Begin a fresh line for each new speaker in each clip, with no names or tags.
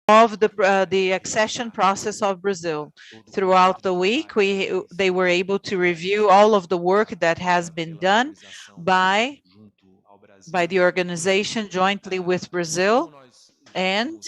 of the accession process of Brazil. Throughout the week, they were able to review all of the work that has been done by the organization jointly with Brazil. And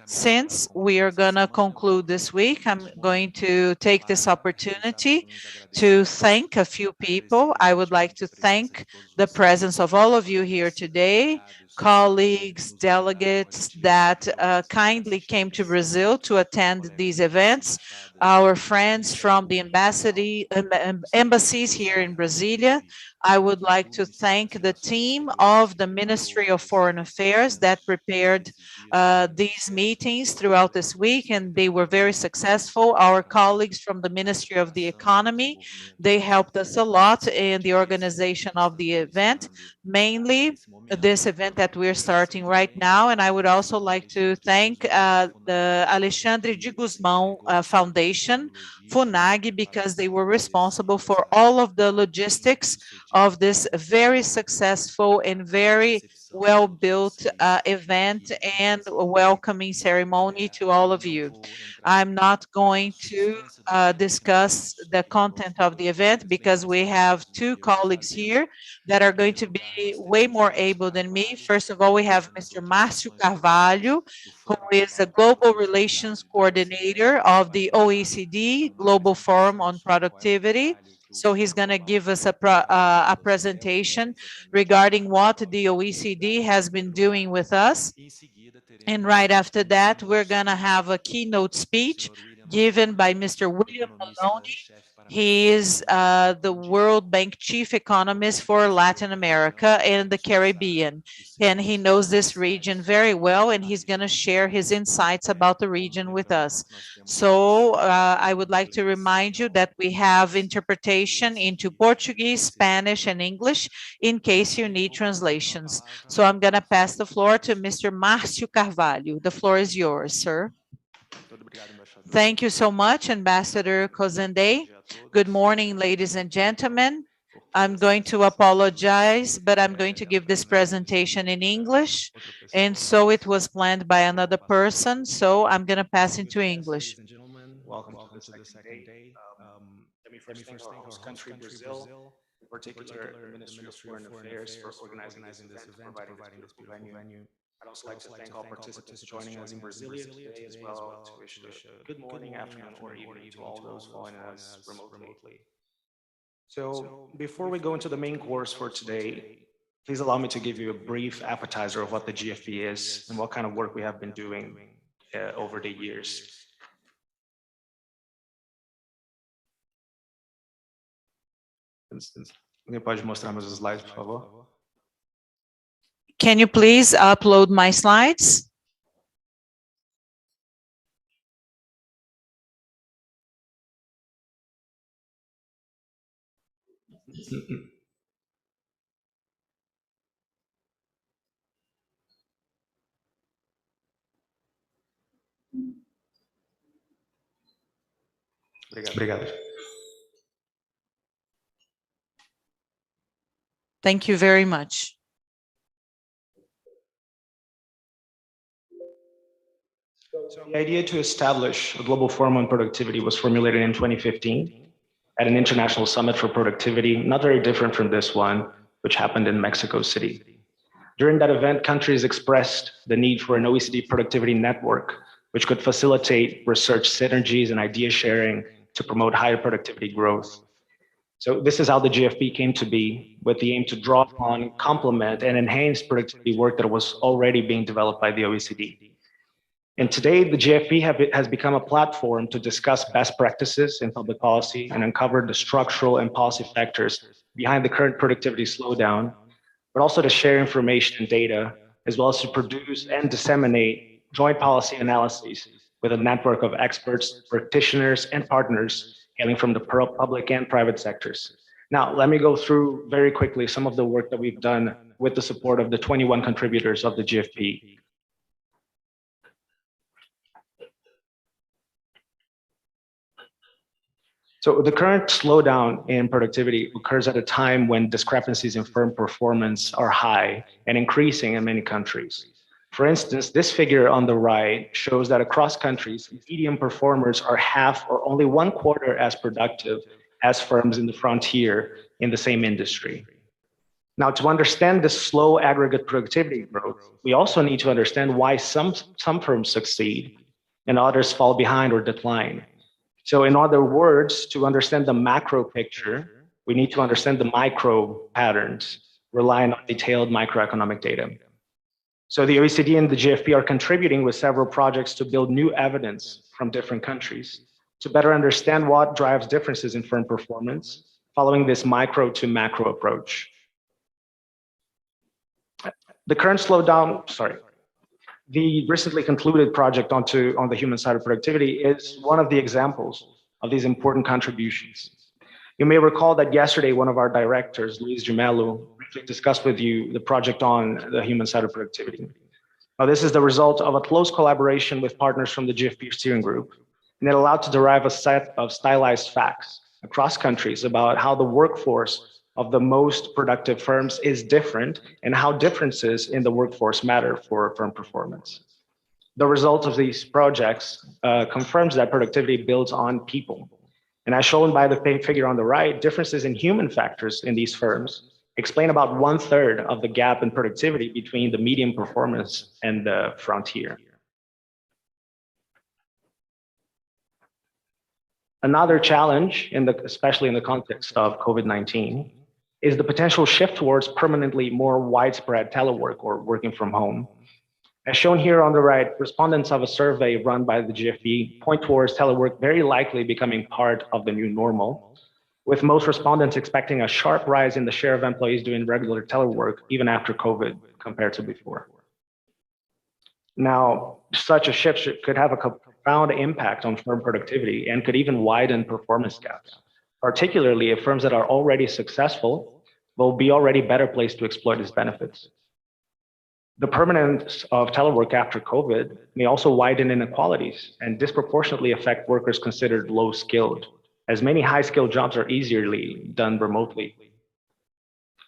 since we are going to conclude this week, I'm going to take this opportunity to thank a few people. I would like to thank the presence of all of you here today, colleagues, delegates that kindly came to Brazil to attend these events, our friends from the embassies here in Brasilia. I would like to thank the team of the Ministry of Foreign Affairs that prepared these meetings throughout this week, and they were very successful. Our colleagues from the Ministry of the Economy, they helped us a lot in the organization of the event, mainly this event that we're starting right now. And I would also like to thank the Alexandre de Guzmão Foundation, FUNAG, because they were responsible for all of the logistics of this very successful and very well-built event and a welcoming ceremony to all of you. I'm not going to discuss the content of the event because we have two colleagues here that are going to be way more able than me. First of all, we have Mr. Márcio Carvalho, who is the Global Relations Coordinator of the OECD Global Forum on Productivity. So he's going to give us a presentation regarding what the OECD has been doing with us. And right after that, we're going to have a keynote speech given by Mr. William Maloney. He is the World Bank chief economist for Latin America and the Caribbean. And he knows this region very well, and he's going to share his insights about the region with us. So I would like to remind you that we have interpretation into Portuguese, Spanish, and English in case you need translations. So I'm going to pass the floor to Mr. Márcio Carvalho. The floor is yours, sir. Thank you so much, Ambassador Cozende. Good morning, ladies and gentlemen. I'm going to apologize, but I'm going to give this presentation in English. And so it was planned by another person, so I'm going to pass into English.
Welcome to the second day. Let me first thank our host country, Brazil, in particular the Ministry of Foreign Affairs for organizing this event, providing this beautiful venue. I'd also like to thank all participants joining us in Brasilia today as well, to wish a good morning, afternoon, or evening to all those following us remotely. So before we go into the main course for today, please allow me to give you a brief appetizer of what the GFP is and what kind of work we have been doing over the years. Alguém pode mostrar meus slides, por favor?
Can you please upload my slides?
Obrigado.
Thank you very much.
The idea to establish a global forum on productivity was formulated in 2015 at an international summit for productivity, not very different from this one, which happened in Mexico City. During that event, countries expressed the need for an OECD productivity network, which could facilitate research synergies and idea sharing to promote higher productivity growth. So this is how the GFP came to be, with the aim to draw upon, complement, and enhance productivity work that was already being developed by the OECD. And today, the GFP has become a platform to discuss best practices in public policy and uncover the structural and policy factors behind the current productivity slowdown, but also to share information and data, as well as to produce and disseminate joint policy analyses with a network of experts, practitioners, and partners hailing from the public and private sectors. Now, let me go through very quickly some of the work that we've done with the support of the 21 contributors of the GFP. So the current slowdown in productivity occurs at a time when discrepancies in firm performance are high and increasing in many countries. For instance, this figure on the right shows that across countries, medium performers are half or only 1/4 as productive as firms in the frontier in the same industry. Now, to understand this slow aggregate productivity growth, we also need to understand why some firms succeed and others fall behind or decline. So in other words, to understand the macro picture, we need to understand the micro patterns, relying on detailed microeconomic data. So the OECD and the GFP are contributing with several projects to build new evidence from different countries to better understand what drives differences in firm performance following this micro to macro approach. The current slowdown, the recently concluded project on the human side of productivity is one of the examples of these important contributions. You may recall that yesterday, one of our directors, Luis de Mello, briefly discussed with you the project on the human side of productivity. Now, this is the result of a close collaboration with partners from the GFP steering group, and it allowed to derive a set of stylized facts across countries about how the workforce of the most productive firms is different and how differences in the workforce matter for firm performance. The result of these projects confirms that productivity builds on people. And as shown by the figure on the right, differences in human factors in these firms explain about 1/3 of the gap in productivity between the medium performance and the frontier. Another challenge, especially in the context of COVID-19, is the potential shift towards permanently more widespread telework or working from home. As shown here on the right, respondents of a survey run by the GFP point towards telework very likely becoming part of the new normal, with most respondents expecting a sharp rise in the share of employees doing regular telework even after COVID compared to before. Now, such a shift could have a profound impact on firm productivity and could even widen performance gaps, particularly if firms that are already successful will be already better placed to exploit its benefits. The permanence of telework after COVID may also widen inequalities and disproportionately affect workers considered low-skilled, as many high-skilled jobs are easily done remotely.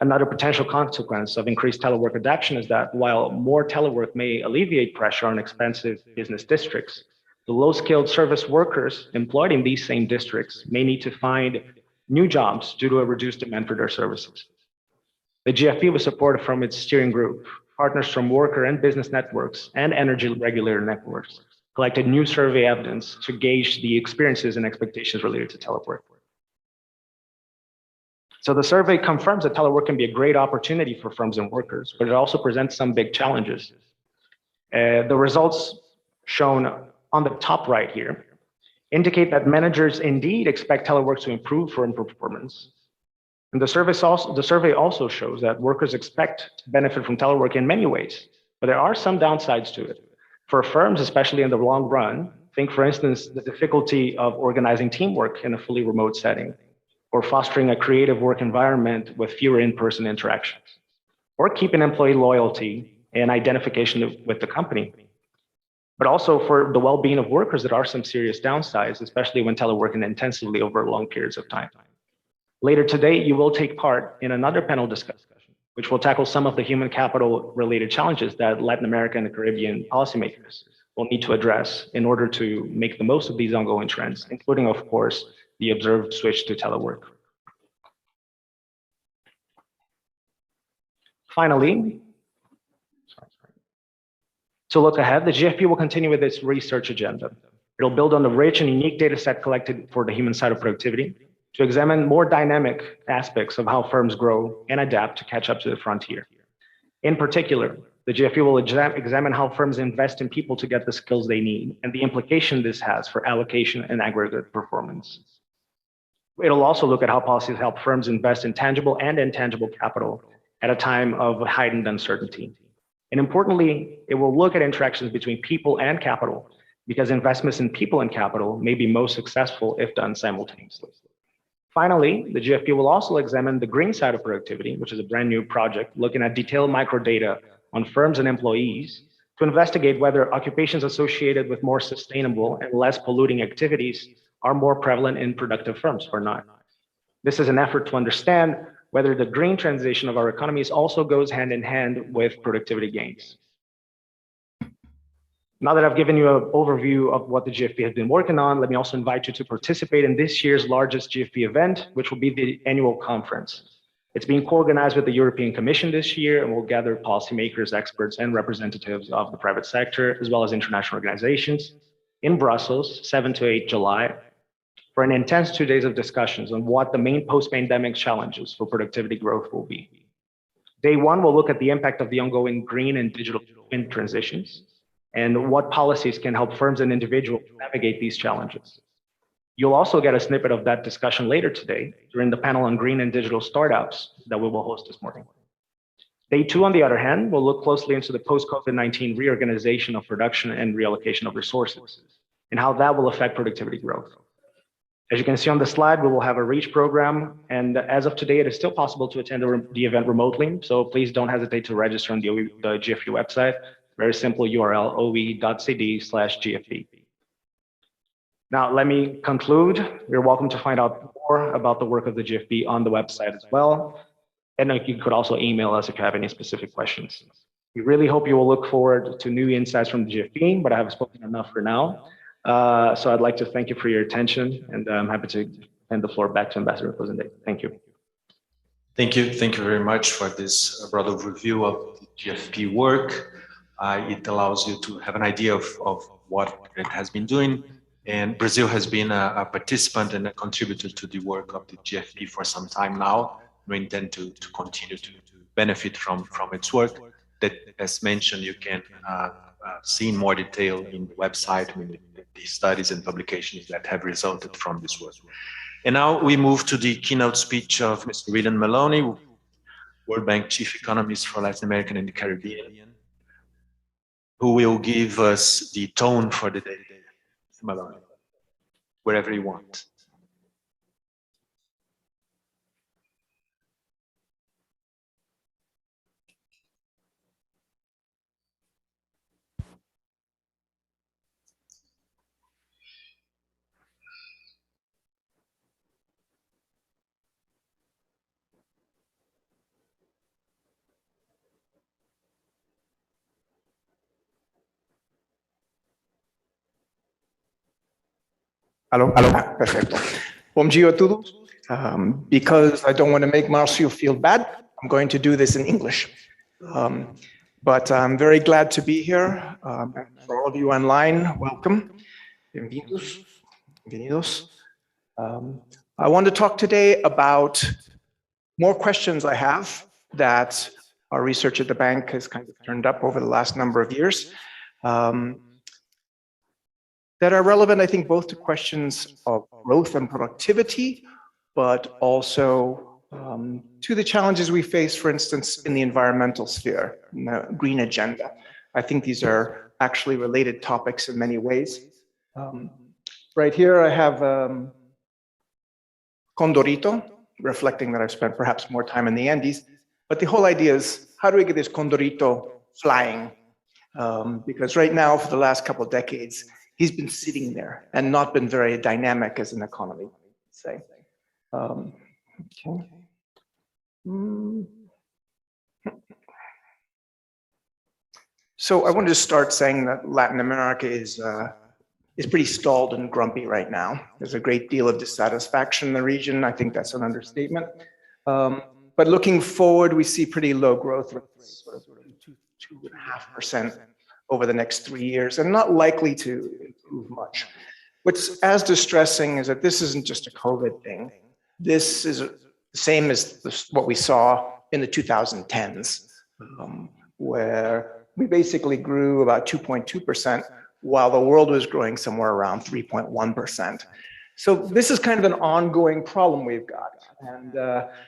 Another potential consequence of increased telework adoption is that while more telework may alleviate pressure on expensive business districts, the low-skilled service workers employed in these same districts may need to find new jobs due to a reduced demand for their services. The GFP, with support from its steering group, partners from worker and business networks, and energy regulator networks, collected new survey evidence to gauge the experiences and expectations related to telework. So the survey confirms that telework can be a great opportunity for firms and workers, but it also presents some big challenges. The results shown on the top right here indicate that managers indeed expect telework to improve firm performance. And the survey also shows that workers expect to benefit from telework in many ways, but there are some downsides to it. For firms, especially in the long run, think, for instance, the difficulty of organizing teamwork in a fully remote setting, or fostering a creative work environment with fewer in-person interactions, or keeping employee loyalty and identification with the company. But also for the well-being of workers, there are some serious downsides, especially when teleworking intensively over long periods of time. Later today, you will take part in another panel discussion, which will tackle some of the human capital related challenges that Latin America and the Caribbean policymakers will need to address in order to make the most of these ongoing trends, including, of course, the observed switch to telework. Finally, to look ahead, the GFP will continue with its research agenda. It'll build on the rich and unique data set collected for the human side of productivity to examine more dynamic aspects of how firms grow and adapt to catch up to the frontier. In particular, the GFP will examine how firms invest in people to get the skills they need and the implication this has for allocation and aggregate performance. It'll also look at how policies help firms invest in tangible and intangible capital at a time of heightened uncertainty. And importantly, it will look at interactions between people and capital, because investments in people and capital may be most successful if done simultaneously. Finally, the GFP will also examine the green side of productivity, which is a brand new project looking at detailed microdata on firms and employees to investigate whether occupations associated with more sustainable and less polluting activities are more prevalent in productive firms or not. This is an effort to understand whether the green transition of our economies also goes hand in hand with productivity gains. Now that I've given you an overview of what the GFP has been working on, let me also invite you to participate in this year's largest GFP event, which will be the annual conference. It's being co-organized with the European Commission this year, and will gather policymakers, experts, and representatives of the private sector, as well as international organizations in Brussels, 7 to 8 July, for an intense 2 days of discussions on what the main post-pandemic challenges for productivity growth will be. Day one will look at the impact of the ongoing green and digital twin transitions, and what policies can help firms and individuals navigate these challenges. You'll also get a snippet of that discussion later today during the panel on green and digital startups that we will host this morning. Day two, on the other hand, will look closely into the post-COVID-19 reorganization of production and reallocation of resources, and how that will affect productivity growth. As you can see on the slide, we will have a REACH program, and as of today, it is still possible to attend the event remotely, so please don't hesitate to register on the GFP website. Very simple URL, oe.cd/GFP. Now, let me conclude. You're welcome to find out more about the work of the GFP on the website as well. And you could also email us if you have any specific questions. We really hope you will look forward to new insights from the GFP, but I have spoken enough for now. So I'd like to thank you for your attention, and I'm happy to hand the floor back to Ambassador Cozendey. Thank you.
Thank you. Thank you very much for this broad overview of the GFP work. It allows you to have an idea of what it has been doing. And Brazil has been a participant and a contributor to the work of the GFP for some time now. We intend to continue to benefit from its work that, as mentioned, you can see in more detail in the website, the studies and publications that have resulted from this work. And now we move to the keynote speech of Mr. William Maloney, World Bank Chief Economist for Latin America and the Caribbean, who will give us the tone for the day. Mr. Maloney, wherever you want.
Hello? Perfecto. Bom dia a todos. Because I don't want to make Marcio feel bad, I'm going to do this in English. But I'm very glad to be here. For all of you online, welcome. Bienvenidos. Bienvenidos. I want to talk today about more questions I have that our research at the bank has kind of turned up over the last number of years. That are relevant, I think, both to questions of growth and productivity, but also to the challenges we face, for instance, in the environmental sphere, in the green agenda. I think these are actually related topics in many ways. Right here, I have Condorito, reflecting that I've spent perhaps more time in the Andes, but the whole idea is, how do we get this Condorito flying? Because right now, for the last couple of decades, he's been sitting there and not been very dynamic as an economy, say. Okay. So I wanted to start saying that Latin America is pretty stalled and grumpy right now. There's a great deal of dissatisfaction in the region. I think that's an understatement. But looking forward, we see pretty low growth rates, sort of 2.5%. Over the next 3 years, and not likely to improve much. What's as distressing is that this isn't just a COVID thing. This is the same as what we saw in the 2010s, where we basically grew about 2.2%, while the world was growing somewhere around 3.1%. So this is kind of an ongoing problem we've got. And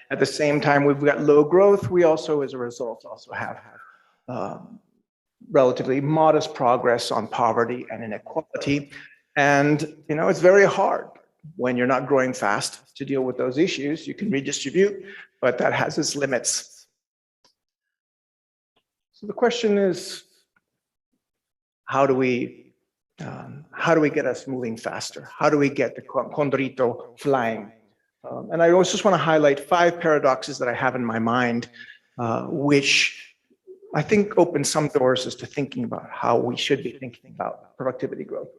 at the same time, we've got low growth. We also, as a result, also have relatively modest progress on poverty and inequality. And, you know, it's very hard when you're not growing fast to deal with those issues. You can redistribute, but that has its limits. So the question is, how do we get us moving faster? How do we get the Condorito flying? And I also just want to highlight 5 paradoxes that I have in my mind, which I think opens some doors as to thinking about how we should be thinking about productivity growth.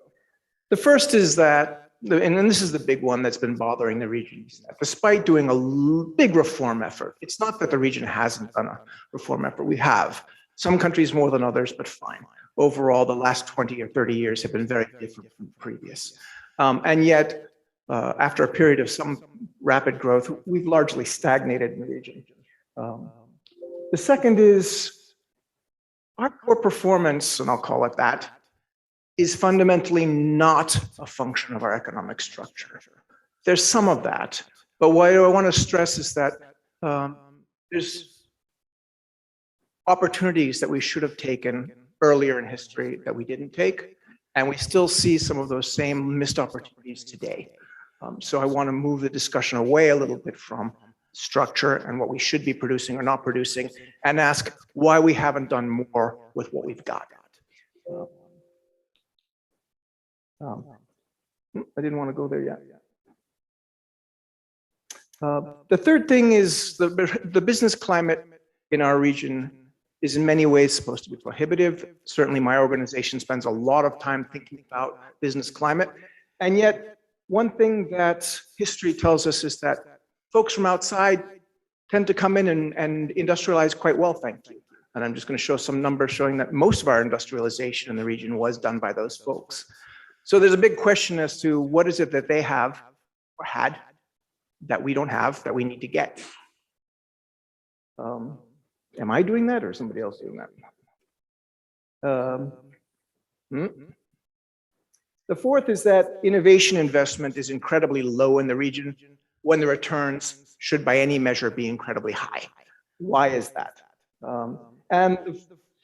The first is that, and this is the big one that's been bothering the region, is that despite doing a big reform effort, it's not that the region hasn't done a reform effort, we have. Some countries more than others, but fine. Overall, the last 20 or 30 years have been very different from the previous. And yet, after a period of some rapid growth, we've largely stagnated in the region. The second is our poor performance, and I'll call it that, is fundamentally not a function of our economic structure. There's some of that, but what I want to stress is that there's opportunities that we should have taken earlier in history that we didn't take, and we still see some of those same missed opportunities today. So I want to move the discussion away a little bit from structure and what we should be producing or not producing, and ask why we haven't done more with what we've got. I didn't want to go there yet. The third thing is the business climate in our region is in many ways supposed to be prohibitive. Certainly my organization spends a lot of time thinking about business climate. And yet one thing that history tells us is that folks from outside tend to come in and industrialize quite well, thank you. And I'm just going to show some numbers showing that most of our industrialization in the region was done by those folks. So there's a big question as to what is it that they have or had that we don't have that we need to get. Am I doing that or is somebody else doing that? The fourth is that innovation investment is incredibly low in the region when the returns should by any measure be incredibly high. Why is that? And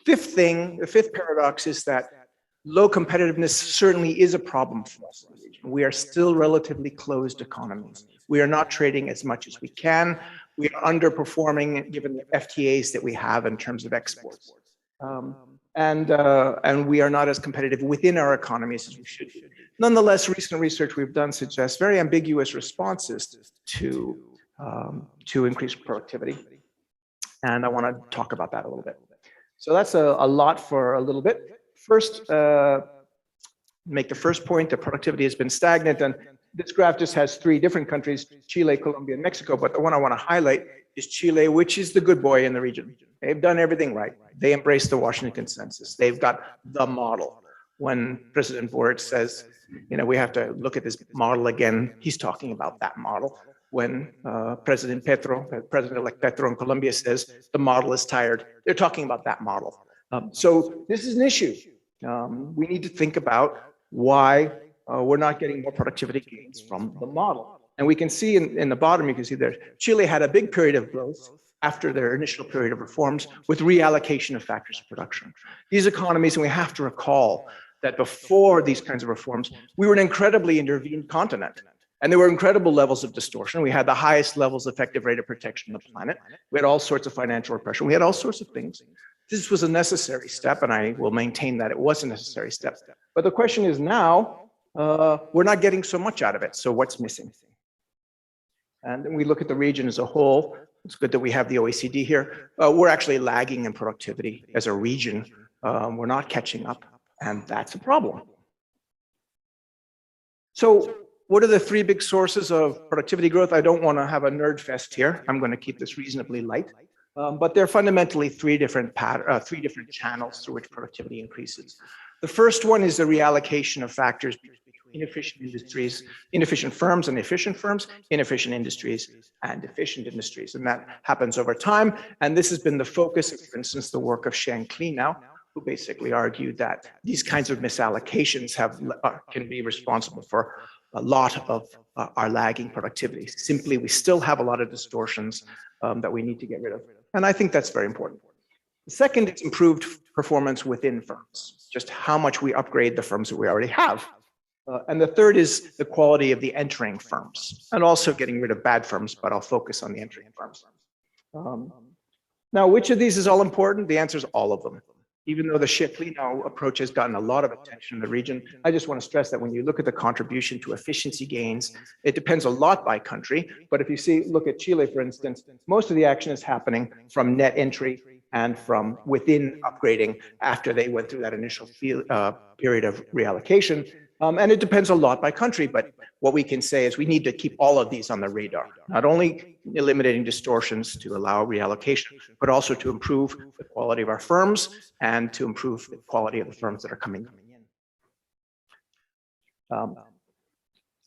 the fifth paradox is that low competitiveness certainly is a problem for us in the region. We are still relatively closed economies. We are not trading as much as we can. We are underperforming given the FTAs that we have in terms of exports. And we are not as competitive within our economies as we should be. Nonetheless, recent research we've done suggests very ambiguous responses to increase productivity. And I want to talk about that a little bit. So that's a lot for a little bit. First, make the first point that productivity has been stagnant. And this graph just has three different countries, Chile, Colombia, and Mexico. But the one I want to highlight is Chile, which is the good boy in the region. They've done everything right. They embrace the Washington Consensus. They've got the model. When President Boric says, you know, we have to look at this model again, he's talking about that model. When President-elect Petro in Colombia says the model is tired, they're talking about that model. So this is an issue. We need to think about why we're not getting more productivity gains from the model. And we can see in the bottom, you can see there, Chile had a big period of growth after their initial period of reforms with reallocation of factors of production. These economies, and we have to recall that before these kinds of reforms, we were an incredibly intervened continent. And there were incredible levels of distortion. We had the highest levels of effective rate of protection on the planet. We had all sorts of financial repression. We had all sorts of things. This was a necessary step, and I will maintain that it was a necessary step. But the question is now, we're not getting so much out of it. So what's missing? And then we look at the region as a whole. It's good that we have the OECD here. We're actually lagging in productivity as a region. We're not catching up, and that's a problem. So what are the three big sources of productivity growth? I don't want to have a nerd fest here. I'm going to keep this reasonably light. But they're fundamentally three different channels through which productivity increases. The first one is the reallocation of factors between inefficient industries, inefficient firms and efficient firms, inefficient industries and efficient industries. And that happens over time. And this has been the focus of, for instance, the work of Sheng Li, who basically argued that these kinds of misallocations can be responsible for a lot of our lagging productivity. Simply, we still have a lot of distortions that we need to get rid of. And I think that's very important. The second is improved performance within firms, just how much we upgrade the firms that we already have. And the third is the quality of the entering firms, and also getting rid of bad firms, but I'll focus on the entering firms. Now, which of these is all important? The answer is all of them. Even though the Sheflino approach has gotten a lot of attention in the region, I just want to stress that when you look at the contribution to efficiency gains, it depends a lot by country. But if you look at Chile, for instance, most of the action is happening from net entry and from within upgrading after they went through that initial period of reallocation. And it depends a lot by country, but what we can say is we need to keep all of these on the radar, not only eliminating distortions to allow reallocation, but also to improve the quality of our firms and to improve the quality of the firms that are coming in.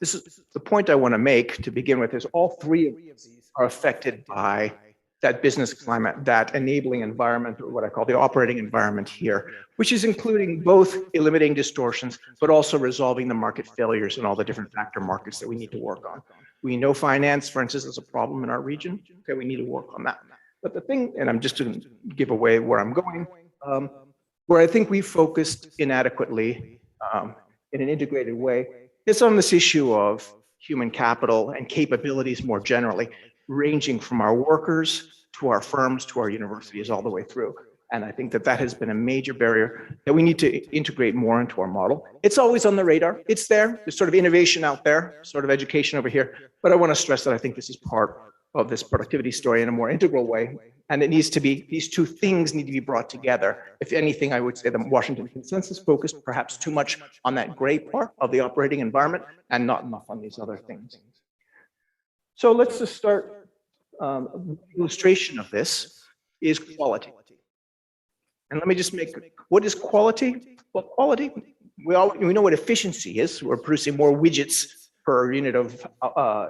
This is the point I want to make to begin with, is all three of these are affected by that business climate, that enabling environment, or what I call the operating environment here, which is including both eliminating distortions, but also resolving the market failures in all the different factor markets that we need to work on. We know finance, for instance, is a problem in our region. Okay, we need to work on that. But the thing, and I'm just going to give away where I'm going, where I think we focused inadequately in an integrated way, is on this issue of human capital and capabilities more generally, ranging from our workers to our firms to our universities all the way through. And I think that that has been a major barrier that we need to integrate more into our model. It's always on the radar. It's there. There's sort of innovation out there, sort of education over here. But I want to stress that I think this is part of this productivity story in a more integral way. And it needs to be, these two things need to be brought together. If anything, I would say the Washington Consensus focused perhaps too much on that gray part of the operating environment and not enough on these other things. So let's just start. Illustration of this is quality. And let me just make, what is quality? Well, quality, we know what efficiency is. We're producing more widgets per unit of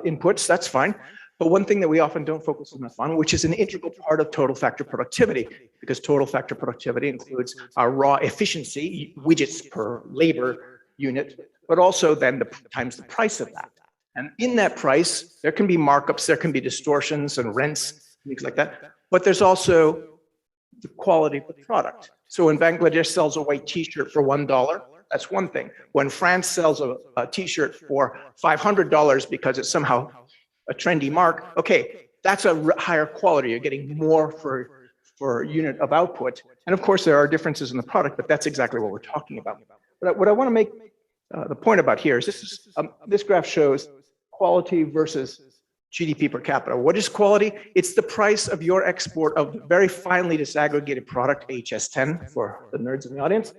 inputs, that's fine. But one thing that we often don't focus enough on, which is an integral part of total factor productivity, because total factor productivity includes our raw efficiency, widgets per labor unit, but also then times the price of that. And in that price, there can be markups, there can be distortions and rents, things like that. But there's also the quality of the product. So when Bangladesh sells a white t-shirt for $1, that's one thing. When France sells a t-shirt for $500 because it's somehow a trendy mark, okay, that's a higher quality. You're getting more for unit of output. And of course, there are differences in the product, but that's exactly what we're talking about. But what I want to make the point about here is this graph shows quality versus GDP per capita. What is quality? It's the price of your export of very finely disaggregated product, HS10 for the nerds in the audience,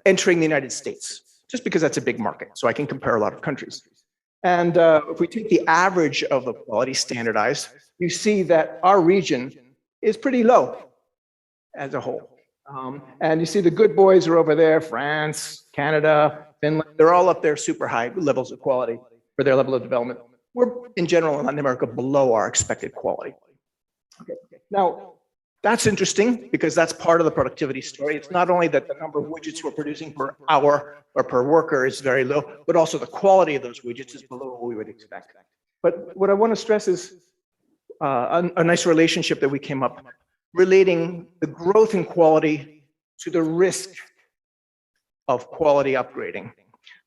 entering the United States, just because that's a big market. So I can compare a lot of countries. And if we take the average of the quality standardized, you see that our region is pretty low as a whole. And you see the good boys are over there, France, Canada, Finland, they're all up there super high levels of quality for their level of development. We're in general in Latin America below our expected quality. Okay. Now, that's interesting because that's part of the productivity story. It's not only that the number of widgets we're producing per hour or per worker is very low, but also the quality of those widgets is below what we would expect. But what I want to stress is a nice relationship that we came up relating the growth in quality to the risk of quality upgrading.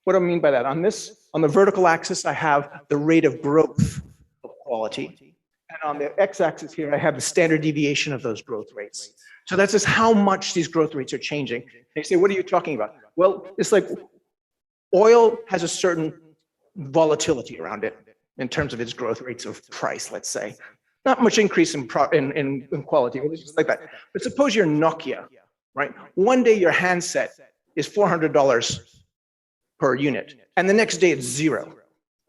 What do I mean by that? On the vertical axis, I have the rate of growth of quality. And on the x-axis here, I have the standard deviation of those growth rates. So that's just how much these growth rates are changing. They say, what are you talking about? Well, it's like oil has a certain volatility around it in terms of its growth rates of price, let's say. Not much increase in quality, it's just like that. But suppose you're Nokia, right? One day your handset is $400 per unit, and the next day it's zero,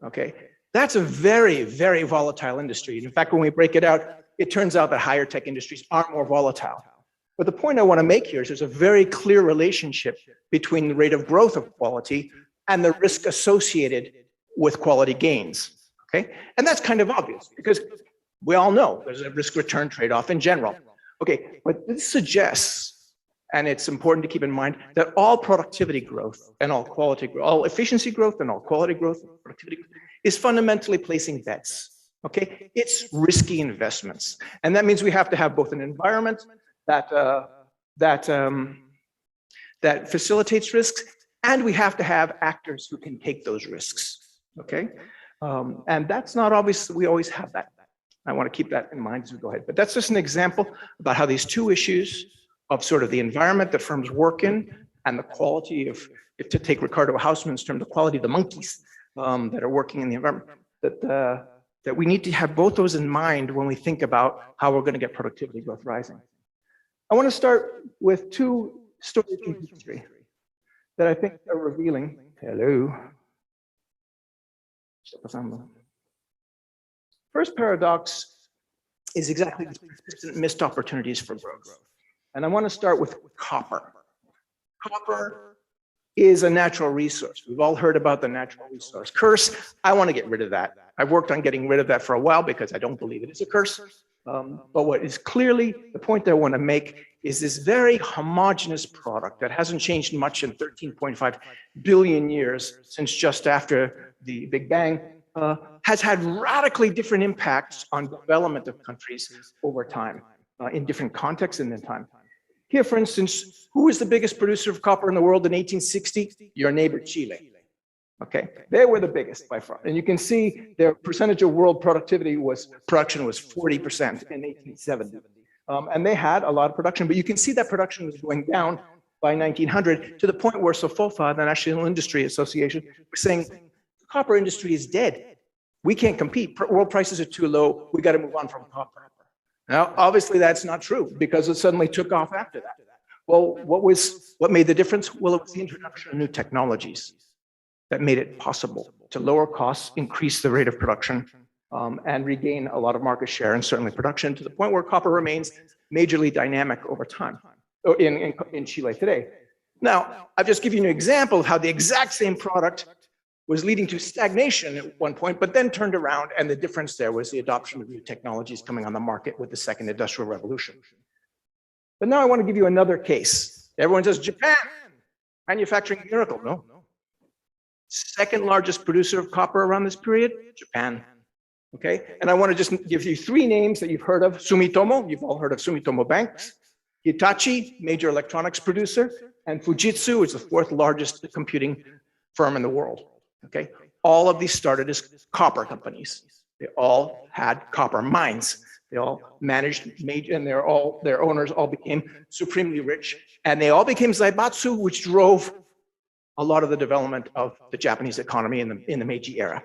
okay? That's a very, very volatile industry. In fact, when we break it out, it turns out that higher tech industries are more volatile. But the point I want to make here is there's a very clear relationship between the rate of growth of quality and the risk associated with quality gains, okay? And that's kind of obvious because we all know there's a risk-return trade-off in general. Okay, but this suggests, and it's important to keep in mind, that all productivity growth and all quality growth, all efficiency growth and all quality growth, productivity growth, is fundamentally placing bets, okay? It's risky investments. And that means we have to have both an environment that facilitates risks, and we have to have actors who can take those risks, okay? And that's not obvious, we always have that. I want to keep that in mind as we go ahead. But that's just an example about how these two issues of sort of the environment that firms work in and the quality of, if to take Ricardo Hausman's term, the quality of the monkeys that are working in the environment, that that we need to have both those in mind when we think about how we're going to get productivity growth rising. I want to start with two stories from history that I think are revealing. Hello. First paradox is exactly these persistent missed opportunities for growth. And I want to start with copper. Copper is a natural resource. We've all heard about the natural resource curse. I want to get rid of that. I've worked on getting rid of that for a while because I don't believe it is a curse. But what is clearly the point that I want to make is this very homogeneous product that hasn't changed much in 13.5 billion years since just after the Big Bang has had radically different impacts on development of countries over time in different contexts and in time. Here, for instance, who was the biggest producer of copper in the world in 1860? Your neighbor, Chile. Okay, they were the biggest by far. And you can see their percentage of world production was 40% in 1870. And they had a lot of production, but you can see that production was going down by 1900 to the point where SOFOFA, the National Industry Association, was saying, the copper industry is dead. We can't compete. World prices are too low. We got to move on from copper. Now, obviously that's not true because it suddenly took off after that. Well, what made the difference? Well, it was the introduction of new technologies that made it possible to lower costs, increase the rate of production, and regain a lot of market share and certainly production to the point where copper remains majorly dynamic over time in Chile today. Now, I've just given you an example of how the exact same product was leading to stagnation at one point, but then turned around, and the difference there was the adoption of new technologies coming on the market with the second industrial revolution. But now I want to give you another case. Everyone says, Japan, manufacturing miracle. No. Second largest producer of copper around this period, Japan. Okay, and I want to just give you three names that you've heard of. Sumitomo, you've all heard of Sumitomo Banks. Hitachi, major electronics producer, and Fujitsu is the fourth largest computing firm in the world. Okay, all of these started as copper companies. They all had copper mines. They all managed major, and their owners all became supremely rich, and they all became zaibatsu, which drove a lot of the development of the Japanese economy in the Meiji era.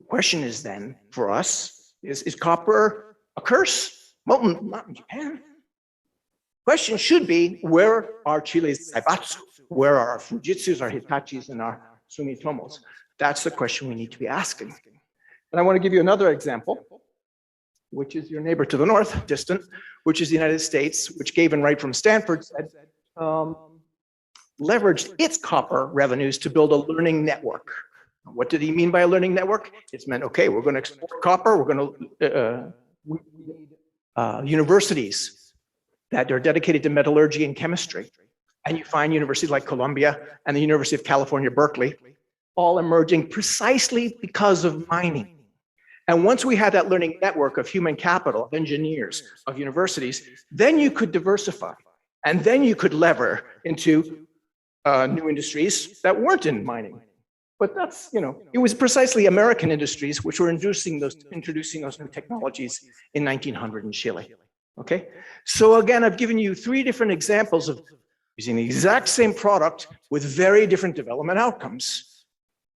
The question is then for us: is copper a curse? Well, not in Japan. Question should be: where are Chile's zaibatsu? Where are our Fujitsus, our Hitachis, and our Sumitomos? That's the question we need to be asking. And I want to give you another example, which is your neighbor to the north, distant, which is the United States, which Gavin Wright from Stanford said leveraged its copper revenues to build a learning network. What did he mean by a learning network? It's meant, okay, we're going to export copper, we're going to universities that are dedicated to metallurgy and chemistry. And you find universities like Columbia and the University of California, Berkeley, all emerging precisely because of mining. And once we had that learning network of human capital, of engineers, of universities, then you could diversify. And then you could lever into new industries that weren't in mining. But that's, it was precisely American industries which were introducing those new technologies in 1900 in Chile. Okay? So again, I've given you three different examples of using the exact same product with very different development outcomes.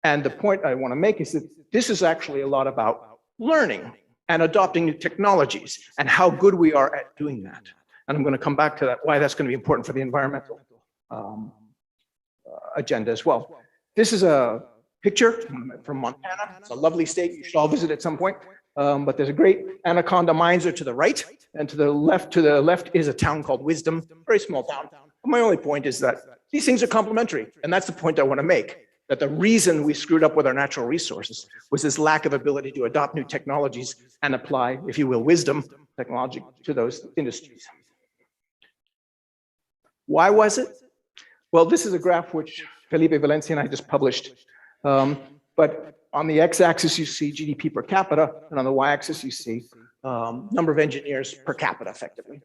And the point I want to make is that this is actually a lot about learning and adopting new technologies and how good we are at doing that. And I'm going to come back to that, why that's going to be important for the environmental agenda as well. This is a picture from Montana. It's a lovely state. You should all visit at some point. But there's a great Anaconda mines are to the right, and to the left is a town called Wisdom, very small town. My only point is that these things are complementary, and that's the point I want to make, that the reason we screwed up with our natural resources was this lack of ability to adopt new technologies and apply, if you will, wisdom technology to those industries. Why was it? Well, this is a graph which Felipe Valencia and I just published. But on the x-axis, you see GDP per capita, and on the y-axis, you see number of engineers per capita, effectively.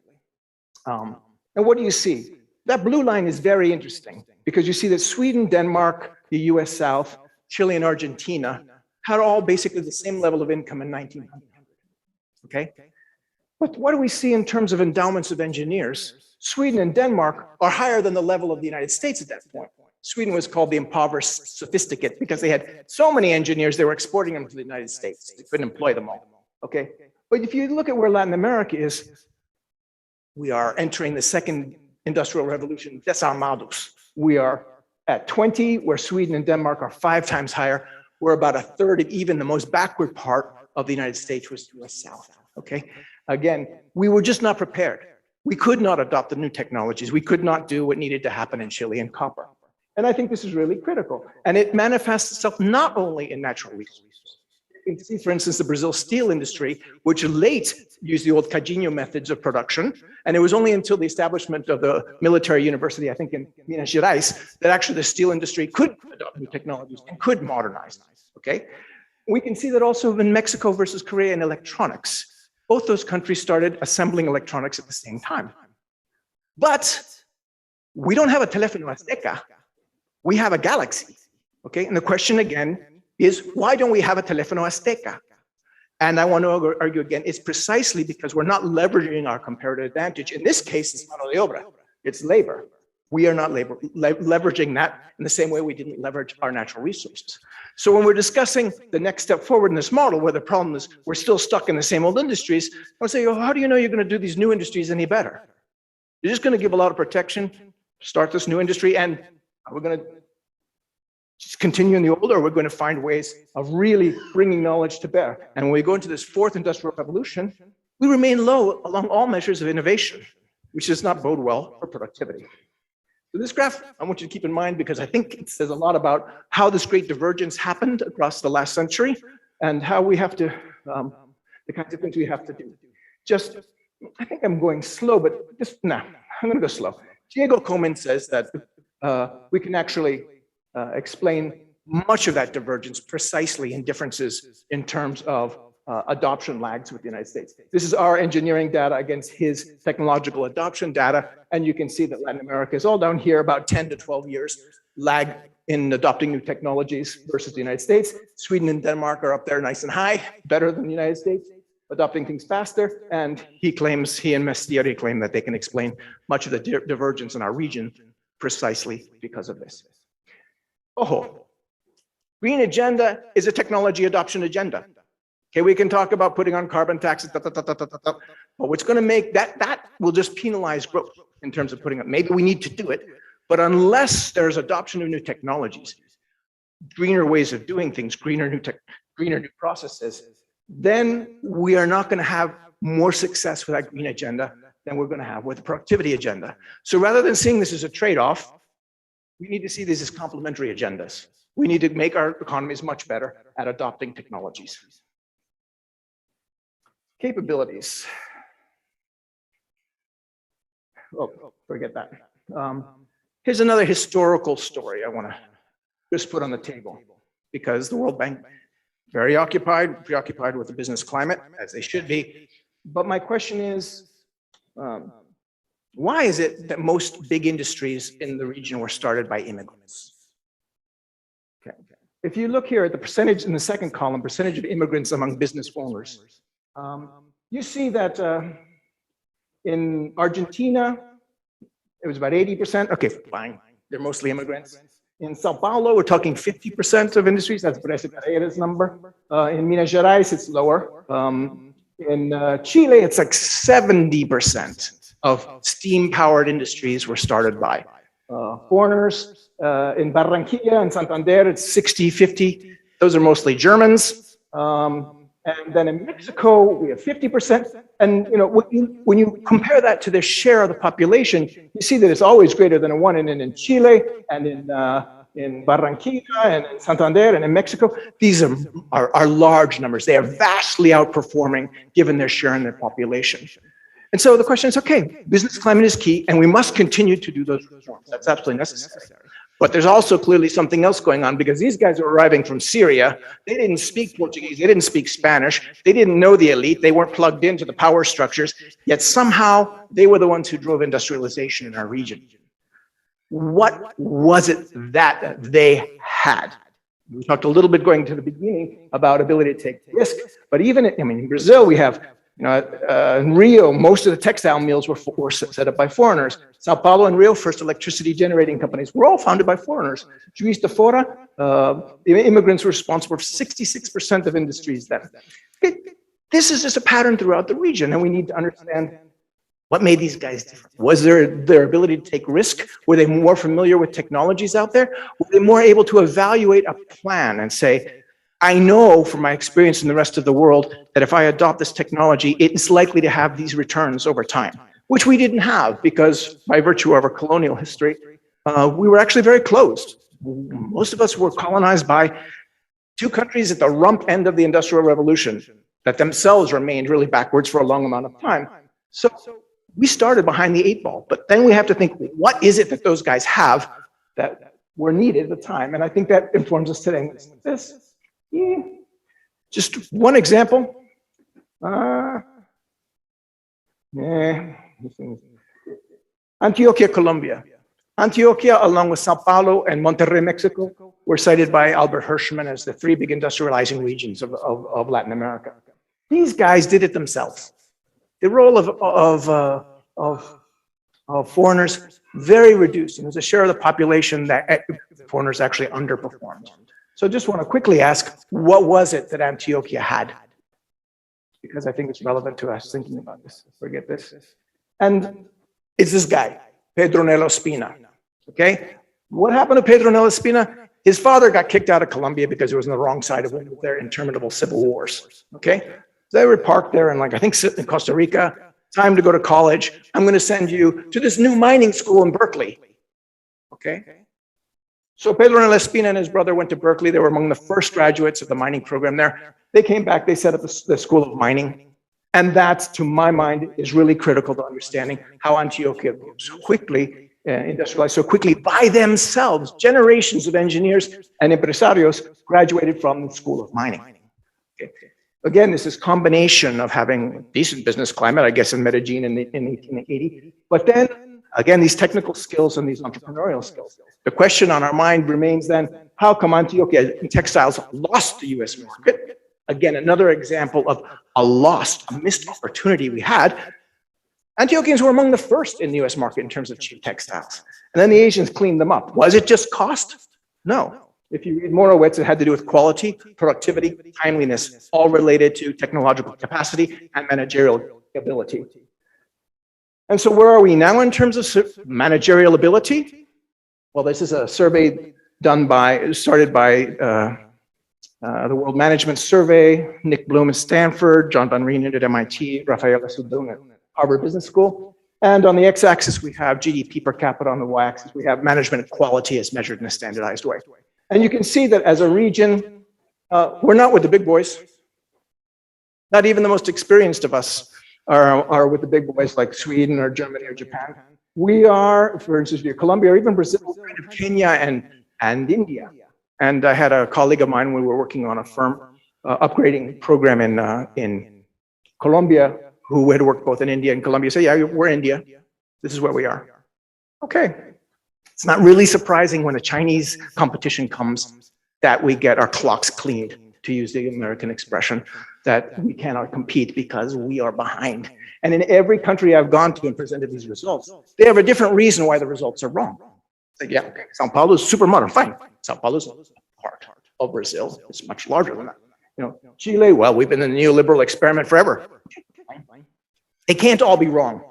And what do you see? That blue line is very interesting because you see that Sweden, Denmark, the US South, Chile, and Argentina had all basically the same level of income in 1900. Okay? But what do we see in terms of endowments of engineers? Sweden and Denmark are higher than the level of the United States at that point. Sweden was called the impoverished sophisticate because they had so many engineers, they were exporting them to the United States. They couldn't employ them all, okay? But if you look at where Latin America is, we are entering the second industrial revolution, desarmados. We are at 20, where Sweden and Denmark are 5 times higher. We're about a third of even the most backward part of the United States was US South, okay? Again, we were just not prepared. We could not adopt the new technologies. We could not do what needed to happen in Chile and copper. And I think this is really critical. And it manifests itself not only in natural resources. You can see, for instance, the Brazil steel industry, which late used the old Cadinho methods of production. And it was only until the establishment of the military university, I think in Minas Gerais, that actually the steel industry could adopt new technologies and could modernize, okay? We can see that also in Mexico versus Korea in electronics. Both those countries started assembling electronics at the same time. But we don't have a Teléfono Azteca. We have a Galaxy, okay? And the question again is, why don't we have a Teléfono Azteca? And I want to argue again, it's precisely because we're not leveraging our comparative advantage. In this case, it's mano de obra, it's labor. We are not leveraging that in the same way we didn't leverage our natural resources. So when we're discussing the next step forward in this model, where the problem is we're still stuck in the same old industries, I'll say, oh, how do you know you're going to do these new industries any better? You're just going to give a lot of protection, start this new industry, and we're going to just continue in the old, or we're going to find ways of really bringing knowledge to bear. And when we go into this fourth industrial revolution, we remain low along all measures of innovation, which does not bode well for productivity. So this graph, I want you to keep in mind because I think it says a lot about how this great divergence happened across the last century and how we have to, the kinds of things we have to do. Just, I think I'm going slow, but just, no, I'm going to go slow. Diego Comen says that we can actually explain much of that divergence precisely in differences in terms of adoption lags with the United States. This is our engineering data against his technological adoption data, and you can see that Latin America is all down here, about 10 to 12 years lag in adopting new technologies versus the United States. Sweden and Denmark are up there nice and high, better than the United States, adopting things faster, and he claims, he and Mestieri claim that they can explain much of the divergence in our region precisely because of this. Oh, green agenda is a technology adoption agenda. Okay, we can talk about putting on carbon taxes, but what's going to make that will just penalize growth in terms of putting up. Maybe we need to do it, but unless there's adoption of new technologies, greener ways of doing things, greener new processes, then we are not going to have more success with that green agenda than we're going to have with the productivity agenda. So rather than seeing this as a trade-off, we need to see these as complementary agendas. We need to make our economies much better at adopting technologies. Capabilities. Oh, forget that. Here's another historical story I want to just put on the table, because the World Bank, very preoccupied with the business climate, as they should be. But my question is, why is it that most big industries in the region were started by immigrants? Okay. If you look here at the percentage in the second column, percentage of immigrants among business owners, you see that in Argentina, it was about 80%. Okay, fine. They're mostly immigrants. In Sao Paulo, we're talking 50% of industries. That's Brasileiras number. In Minas Gerais, it's lower. In Chile, it's like 70% of steam-powered industries were started by foreigners. In Barranquilla and Santander, it's 60-50. Those are mostly Germans. And then in Mexico, we have 50%. And you know, when you compare that to the share of the population, you see that it's always greater than a one. And in Chile, and in Barranquilla, and in Santander, and in Mexico, these are large numbers. They are vastly outperforming given their share in their population. And so the question is, okay, business climate is key, and we must continue to do those reforms. That's absolutely necessary. But there's also clearly something else going on, because these guys are arriving from Syria. They didn't speak Portuguese. They didn't speak Spanish. They didn't know the elite. They weren't plugged into the power structures. Yet somehow they were the ones who drove industrialization in our region. What was it that they had? We talked a little bit going to the beginning about ability to take risk. But even, in Brazil, we have In Rio, most of the textile mills were set up by foreigners. Sao Paulo and Rio, first electricity generating companies, were all founded by foreigners. Juiz de Fora, the immigrants were responsible for 66% of industries then. This is just a pattern throughout the region, and we need to understand what made these guys different. Was their ability to take risk? Were they more familiar with technologies out there? Were they more able to evaluate a plan and say, I know from my experience in the rest of the world that if I adopt this technology, it's likely to have these returns over time, which we didn't have because by virtue of our colonial history, we were actually very closed. Most of us were colonized by two countries at the rump end of the Industrial Revolution that themselves remained really backwards for a long amount of time. So we started behind the 8 ball, but then we have to think, what is it that those guys have that were needed at the time? And I think that informs us today. Just one example. Antioquia, Colombia. Antioquia, along with Sao Paulo and Monterrey, Mexico, were cited by Albert Hirschman as the 3 big industrializing regions of Latin America. These guys did it themselves. The role of foreigners, very reduced. And there's a share of the population that foreigners actually underperformed. So I just want to quickly ask, what was it that Antioquia had? Because I think it's relevant to us thinking about this. Forget this. And it's this guy, Pedro Nelo Espina. Okay? What happened to Pedro Nelo Espina? His father got kicked out of Colombia because he was on the wrong side of one of their interminable civil wars. Okay? So they were parked there in, I think, in Costa Rica. Time to go to college. I'm going to send you to this new mining school in Berkeley. Okay? So Pedro Nelo Espina and his brother went to Berkeley. They were among the first graduates of the mining program there. They came back, they set up the School of Mining. And that, to my mind, is really critical to understanding how Antioquia so quickly industrialized so quickly by themselves. Generations of engineers and empresarios graduated from the School of Mining. Okay. Again, this is combination of having a decent business climate, I guess, in Medellin in 1880, but then again, these technical skills and these entrepreneurial skills. The question on our mind remains then, how come Antioquia in textiles lost the US market? Again, another example of a missed opportunity we had. Antiochians were among the first in the US market in terms of cheap textiles. And then the Asians cleaned them up. Was it just cost? No. If you read Morowitz, it had to do with quality, productivity, timeliness, all related to technological capacity and managerial ability. And so where are we now in terms of managerial ability? Well, this is a survey started by the World Management Survey, Nick Bloom at Stanford, John Van Reenen at MIT, Rafaela Sudun at Harvard Business School. And on the x-axis, we have GDP per capita. On the y-axis, we have management quality as measured in a standardized way. And you can see that as a region, we're not with the big boys. Not even the most experienced of us are with the big boys like Sweden or Germany or Japan. We are, for instance, Colombia or even Brazil, kind of Kenya and India. And I had a colleague of mine, we were working on a firm upgrading program in Colombia, who had worked both in India and Colombia. Say, yeah, we're India. This is where we are. Okay. It's not really surprising when a Chinese competition comes that we get our clocks cleaned, to use the American expression, that we cannot compete because we are behind. And in every country I've gone to and presented these results, they have a different reason why the results are wrong. Like, yeah, okay, Sao Paulo is super modern, fine. Sao Paulo is part of Brazil. It's much larger than that. Chile, well, we've been in the neoliberal experiment forever. They can't all be wrong.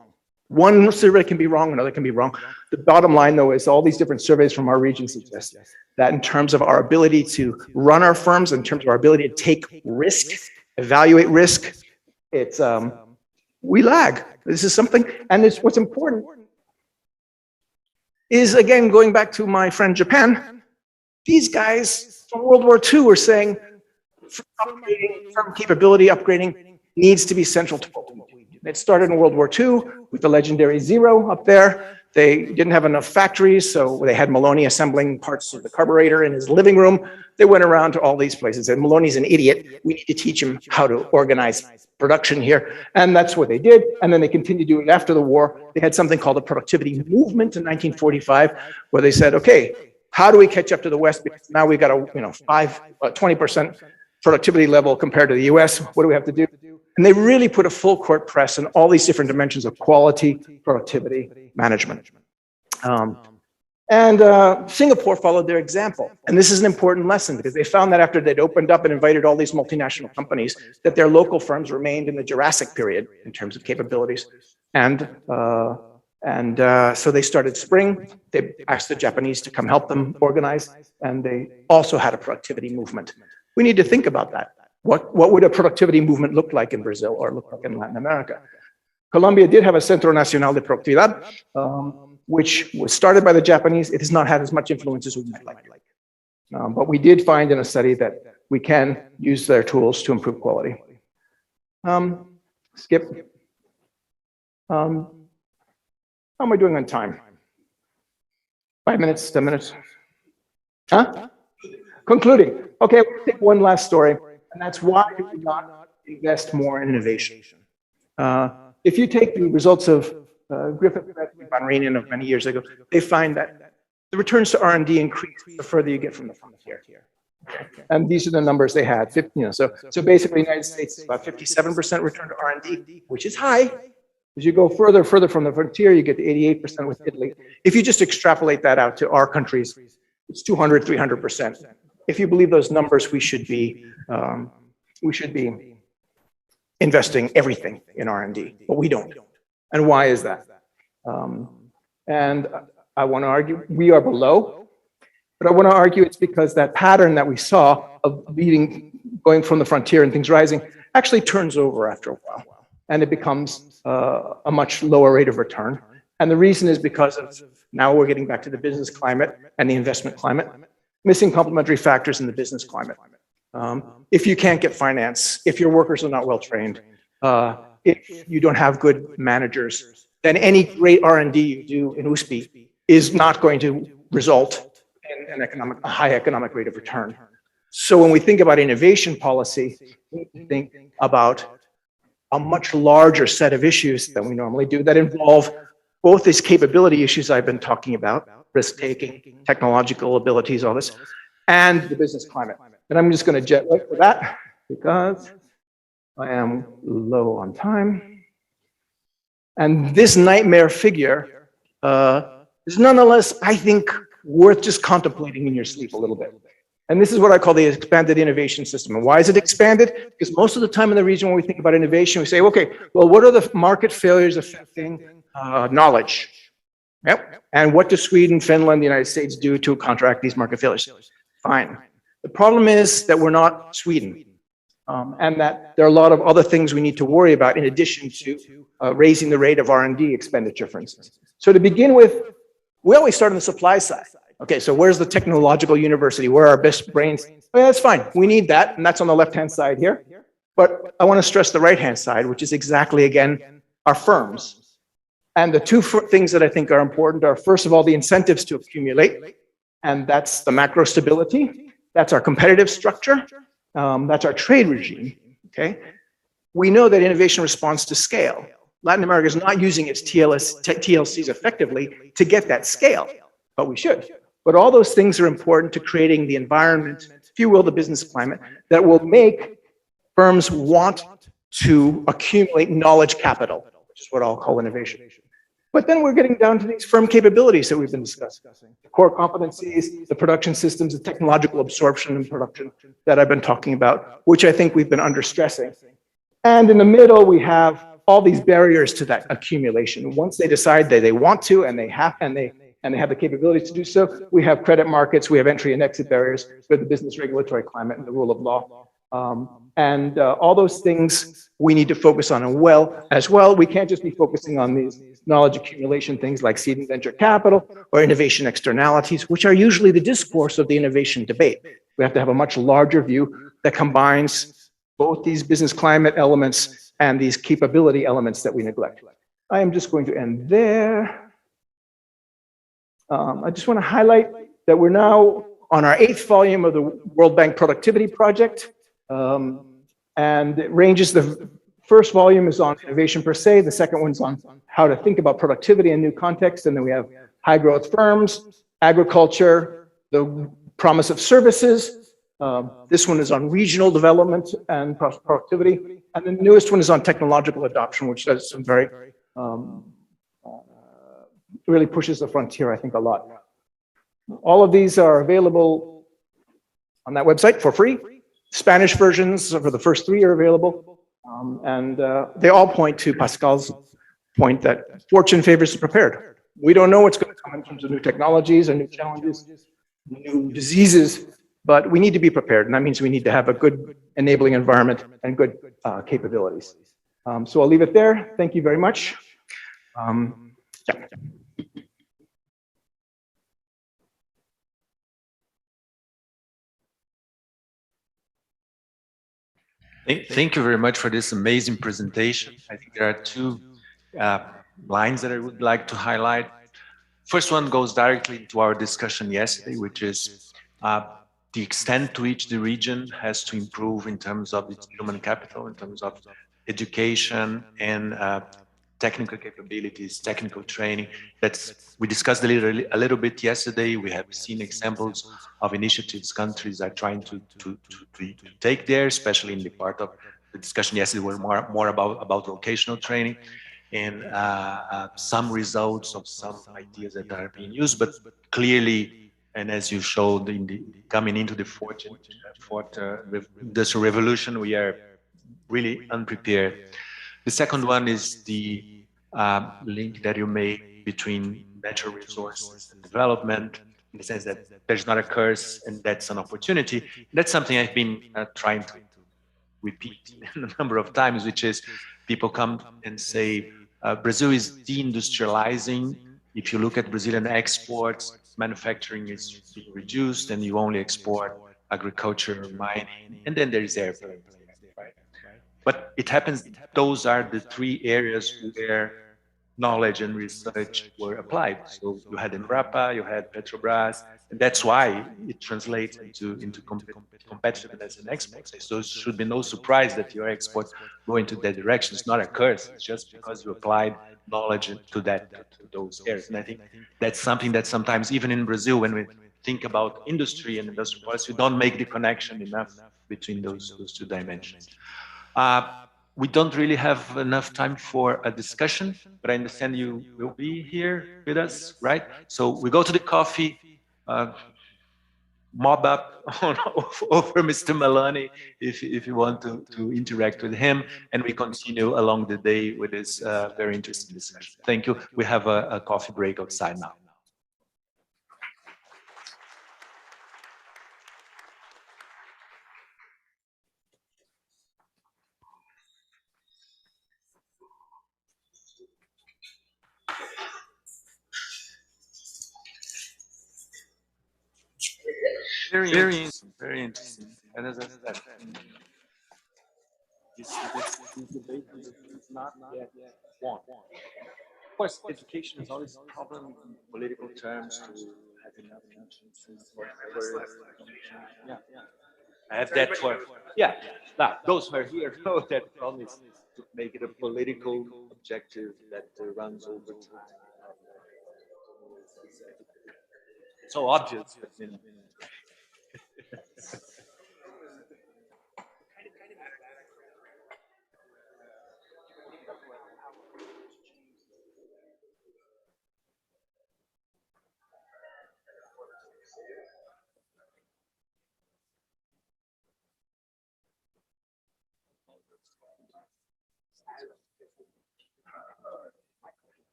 One survey can be wrong, another can be wrong. The bottom line, though, is all these different surveys from our region suggest that in terms of our ability to run our firms, in terms of our ability to take risk, evaluate risk, it's we lag. This is something, and it's what's important is, again, going back to my friend Japan, these guys from World War II were saying firm capability upgrading needs to be central to what we do. It started in World War II with the legendary Zero up there. They didn't have enough factories, so they had Maloney assembling parts of the carburetor in his living room. They went around to all these places, and Maloney's an idiot. We need to teach him how to organize production here, and that's what they did. And then they continued doing it after the war. They had something called the productivity movement in 1945, where they said, okay, how do we catch up to the West? Because now we've got a 20% productivity level compared to the US. What do we have to do? And they really put a full court press on all these different dimensions of quality, productivity, management. Singapore followed their example. And this is an important lesson because they found that after they'd opened up and invited all these multinational companies, that their local firms remained in the Jurassic period in terms of capabilities. So they started Spring. They asked the Japanese to come help them organize, and they also had a productivity movement. We need to think about that. What would a productivity movement look like in Brazil or look like in Latin America? Colombia did have a Centro Nacional de Productividad, which was started by the Japanese. It has not had as much influence as we might like. But we did find in a study that we can use their tools to improve quality. Skip. How am I doing on time? 5 minutes, 10 minutes? Huh? Concluding. Okay, we'll take one last story, and that's why do we not invest more in innovation? If you take the results of Griffith Van Reenen of many years ago, they find that the returns to R&D increase the further you get from the frontier. And these are the numbers they had. So basically, the United States is about 57% return to R&D, which is high. As you go further from the frontier, you get to 88% with Italy. If you just extrapolate that out to our countries, it's 200, 300%. If you believe those numbers, we should be investing everything in R&D, but we don't. And why is that? And I want to argue we are below, but I want to argue it's because that pattern that we saw of going from the frontier and things rising actually turns over after a while, and it becomes a much lower rate of return. And the reason is because of now we're getting back to the business climate and the investment climate, missing complementary factors in the business climate. If you can't get finance, if your workers are not well trained, if you don't have good managers, then any great R&D you do in USP is not going to result in a high economic rate of return. So when we think about innovation policy, we think about a much larger set of issues than we normally do that involve both these capability issues I've been talking about, risk-taking, technological abilities, all this, and the business climate. And I'm just going to jet right for that because I am low on time. And this nightmare figure is nonetheless, I think, worth just contemplating in your sleep a little bit. And this is what I call the expanded innovation system. And why is it expanded? Because most of the time in the region when we think about innovation, we say, okay, well, what are the market failures affecting knowledge? Yep. And what do Sweden, Finland, the United States do to counteract these market failures? Fine. The problem is that we're not Sweden. And that there are a lot of other things we need to worry about in addition to raising the rate of R&D expenditure, for instance. So to begin with, we always start on the supply side. Okay, so where's the technological university? Where are our best brains? Oh, yeah, that's fine. We need that, and that's on the left-hand side here. But I want to stress the right-hand side, which is exactly, again, our firms. And the two things that I think are important are, first of all, the incentives to accumulate, and that's the macro stability. That's our competitive structure. That's our trade regime, okay? We know that innovation responds to scale. Latin America is not using its TLCs effectively to get that scale, but we should. But all those things are important to creating the environment, if you will, the business climate, that will make firms want to accumulate knowledge capital, which is what I'll call innovation. But then we're getting down to these firm capabilities that we've been discussing. The core competencies, the production systems, the technological absorption and production that I've been talking about, which I think we've been understressing. And in the middle, we have all these barriers to that accumulation. Once they decide that they want to and they have the capability to do so, we have credit markets, we have entry and exit barriers, we have the business regulatory climate and the rule of law. All those things we need to focus on as well. We can't just be focusing on these knowledge accumulation things like seed and venture capital or innovation externalities, which are usually the discourse of the innovation debate. We have to have a much larger view that combines both these business climate elements and these capability elements that we neglect. I am just going to end there. I just want to highlight that we're now on our 8th volume of the World Bank Productivity Project. And it ranges, the first volume is on innovation per se, the second one's on how to think about productivity in new contexts, and then we have high growth firms, agriculture, the promise of services, This one is on regional development and productivity. And the newest one is on technological adoption, which does some very, really pushes the frontier, I think, a lot. All of these are available on that website for free. Spanish versions for the first 3 are available. And they all point to Pascal's point that fortune favors the prepared. We don't know what's going to come in terms of new technologies and new challenges, new diseases, but we need to be prepared. And that means we need to have a good enabling environment and good capabilities. So I'll leave it there. Thank you very much. Yeah.
Thank you very much for this amazing presentation. I think there are 2 lines that I would like to highlight. First one goes directly to our discussion yesterday, which is the extent to which the region has to improve in terms of its human capital, in terms of education and technical capabilities, technical training. We discussed a little bit yesterday. We have seen examples of initiatives countries are trying to take there, especially in the part of the discussion yesterday were more about vocational training and some results of some ideas that are being used, but clearly, and as you showed coming into the fourth industrial revolution, we are really unprepared. The second one is the link that you made between natural resources and development, in the sense that there's not a curse and that's an opportunity. That's something I've been trying to repeat a number of times, which is people come and say, Brazil is deindustrializing. If you look at Brazilian exports, manufacturing is being reduced and you only export agriculture, mining, and then there is airplanes. Right? But it happens, those are the 3 areas where knowledge and research were applied. So you had Embrapa, you had Petrobras, and that's why it translates into competitiveness in exports. So it should be no surprise that your exports go into that direction. It's not a curse, it's just because you applied knowledge to those areas. And I think that's something that sometimes, even in Brazil, when we think about industry and industrial policy, we don't make the connection enough between those 2 dimensions. We don't really have enough time for a discussion, but I understand you will be here with us, right? So we go to the coffee, mob up over Mr. Maloney if you want to interact with him, and we continue along the day with this very interesting discussion. Thank you. We have a coffee break outside now. Very interesting. And as I said, this debate is not yet won. Of course, education is always a problem in political terms to have enough teachers or whatever. Yeah. I have that for, now, those who are here know that problem is to make it a political objective that runs over time. So obvious, but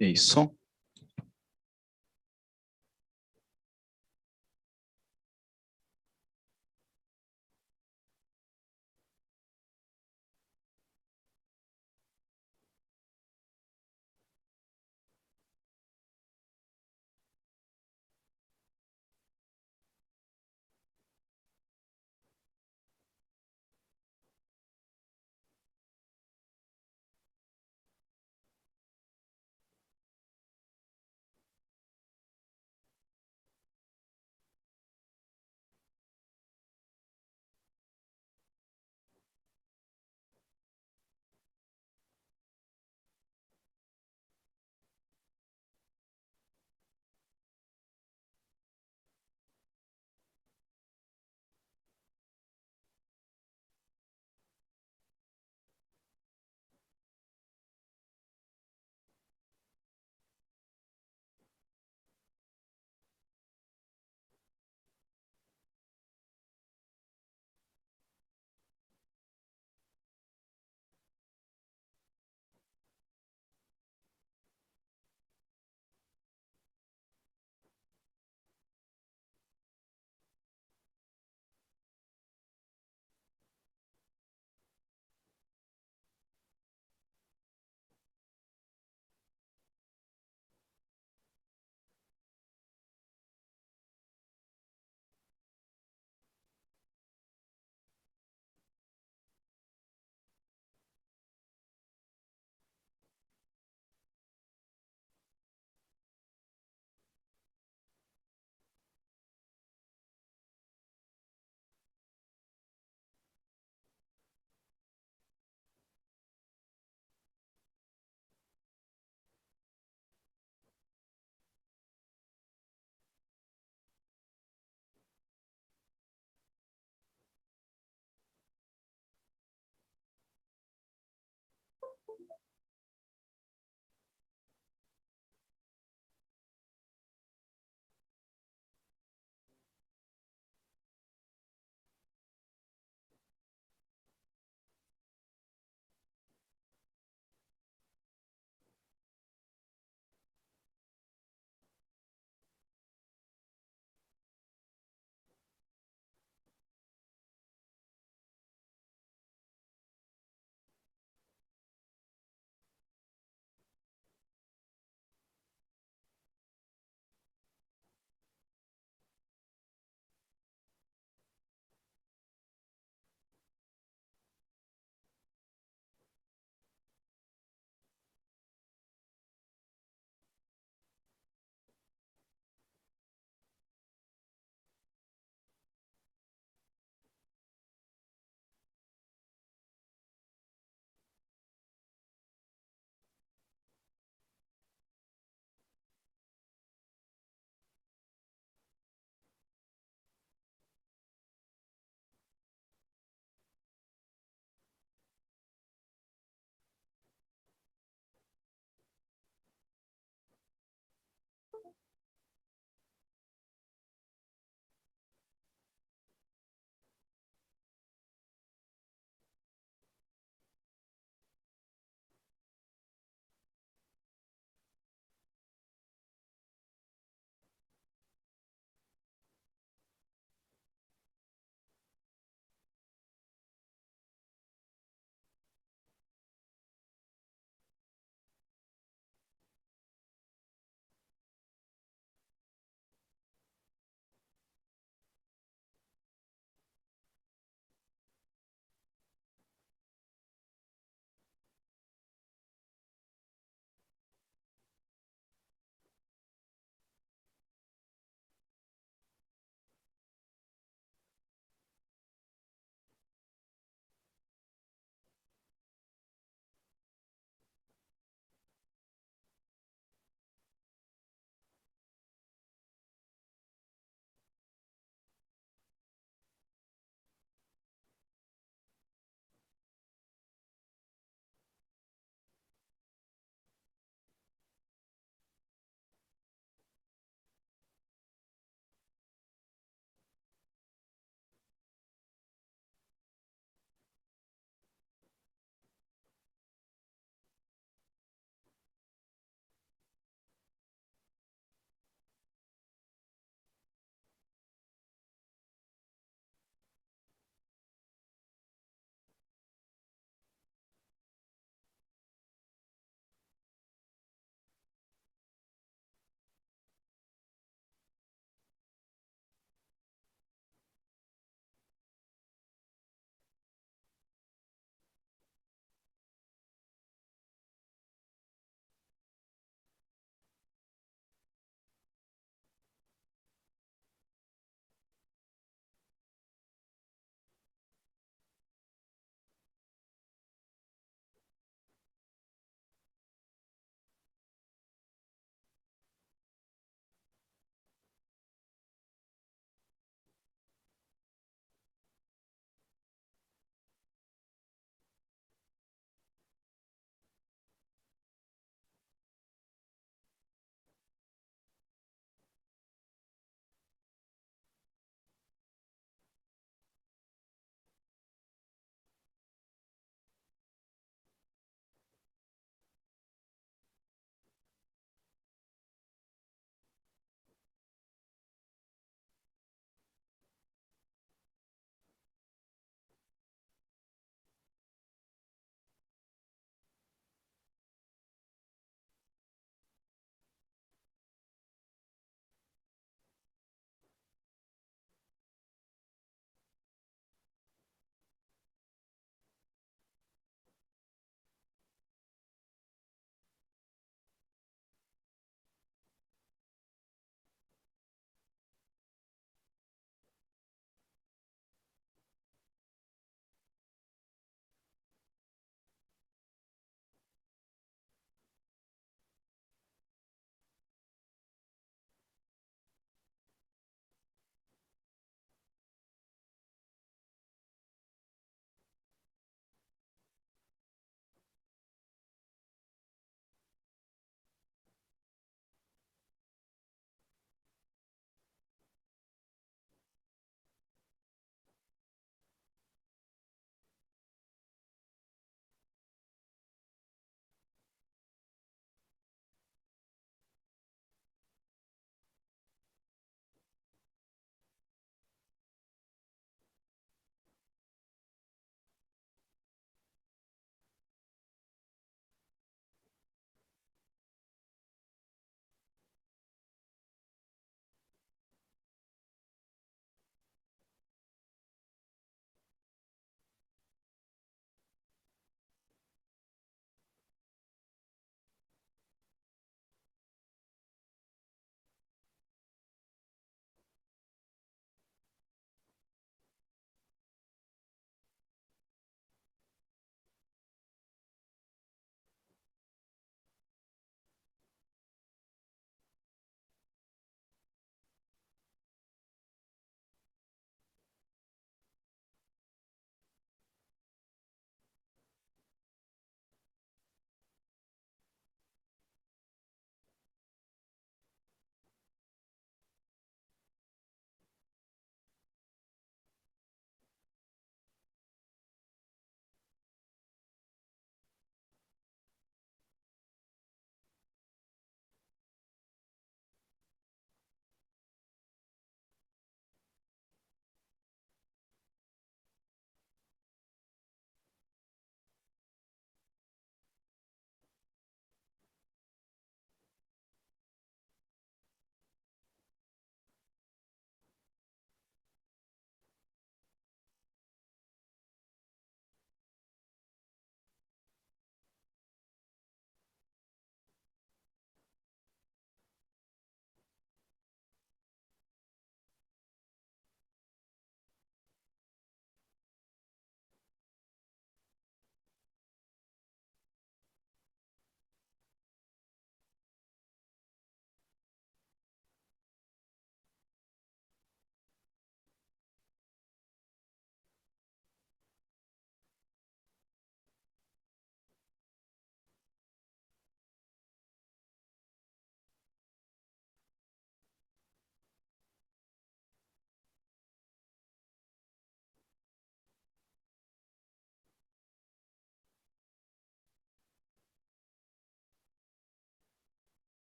É isso.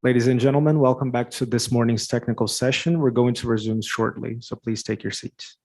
Ladies and gentlemen, welcome back to this morning's technical session. We're going to resume shortly, so please take your seats.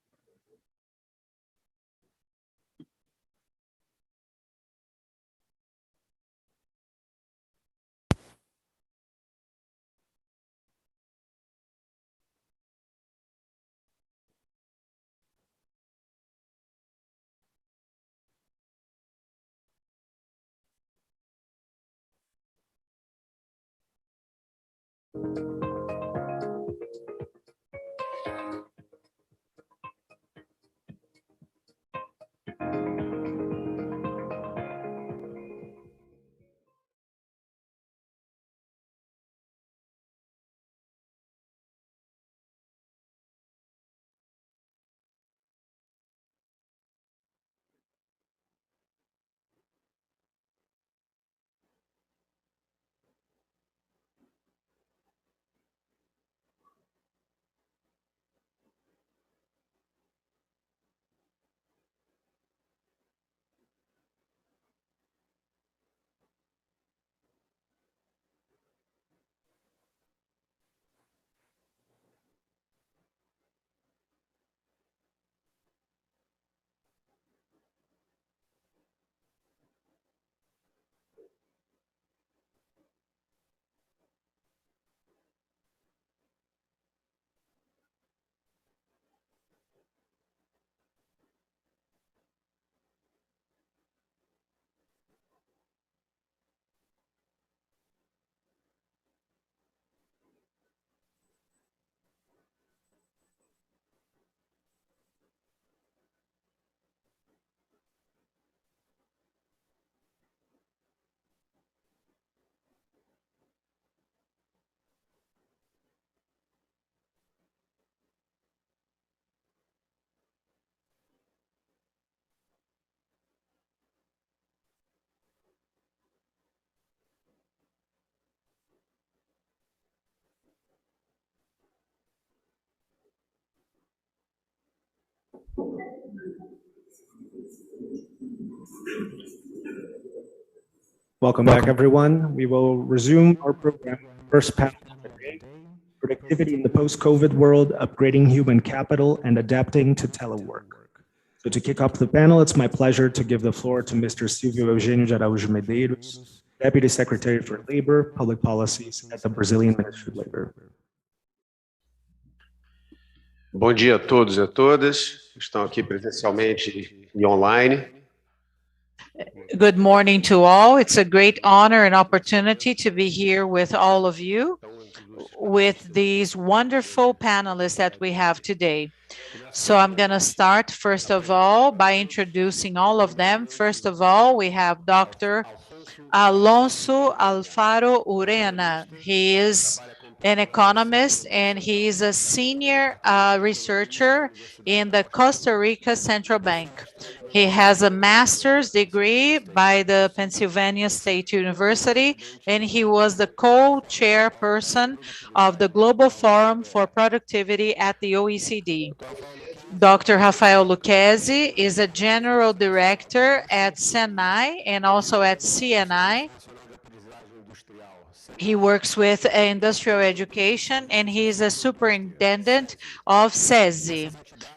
Welcome back, everyone. We will resume our program. First panel of the day, productivity in the post-COVID world, upgrading human capital and adapting to telework. So to kick off the panel, it's my pleasure to give the floor to Mr. Silvio Eugênio de Araújo Medeiros, Deputy Secretary for Labor, Public Policies at the Brazilian Ministry of Labor.
Bom dia a todos e a todas que estão aqui presencialmente e online.
Good morning to all. It's a great honor and opportunity to be here with all of you, with these wonderful panelists that we have today. So I'm going to start, first of all, by introducing all of them. First of all, we have Dr. Alonso Alfaro Urena. He is an economist and he is a senior researcher in the Costa Rica Central Bank. He has a master's degree by the Pennsylvania State University, and he was the co-chairperson of the Global Forum for Productivity at the OECD. Dr. Rafael Lucchesi is a general director at SENAI and also at CNI. He works with industrial education and he is a superintendent of SESI.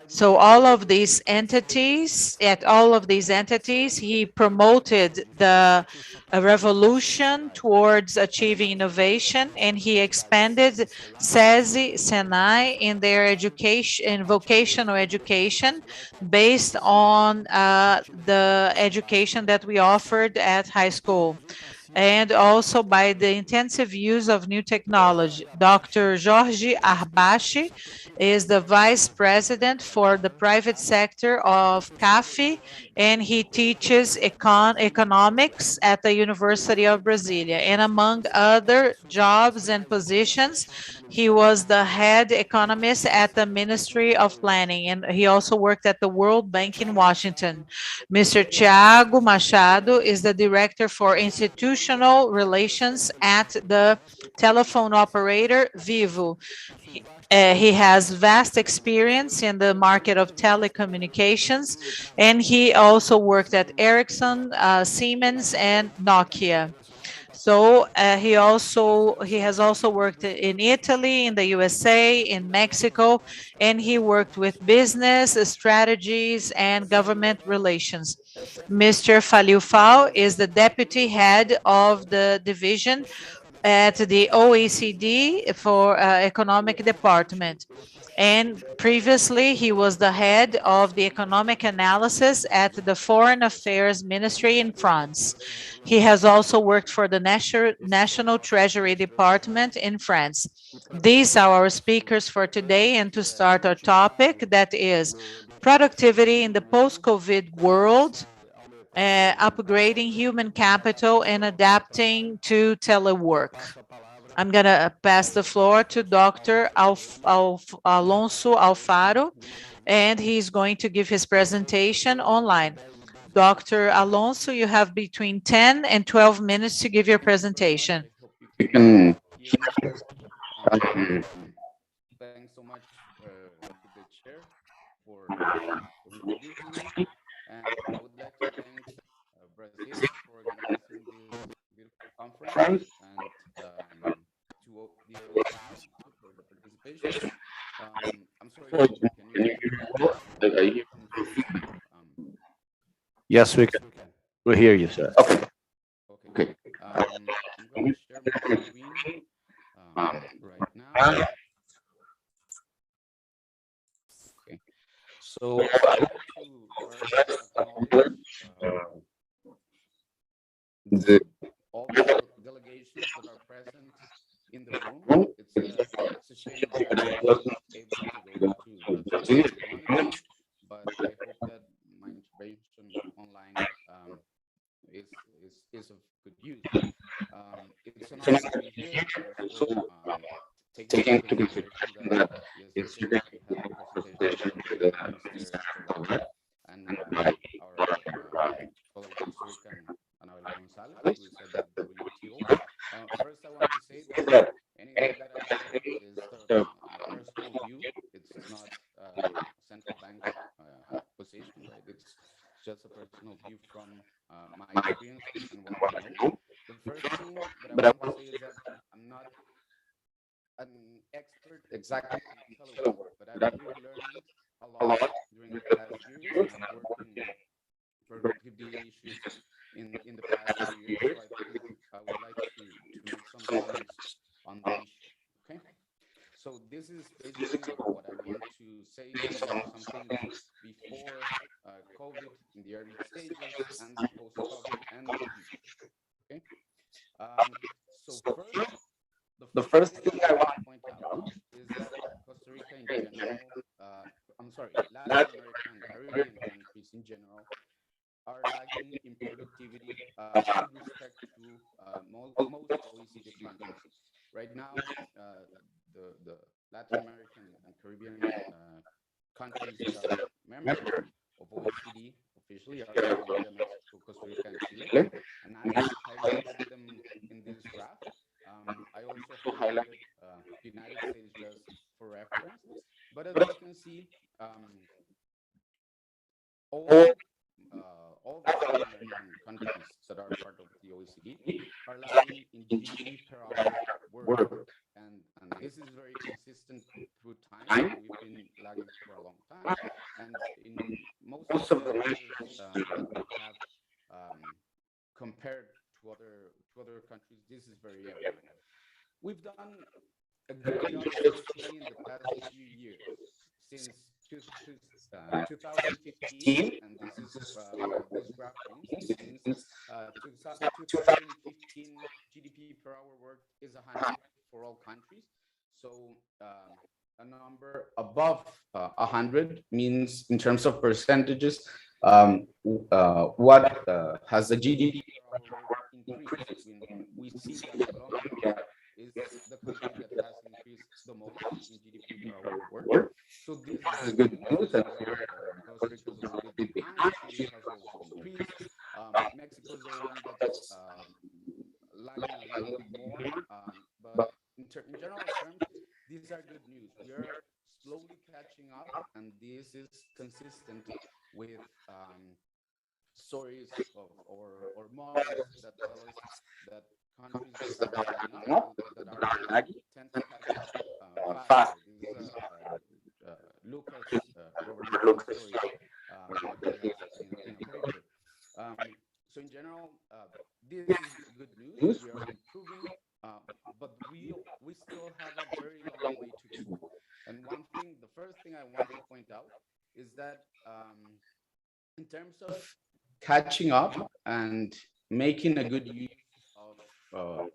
So all of these entities, he promoted the revolution towards achieving innovation, and he expanded SESI, SENAI in their education, in vocational education, based on the education that we offered at high school, and also by the intensive use of new technology. Dr. Jorge Arbachi is the vice president for the private sector of CAFE, and he teaches economics at the University of Brasilia. And among other jobs and positions, he was the head economist at the Ministry of Planning, and he also worked at the World Bank in Washington. Mr. Thiago Machado is the director for institutional relations at the telephone operator Vivo. He has vast experience in the market of telecommunications, and he also worked at Ericsson, Siemens, and Nokia. So he has also worked in Italy, in the USA, in Mexico, and he worked with business strategies and government relations. Mr. Faliufal is the deputy head of the division at the OECD for economic department. And previously, he was the head of the economic analysis at the Foreign Affairs Ministry in France. He has also worked for the National Treasury Department in France. These are our speakers for today, and to start our topic, that is productivity in the post-COVID world, upgrading human capital and adapting to telework. I'm going to pass the floor to Dr. Alonso Alfaro, and he's going to give his presentation online. Dr. Alonso, you have between 10 and 12 minutes to give your presentation.
You can hear me. Thanks so much to the chair for introducing me. And I would like to thank Brazil for organizing this beautiful conference and to the OECD for the participation. I'm sorry, can you hear me well? I hear some feedback.
Yes, we can. We hear you, sir.
Okay. Okay. I'm going to share my screen right now. Okay. So I would like to first acknowledge all the delegations that are present in the room. It's a shame that I wasn't able to go to Brazil as I wanted to, but I hope that my intervention online is of good use. It's an honor to be here. Also, taking into consideration that yesterday we had the presentation by the Minister Tawad and by our colleague Costa Rican Anabel Gonzalez, who is at the WTO. First, I want to say that anything that I say is a personal view. It's not a central bank position, right? It's just a personal view from my experiences and what I know. The first thing that I want to say is that I'm not an expert exactly in telework, but I've been learning a lot during the past years, and I've worked in productivity issues in the past few years. So I would like to make some comments on the issue. Okay. So this is basically what I want to say, some things before COVID in the early stages and post-COVID and the future. Okay. So the first thing I want to point out is that Costa Rica in general, Latin American and Caribbean countries in general are lagging in productivity with respect to most OECD countries. Right now, the Latin American and Caribbean countries that are members of OECD officially are Colombia, Mexico, Costa Rica, and Chile. And I highlighted them in this graph. I also highlighted the United States just for reference. But as you can see, all the Latin American countries that are part of the OECD are lagging in GDP per hour worked. And this is very consistent through time. We've been lagging for a long time. And in most of the measures that we have compared to other countries, this is very evident. We've done a good job, especially in the past few years, since 2015, and this is what this graph means. Since 2015, GDP per hour worked is 100 for all countries. So a number above 100 means, in terms of percentages, what has the GDP per hour worked increased. We see that Colombia is the country that has increased the most in GDP per hour worked. So this is good news, and here Costa Rica is a little bit behind. Chile has also increased. Mexico is the one that's lagging a little bit more. But in general terms, these are good news. We are slowly catching up, and this is consistent with stories or models that tell us that countries that are lagging up, that are lagging, tend to catch up faster. This is Robert Lucas story that he has in a paper. So in general, this is good news. We are improving, but we still have a very long way to go. And the first thing I want to point out is that in terms of catching up and making a good use of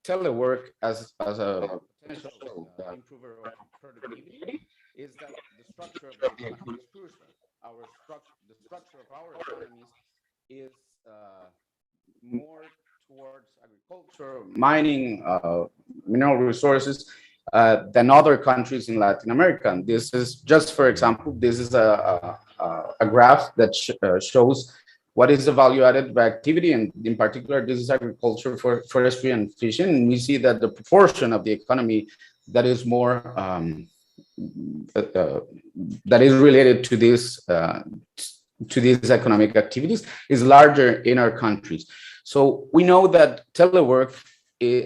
telework as a potential improver of productivity, is that the structure of the economy is crucial. The structure of our economies is more towards agriculture, mining, mineral resources than other countries in Latin America. And this is just, for example, this is a graph that shows what is the value added by activity, and in particular, this is agriculture, forestry, and fishing. And we see that the proportion of the economy that is more that is related to these economic activities is larger in our countries. So we know that telework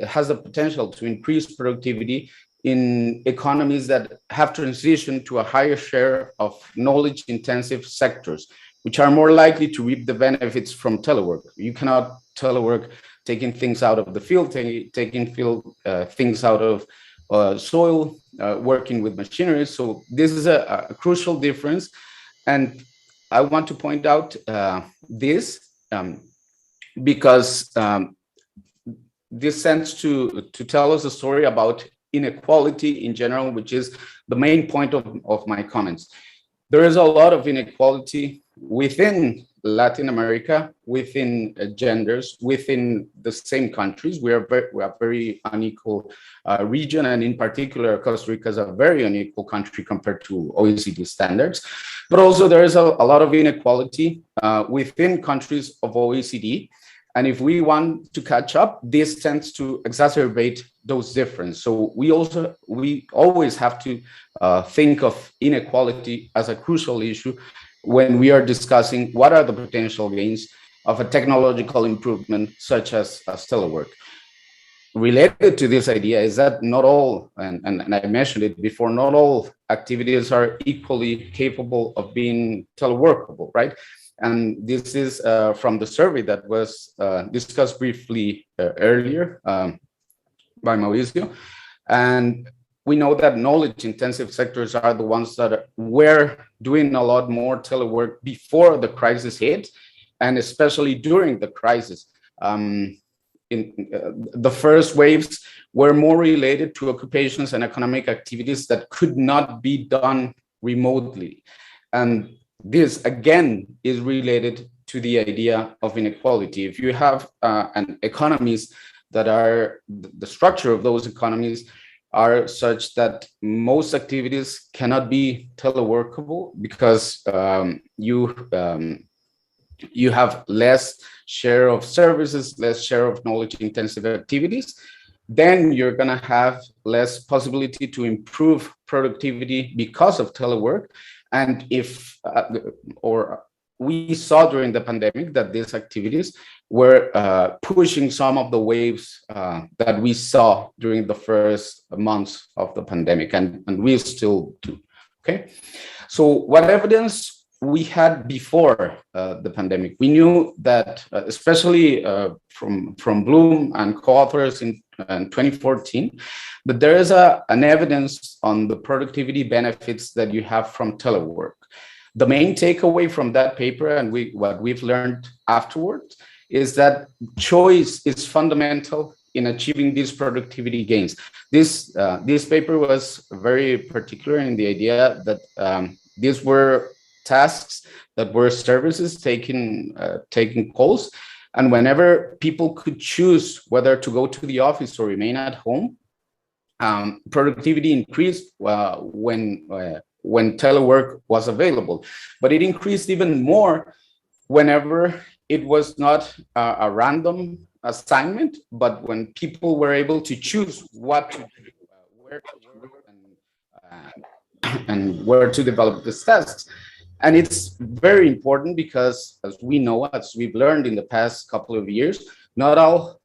has the potential to increase productivity in economies that have transitioned to a higher share of knowledge-intensive sectors, which are more likely to reap the benefits from telework. You cannot telework taking things out of the field, taking things out of soil, working with machinery. So this is a crucial difference. And I want to point out this because this tends to tell us a story about inequality in general, which is the main point of my comments. There is a lot of inequality within Latin America, within genders, within the same countries. We are very unequal region, and in particular, Costa Rica is a very unequal country compared to OECD standards. But also there is a lot of inequality within countries of OECD. And if we want to catch up, this tends to exacerbate those differences. So we always have to think of inequality as a crucial issue when we are discussing what are the potential gains of a technological improvement such as telework. Related to this idea is that not all, and I mentioned it before, not all activities are equally capable of being teleworkable, right? And this is from the survey that was discussed briefly earlier by Mauricio. And we know that knowledge-intensive sectors are the ones that were doing a lot more telework before the crisis hit, and especially during the crisis. The first waves were more related to occupations and economic activities that could not be done remotely. And this, again, is related to the idea of inequality. If you have economies that are, the structure of those economies are such that most activities cannot be teleworkable because you have less share of services, less share of knowledge-intensive activities, then you're going to have less possibility to improve productivity because of telework. And if, or we saw during the pandemic that these activities were pushing some of the waves that we saw during the first months of the pandemic, and we still do, okay? So what evidence we had before the pandemic? We knew that, especially from Bloom and co-authors in 2014, but there is an evidence on the productivity benefits that you have from telework. The main takeaway from that paper, and what we've learned afterwards, is that choice is fundamental in achieving these productivity gains. This paper was very particular in the idea that these were tasks that were services taking calls, and whenever people could choose whether to go to the office or remain at home, productivity increased when telework was available. But it increased even more whenever it was not a random assignment, but when people were able to choose what to do, where to work, and where to develop these tasks. And it's very important because, as we know, as we've learned in the past couple of years, not all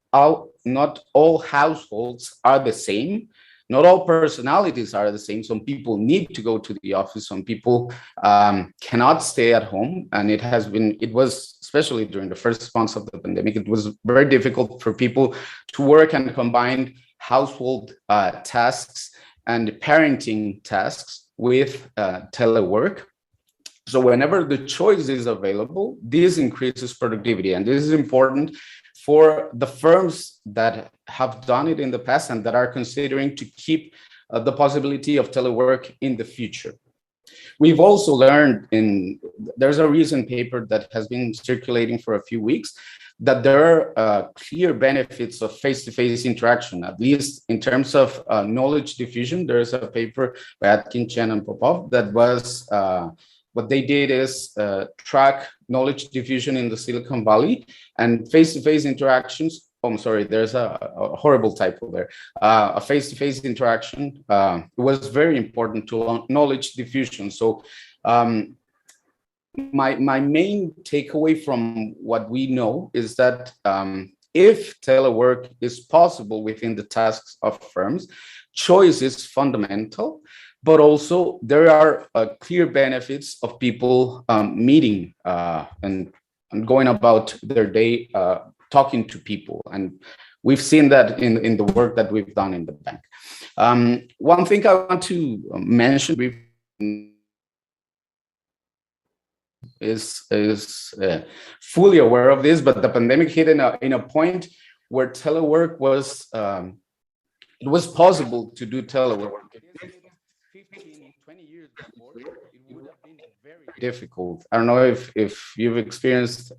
all households are the same. Not all personalities are the same. Some people need to go to the office. Some people cannot stay at home. And it was, especially during the first months of the pandemic, it was very difficult for people to work and combine household tasks and parenting tasks with telework. So whenever the choice is available, this increases productivity. And this is important for the firms that have done it in the past and that are considering to keep the possibility of telework in the future. We've also learned there's a recent paper that has been circulating for a few weeks that there are clear benefits of face-to-face interaction, at least in terms of knowledge diffusion. There's a paper by Atkin, Chen, and Popov that was, what they did is track knowledge diffusion in the Silicon Valley and face-to-face interactions. Oh, I'm sorry, there's a horrible typo there. A face-to-face interaction was very important to knowledge diffusion. So my main takeaway from what we know is that if telework is possible within the tasks of firms, choice is fundamental, but also there are clear benefits of people meeting and going about their day talking to people. And we've seen that in the work that we've done in the bank. One thing I want to mention briefly is fully aware of this, but the pandemic hit in a point where telework was, it was possible to do telework. 15, 20 years before, it would have been very difficult. I don't know if you've experienced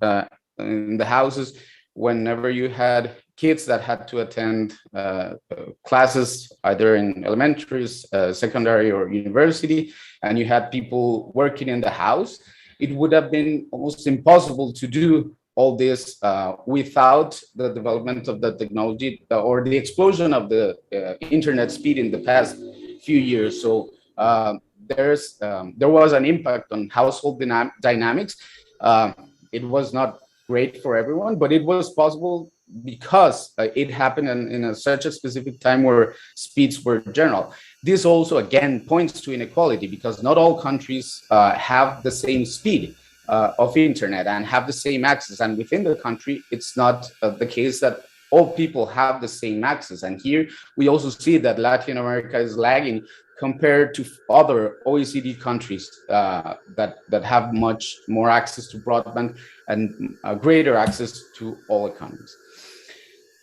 in the houses, whenever you had kids that had to attend classes, either in elementary, secondary, or university, and you had people working in the house, it would have been almost impossible to do all this without the development of the technology or the explosion of the internet speed in the past few years. So there was an impact on household dynamics. It was not great for everyone, but it was possible because it happened in such a specific time where speeds were general. This also, again, points to inequality because not all countries have the same speed of internet and have the same access. And within the country, it's not the case that all people have the same access. And here we also see that Latin America is lagging compared to other OECD countries that have much more access to broadband and greater access to all economies.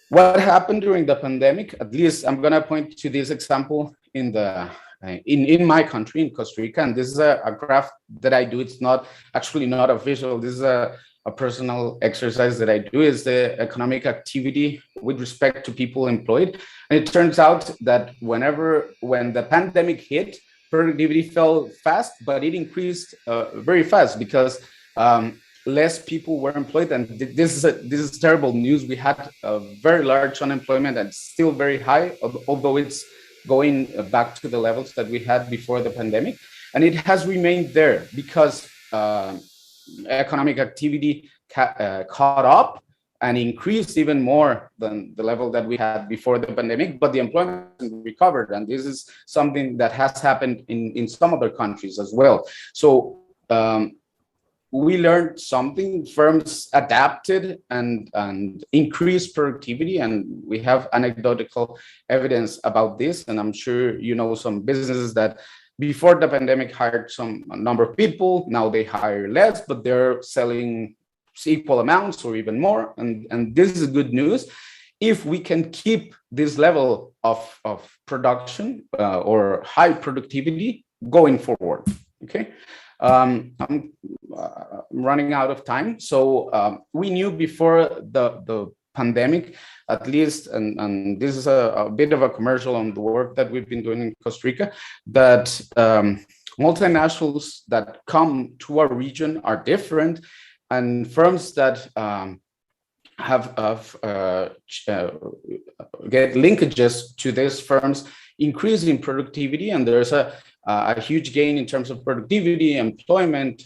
What happened during the pandemic, at least I'm gonna point to this example in my country, in Costa Rica, and this is a graph that I do. It's not a visual, this is a personal exercise that I do, is the economic activity with respect to people employed. And it turns out that when the pandemic hit, productivity fell fast, but it increased very fast because less people were employed. And this is terrible news. We had a very large unemployment and still very high, although it's going back to the levels that we had before the pandemic. And it has remained there because economic activity caught up and increased even more than the level that we had before the pandemic, but the employment recovered. And this is something that has happened in some other countries as well. So we learned something, firms adapted and increased productivity, and we have anecdotal evidence about this. And I'm sure you know some businesses that before the pandemic hired a number of people, now they hire less, but they're selling equal amounts or even more. And this is good news. If we can keep this level of production or high productivity going forward, okay? I'm running out of time. So we knew before the pandemic, at least, and this is a bit of a commercial on the work that we've been doing in Costa Rica, that multinationals that come to our region are different, and firms that get linkages to these firms increase in productivity, and there's a huge gain in terms of productivity, employment,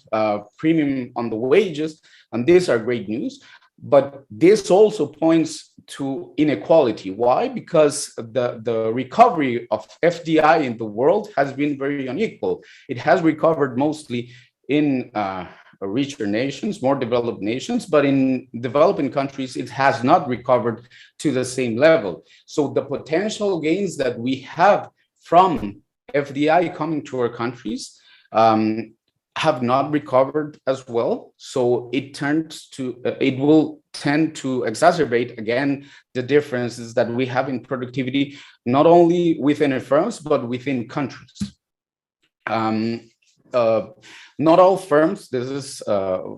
premium on the wages, and these are great news. But this also points to inequality. Why? Because the recovery of FDI in the world has been very unequal. It has recovered mostly in richer nations, more developed nations, but in developing countries, it has not recovered to the same level. So the potential gains that we have from FDI coming to our countries have not recovered as well. So it will tend to exacerbate again the differences that we have in productivity, not only within firms, but within countries. Not all firms, this is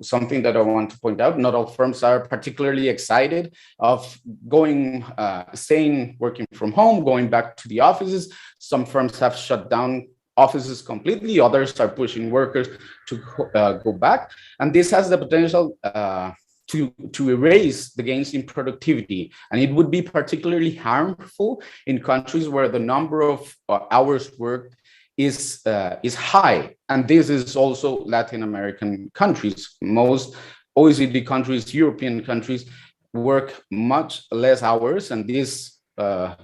something that I want to point out, not all firms are particularly excited of staying, working from home, going back to the offices. Some firms have shut down offices completely, others are pushing workers to go back. And this has the potential to erase the gains in productivity. And it would be particularly harmful in countries where the number of hours worked is high. And this is also Latin American countries. Most OECD countries, European countries, work much less hours, and this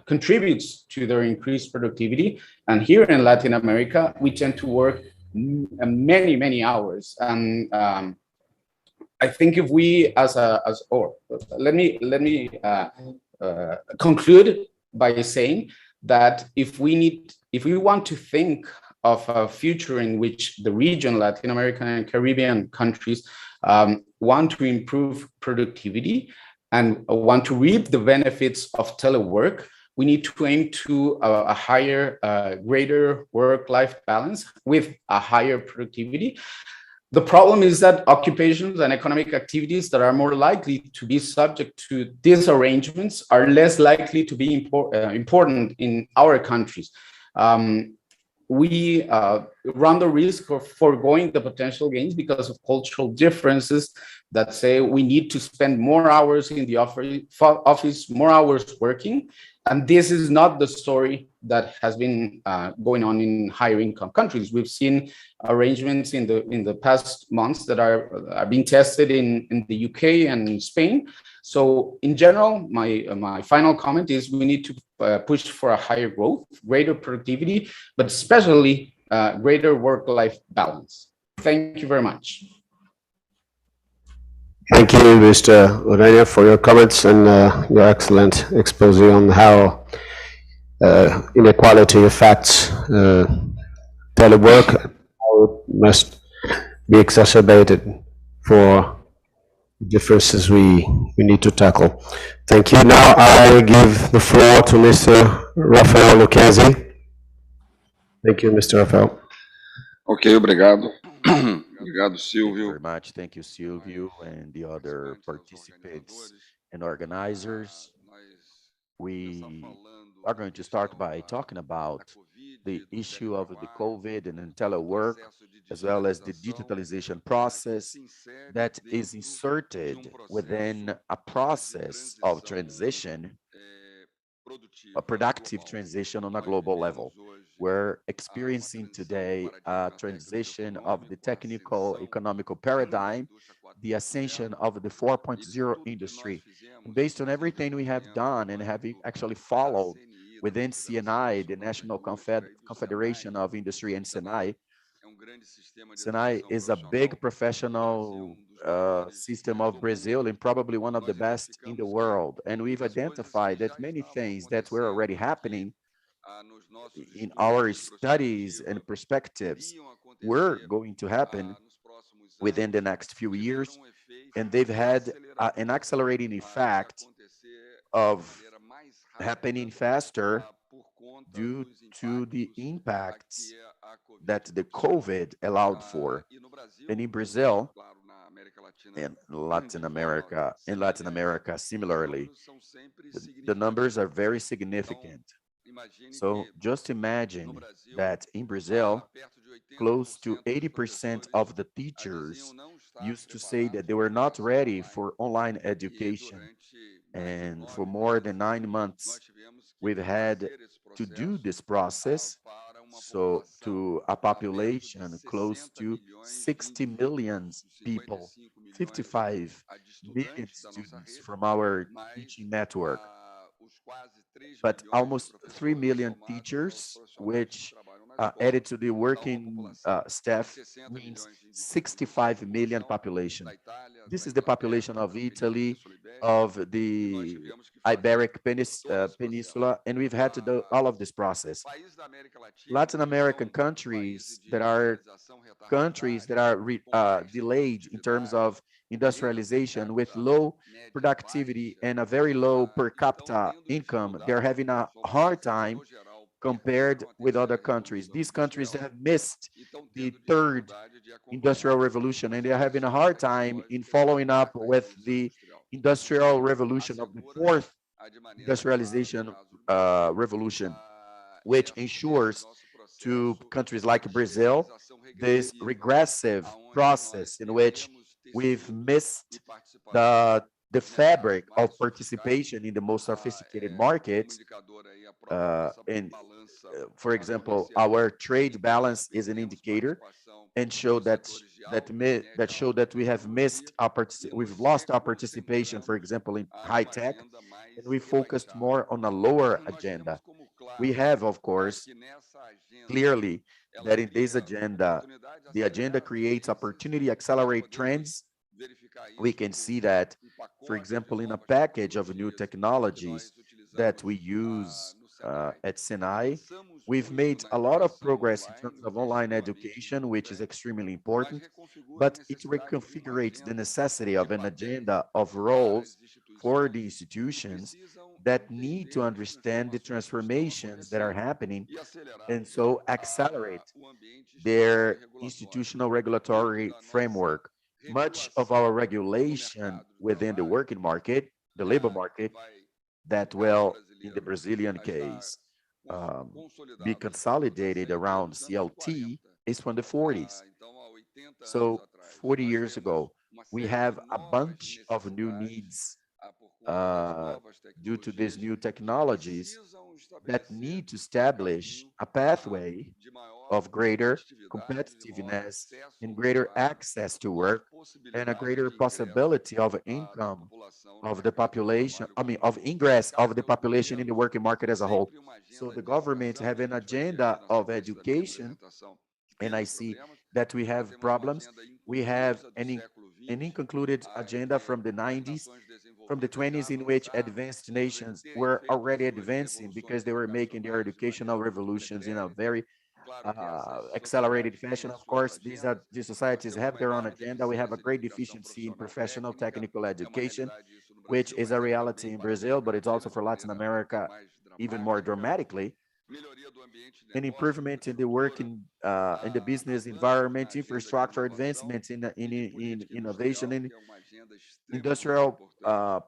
contributes to their increased productivity. And here in Latin America, we tend to work many, many hours. And I think if we let me conclude by saying that if we want to think of a future in which the region, Latin American and Caribbean countries, want to improve productivity and want to reap the benefits of telework, we need to aim to a higher, greater work-life balance with a higher productivity. The problem is that occupations and economic activities that are more likely to be subject to these arrangements are less likely to be important in our countries. We run the risk of foregoing the potential gains because of cultural differences that say we need to spend more hours in the office, more hours working. And this is not the story that has been going on in higher income countries. We've seen arrangements in the past months that are being tested in the UK and in Spain. So in general, my final comment is we need to push for a higher growth, greater productivity, but especially greater work-life balance. Thank you very much.
Thank you, Mr. Urania, for your comments and your excellent expose on how inequality affects telework, how it must be exacerbated for differences we need to tackle. Thank you. Now I give the floor to Mr. Rafael Lucchesi. Thank you, Mr. Rafael.
Ok, obrigado. Obrigado,
Thank you
Silvio.
very much. Thank you, Silvio, and the other participants and organizers. We are going to start by talking about the issue of the COVID and then telework, as well as the digitalization process that is inserted within a process of transition, a productive transition on a global level. We're experiencing today a transition of the technical economical paradigm, the ascension of the 4.0 industry. And based on everything we have done and have actually followed within CNI, the National Confederation of Industry and SENAI, SENAI is a big professional system of Brazil and probably one of the best in the world. And we've identified that many things that were already happening in our studies and perspectives were going to happen within the next few years. And they've had an accelerating effect of happening faster due to the impacts that the COVID allowed for. And in Brazil and Latin America similarly, the numbers are very significant. So just imagine that in Brazil, close to 80% of the teachers used to say that they were not ready for online education. And for more than 9 months, we've had to do this process. So to a population close to 60 million people, 55 million students from our teaching network, but almost 3 million teachers, which added to the working staff means 65 million population. This is the population of Italy, of the Iberic Peninsula, and we've had to do all of this process. Latin American countries that are delayed in terms of industrialization with low productivity and a very low per capita income, they're having a hard time compared with other countries. These countries have missed the third industrial revolution, and they're having a hard time in following up with the industrial revolution of the fourth industrialization revolution, which ensures to countries like Brazil this regressive process in which we've missed the fabric of participation in the most sophisticated markets. And for example, our trade balance is an indicator and show that we have missed we've lost our participation, for example, in high tech, and we focused more on a lower agenda. We have, of course, clearly that in this agenda, the agenda creates opportunity, accelerate trends. We can see that, for example, in a package of new technologies that we use at Sinai, we've made a lot of progress in terms of online education, which is extremely important, but it reconfigurates the necessity of an agenda of roles for the institutions that need to understand the transformations that are happening and so accelerate their institutional regulatory framework. Much of our regulation within the working market, the labor market, that will, in the Brazilian case, be consolidated around CLT is from the 40s. So 40 years ago, we have a bunch of new needs due to these new technologies that need to establish a pathway of greater competitiveness and greater access to work and a greater possibility of income of the population, of ingress of the population in the working market as a whole. So the government have an agenda of education, and I see that we have problems. We have an inconcluded agenda from the 90s, from the 20s, in which advanced nations were already advancing because they were making their educational revolutions in a very accelerated fashion. Of course, these societies have their own agenda. We have a great deficiency in professional technical education, which is a reality in Brazil, but it's also for Latin America even more dramatically. An improvement in the working in the business environment, infrastructure advancements in innovation and industrial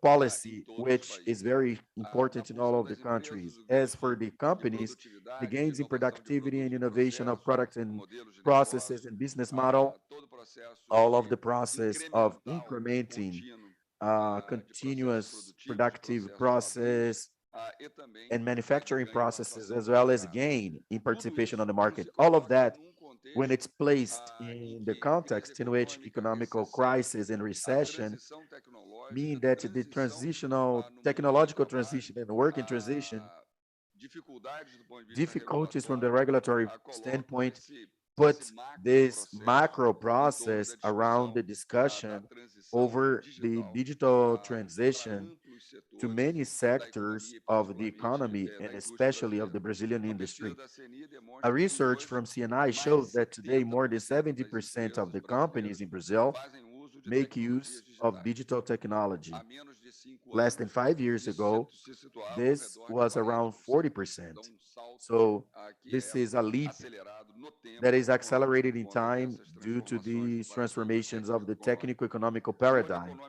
policy, which is very important in all of the countries. As for the companies, the gains in productivity and innovation of products and processes and business model, all of the process of incrementing continuous productive process and manufacturing processes, as well as gain in participation on the market. All of that, when it's placed in the context in which economical crisis and recession mean that the technological transition and working transition, difficulties from the regulatory standpoint, put this macro process around the discussion over the digital transition to many sectors of the economy and especially of the Brazilian industry. A research from CNI shows that today more than 70% of the companies in Brazil make use of digital technology. Less than 5 years ago, this was around 40%. So this is a leap that is accelerated in time due to these transformations of the technical economical paradigm.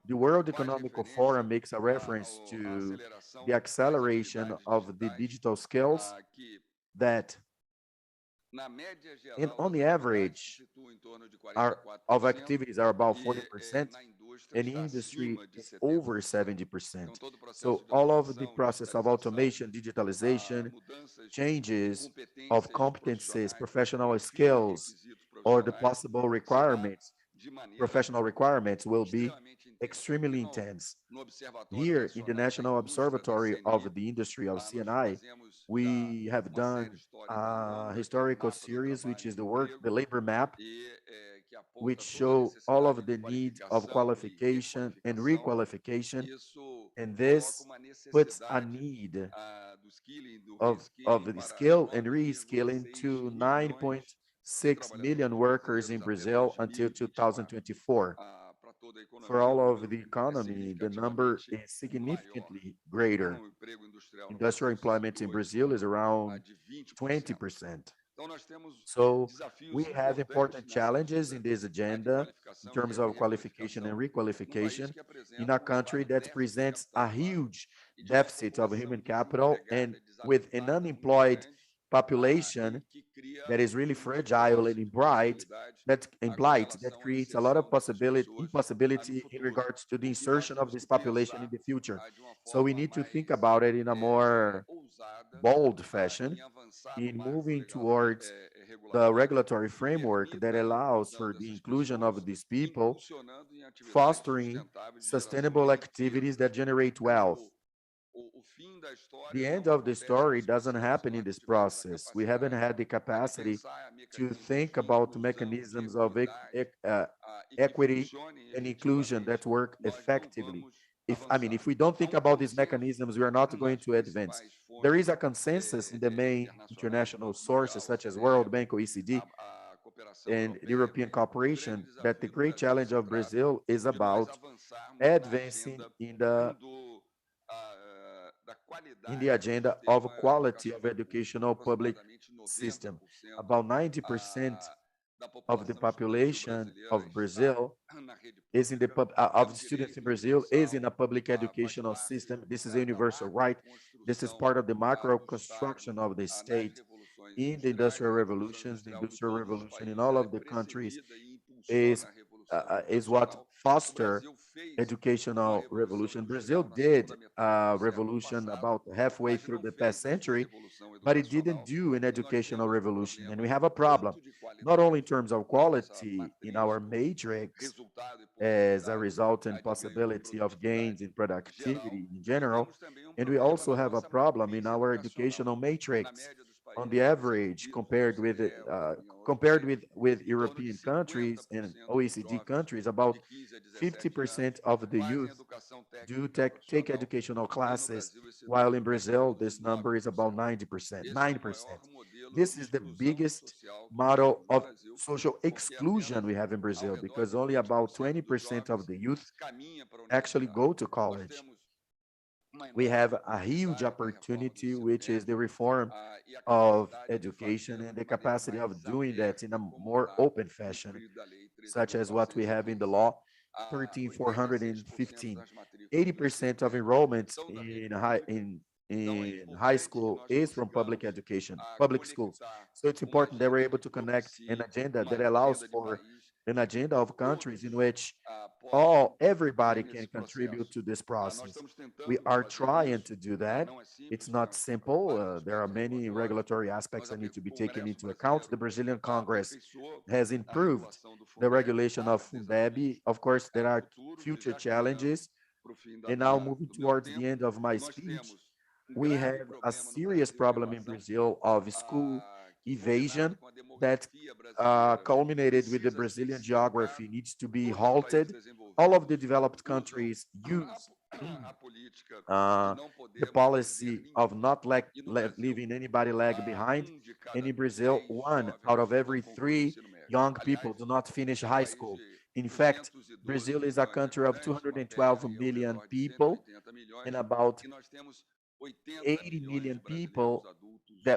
The World Economic Forum makes a reference to the acceleration of the digital skills that, on the average, of activities are about 40%, and industry is over 70%. So all of the process of automation, digitalization, changes of competencies, professional skills, or the possible requirements professional requirements will be extremely intense. Here in the National Observatory of the Industry of CNI, we have done a historical series, which is the labor map, which show all of the need of qualification and requalification. And this puts a need of the skill and reskilling to 9.6 million workers in Brazil until 2024. For all of the economy, the number is significantly greater. Industrial employment in Brazil is around 20%. So we have important challenges in this agenda in terms of qualification and requalification in a country that presents a huge deficit of human capital and with an unemployed population that is really fragile and blight that creates a lot of impossibility in regards to the insertion of this population in the future. So we need to think about it in a more bold fashion in moving towards the regulatory framework that allows for the inclusion of these people, fostering sustainable activities that generate wealth. The end of the story doesn't happen in this process. We haven't had the capacity to think about mechanisms of equity and inclusion that work effectively. If we don't think about these mechanisms, we are not going to advance. There is a consensus in the main international sources such as World Bank, OECD, and European cooperation that the great challenge of Brazil is about advancing in the agenda of quality of educational public system. About 90% of the population of Brazil is in the of the students in Brazil is in a public educational system. This is a universal right. This is part of the macro construction of the state in the industrial revolutions. The industrial revolution in all of the countries is what foster educational revolution. Brazil did a revolution about halfway through the past century, but it didn't do an educational revolution. And we have a problem, not only in terms of quality in our matrix as a result and possibility of gains in productivity in general, and we also have a problem in our educational matrix on the average compared with European countries and OECD countries. About 50% of the youth do take educational classes, while in Brazil, this number is about 90%, 9%. This is the biggest model of social exclusion we have in Brazil, because only about 20% of the youth actually go to college. We have a huge opportunity, which is the reform of education and the capacity of doing that in a more open fashion, such as what we have in the law 13415. 80% of enrollment in high school is from public education, public schools. So it's important that we're able to connect an agenda that allows for an agenda of countries in which everybody can contribute to this process. We are trying to do that. It's not simple. There are many regulatory aspects that need to be taken into account. The Brazilian Congress has improved the regulation of Fundeb. Of course, there are future challenges. And now moving towards the end of my speech, we have a serious problem in Brazil of school evasion that culminated with the Brazilian geography needs to be halted. All of the developed countries use the policy of not leaving anybody lag behind. And in Brazil, 1 out of every 3 young people do not finish high school. In fact, Brazil is a country of 212 million people, and about 80 million people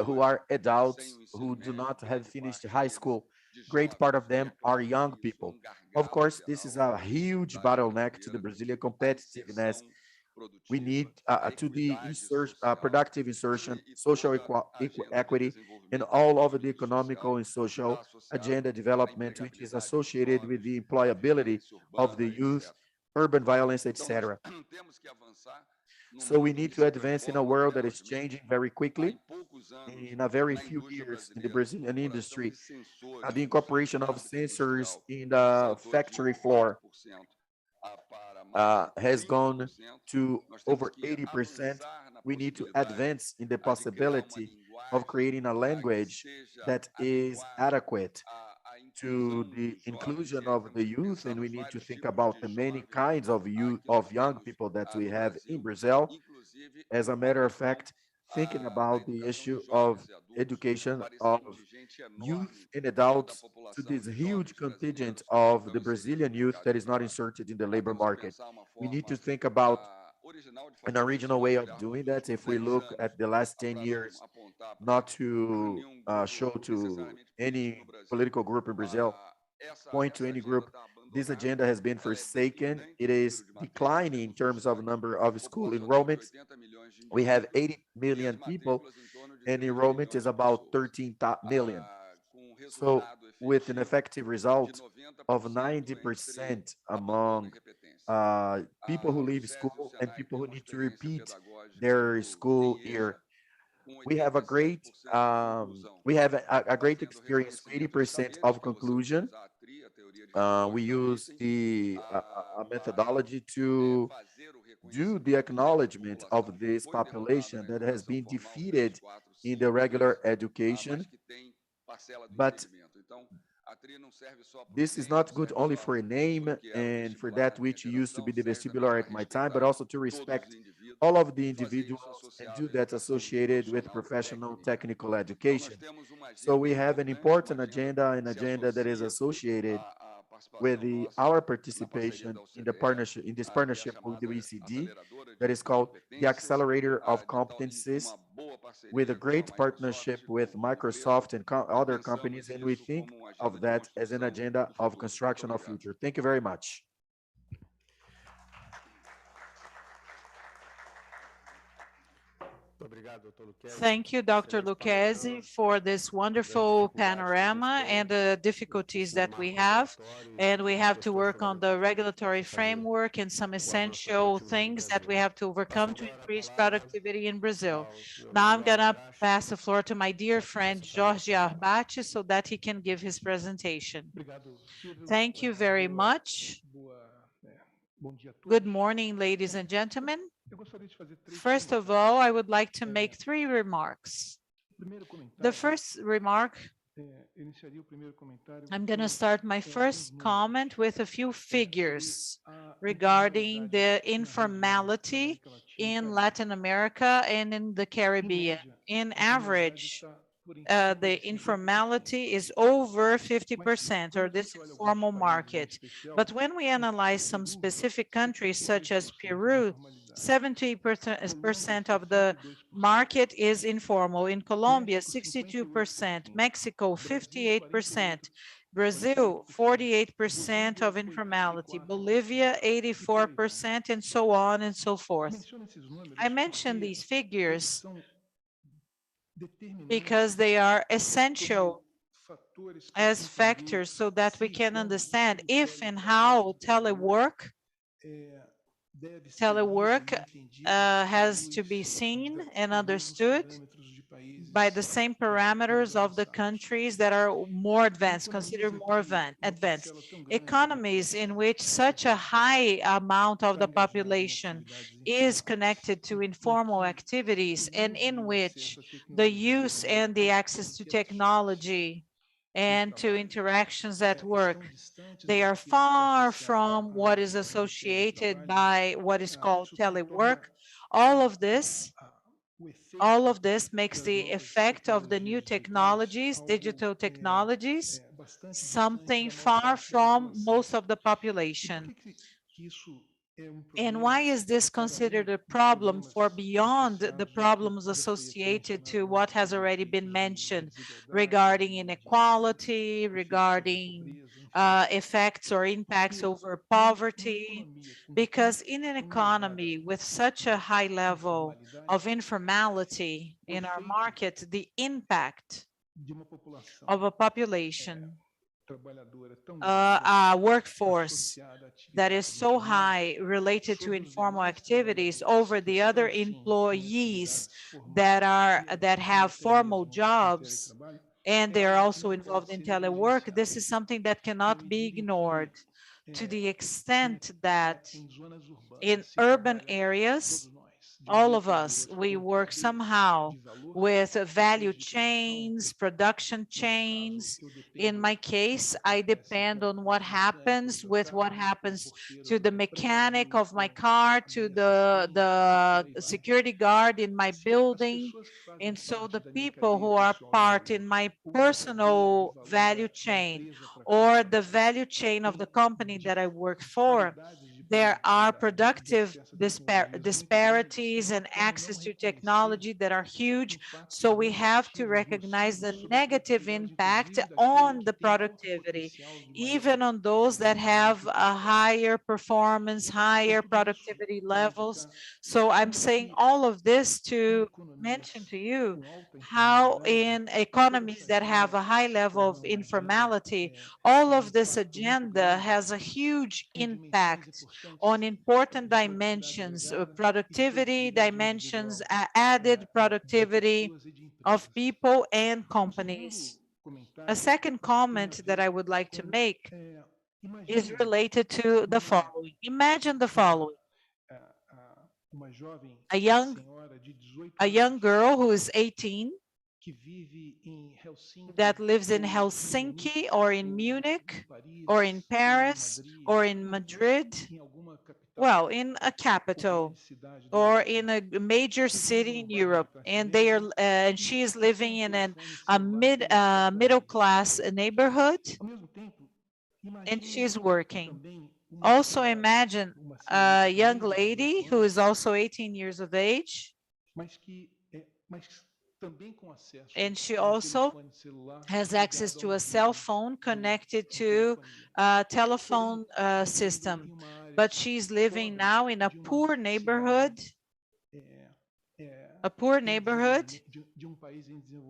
who are adults who do not have finished high school. Great part of them are young people. Of course, this is a huge bottleneck to the Brazilian competitiveness. We need to the productive insertion, social equity, and all of the economical and social agenda development, which is associated with the employability of the youth, urban violence, etc. So we need to advance in a world that is changing very quickly. In a very few years in the Brazilian industry, the incorporation of sensors in the factory floor has gone to over 80%. We need to advance in the possibility of creating a language that is adequate to the inclusion of the youth, and we need to think about the many kinds of young people that we have in Brazil. As a matter of fact, thinking about the issue of education of youth and adults to this huge contingent of the Brazilian youth that is not inserted in the labor market. We need to think about an original way of doing that. If we look at the last 10 years, not to show to any political group in Brazil, point to any group, this agenda has been forsaken. It is declining in terms of number of school enrollments. We have 80 million people, and enrollment is about 13 million. So with an effective result of 90% among people who leave school and people who need to repeat their school year, we have a great experience, 80% of conclusion. We use the a methodology to do the acknowledgement of this population that has been defeated in the regular education. But this is not good only for a name and for that which used to be the vestibular at my time, but also to respect all of the individuals and do that associated with professional technical education. So we have an important agenda, an agenda that is associated with our participation in the partnership, in this partnership with the OECD, that is called the Accelerator of Competencies, with a great partnership with Microsoft and other companies, and we think of that as an agenda of construction of future. Thank you very much.
Thank you, Dr. Lucchesi, for this wonderful panorama and the difficulties that we have. And we have to work on the regulatory framework and some essential things that we have to overcome to increase productivity in Brazil. Now I'm going to pass the floor to my dear friend, Jorge Arbate, so that he can give his presentation. Thank you very much. Good morning, ladies and gentlemen. First of all, I would like to make three remarks. The first remark, I'm going to start my first comment with a few figures regarding the informality in Latin America and in the Caribbean. In average, the informality is over 50%, or this informal market. But when we analyze some specific countries such as Peru, 70% of the market is informal. In Colombia, 62%, Mexico, 58%, Brazil, 48% of informality, Bolivia, 84%, and so on and so forth. I mention these figures because they are essential as factors so that we can understand if and how telework has to be seen and understood by the same parameters of the countries that are more advanced, considered more advanced. Economies in which such a high amount of the population is connected to informal activities and in which the use and the access to technology and to interactions at work, they are far from what is associated by what is called telework. All of this makes the effect of the new technologies, digital technologies, something far from most of the population. And why is this considered a problem for beyond the problems associated to what has already been mentioned regarding inequality, regarding effects or impacts over poverty? Because in an economy with such a high level of informality in our market, the impact of a population workforce that is so high related to informal activities over the other employees that have formal jobs, and they are also involved in telework, this is something that cannot be ignored, to the extent that in urban areas, all of us, we work somehow with value chains, production chains. In my case, I depend on what happens to the mechanic of my car, to the security guard in my building. And so the people who are part in my personal value chain or the value chain of the company that I work for, there are productive disparities and access to technology that are huge. So we have to recognize the negative impact on the productivity, even on those that have a higher performance, higher productivity levels. So I'm saying all of this to mention to you how in economies that have a high level of informality, all of this agenda has a huge impact on important dimensions, productivity dimensions, added productivity of people and companies. A second comment that I would like to make is related to the following. Imagine the following. A young girl who is 18 that lives in Helsinki or in Munich or in Paris or in Madrid, well, in a capital or in a major city in Europe, and they are and she is living in a middle class neighborhood, and she's working. Also imagine a young lady who is also 18 years of age, and she also has access to a cell phone connected to a telephone system, but she's living now in a poor neighborhood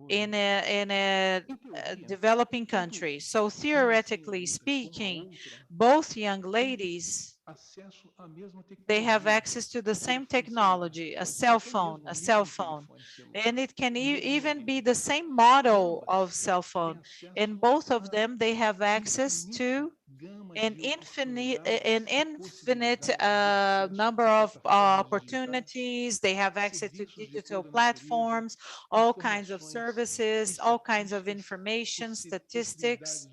in a developing country. So theoretically speaking, both young ladies, they have access to the same technology, a cell phone, and it can even be the same model of cell phone. And both of them, they have access to an infinite number of opportunities. They have access to digital platforms, all kinds of services, all kinds of information, statistics.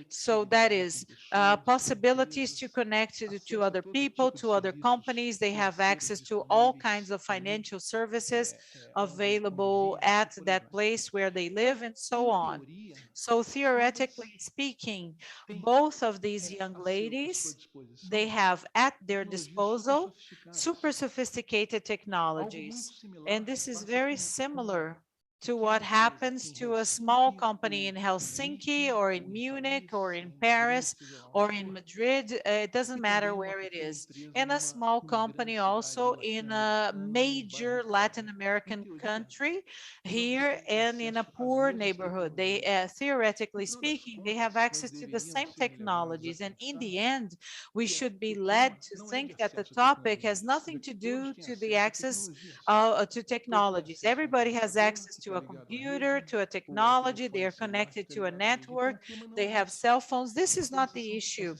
So that is possibilities to connect to other people, to other companies. They have access to all kinds of financial services available at that place where they live, and so on. So theoretically speaking, both of these young ladies, they have at their disposal super sophisticated technologies. And this is very similar to what happens to a small company in Helsinki or in Munich or in Paris or in Madrid. It doesn't matter where it is. And a small company also in a major Latin American country here and in a poor neighborhood. They, theoretically speaking, they have access to the same technologies. And in the end, we should be led to think that the topic has nothing to do to the access to technologies. Everybody has access to a computer, to a technology. They are connected to a network. They have cell phones. This is not the issue,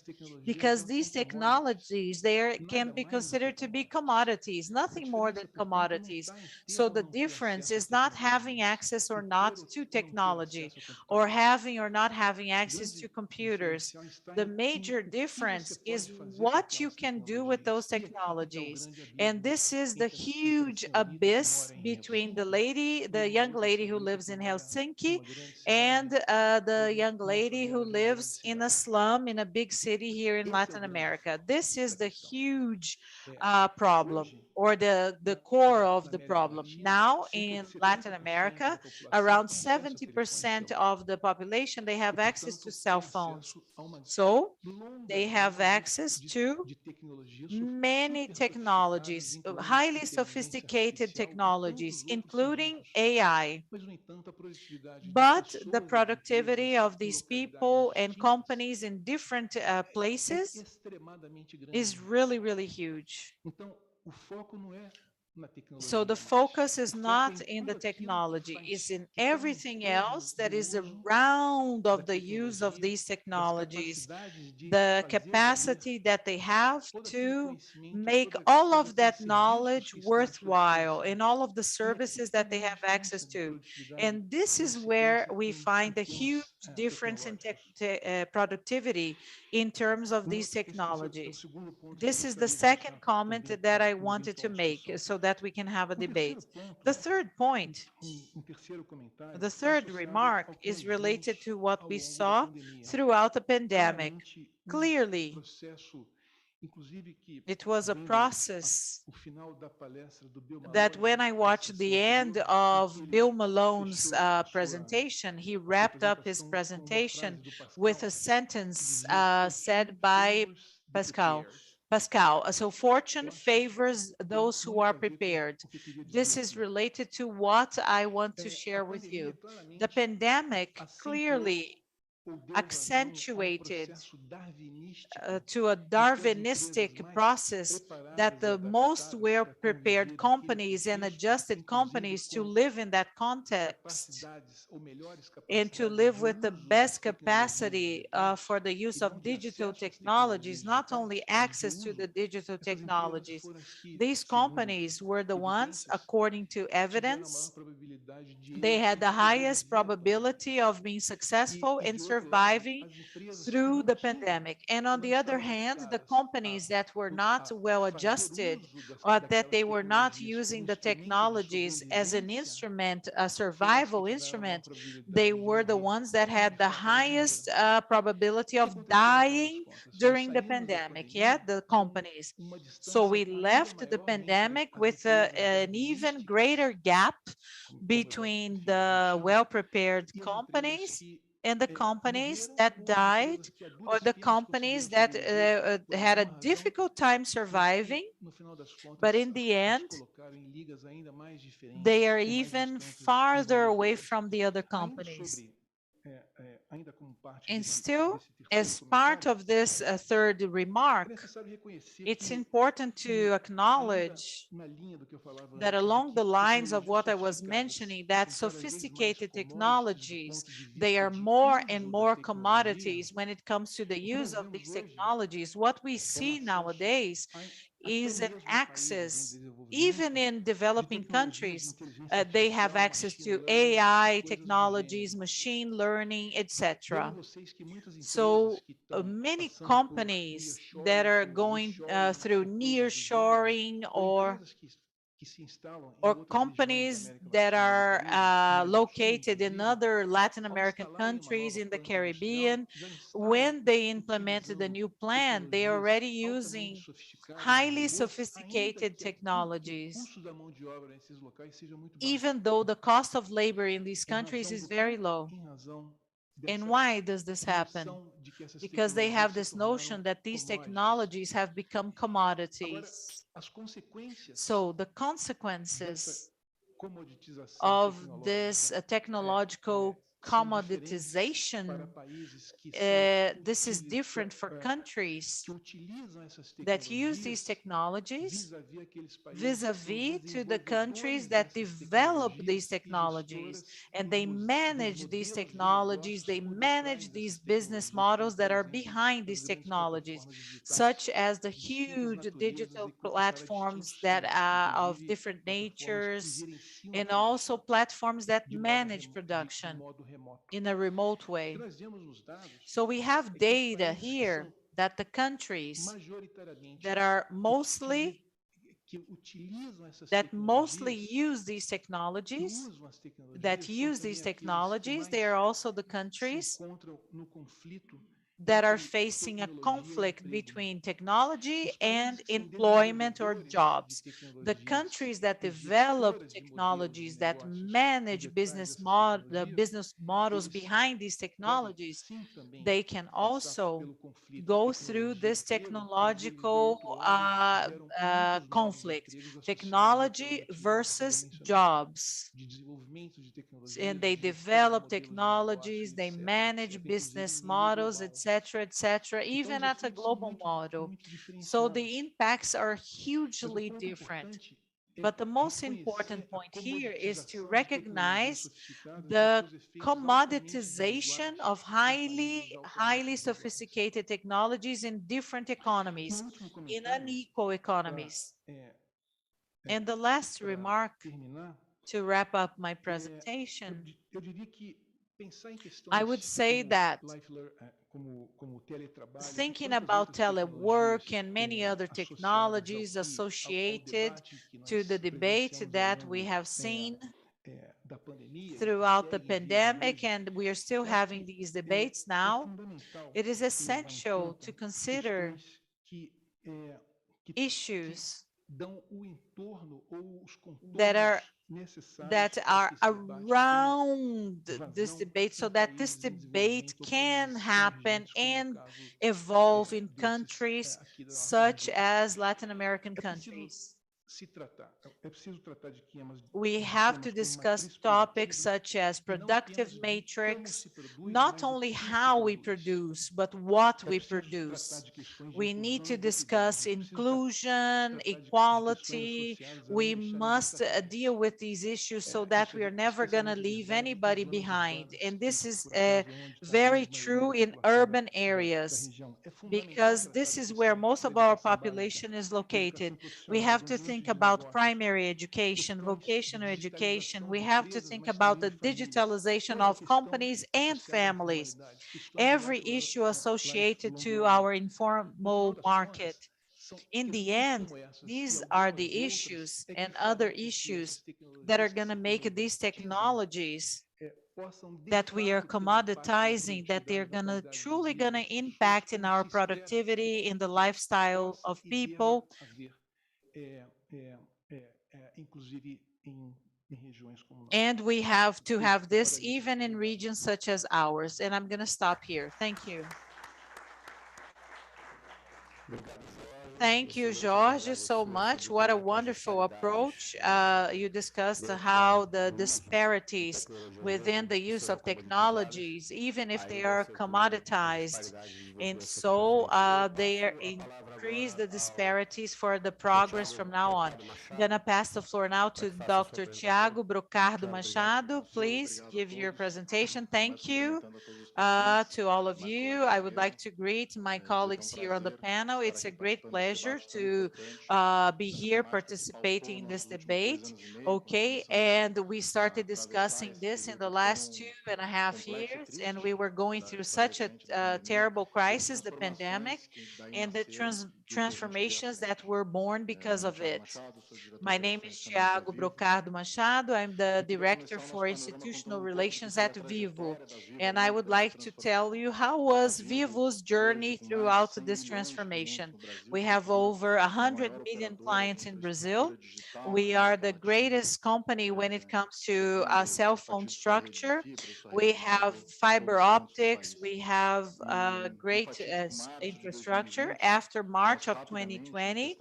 because these technologies, can be considered to be commodities, nothing more than commodities. So the difference is not having access or not to technology, or having or not having access to computers. The major difference is what you can do with those technologies. And this is the huge abyss between the young lady who lives in Helsinki and the young lady who lives in a slum in a big city here in Latin America. This is the huge problem or the core of the problem. Now in Latin America, around 70% of the population, they have access to cell phones. So they have access to many technologies, highly sophisticated technologies, including AI. But the productivity of these people and companies in different places is really, really huge. So the focus is not in the technology, it's in everything else that is around of the use of these technologies, the capacity that they have to make all of that knowledge worthwhile and all of the services that they have access to. And this is where we find a huge difference in productivity in terms of these technologies. This is the second comment that I wanted to make so that we can have a debate. The third point, the third remark is related to what we saw throughout the pandemic. Clearly, it was a process that when I watched the end of Bill Malone's presentation, he wrapped up his presentation with a sentence said by Pascal. So fortune favors those who are prepared. This is related to what I want to share with you. The pandemic clearly accentuated to a Darwinistic process that the most well-prepared companies and adjusted companies to live in that context and to live with the best capacity for the use of digital technologies, not only access to the digital technologies. These companies were the ones, according to evidence, they had the highest probability of being successful and surviving through the pandemic. And on the other hand, the companies that were not well adjusted or that they were not using the technologies as an instrument, a survival instrument, they were the ones that had the highest probability of dying during the pandemic, the companies. So we left the pandemic with an even greater gap between the well-prepared companies and the companies that died or the companies that had a difficult time surviving, but in the end, they are even farther away from the other companies. And still, as part of this third remark, it's important to acknowledge that along the lines of what I was mentioning, that sophisticated technologies, they are more and more commodities when it comes to the use of these technologies. What we see nowadays is an access, even in developing countries, they have access to AI technologies, machine learning, etc. So many companies that are going through nearshoring or companies that are located in other Latin American countries in the Caribbean, when they implemented the new plan, they are already using highly sophisticated technologies, even though the cost of labor in these countries is very low. And why does this happen? Because they have this notion that these technologies have become commodities. So the consequences of this technological commoditization, this is different for countries that use these technologies vis-a-vis to the countries that develop these technologies, and they manage these technologies, they manage these business models that are behind these technologies, such as the huge digital platforms that are of different natures, and also platforms that manage production in a remote way. So we have data here that the countries that are mostly use these technologies, they are also the countries that are facing a conflict between technology and employment or jobs. The countries that develop technologies, that manage the business models behind these technologies, they can also go through this technological conflict, technology versus jobs. And they develop technologies, they manage business models, etc., even at a global model. So the impacts are hugely different. But the most important point here is to recognize the commoditization of highly sophisticated technologies in different economies, in unequal economies. And the last remark to wrap up my presentation, I would say that thinking about telework and many other technologies associated to the debate that we have seen throughout the pandemic, and we are still having these debates now, it is essential to consider issues that are around this debate so that this debate can happen and evolve in countries such as Latin American countries. We have to discuss topics such as productive matrix, not only how we produce, but what we produce. We need to discuss inclusion, equality. We must deal with these issues so that we are never going to leave anybody behind. And this is very true in urban areas, because this is where most of our population is located. We have to think about primary education, vocational education. We have to think about the digitalization of companies and families. Every issue associated to our informal market. In the end, these are the issues and other issues that are going to make these technologies that we are commoditizing, that they're truly going to impact in our productivity, in the lifestyle of people. And we have to have this even in regions such as ours. And I'm going to stop here. Thank you. Thank you, Jorge, so much. What a wonderful approach. You discussed how the disparities within the use of technologies, even if they are commoditized, and so they increase the disparities for the progress from now on. I'm going to pass the floor now to Dr. Tiago Brocardo Machado. Please give your presentation. Thank you to all of you. I would like to greet my colleagues here on the panel. It's a great pleasure to be here participating in this debate. Okay, and we started discussing this in the last 2.5 years, and we were going through such a terrible crisis, the pandemic, and the transformations that were born because of it. My name is Tiago Brocardo Machado. I'm the Director for Institutional Relations at Vivo, and I would like to tell you how was Vivo's journey throughout this transformation. We have over 100 million clients in Brazil. We are the greatest company when it comes to cell phone structure. We have fiber optics. We have great infrastructure. After March of 2020,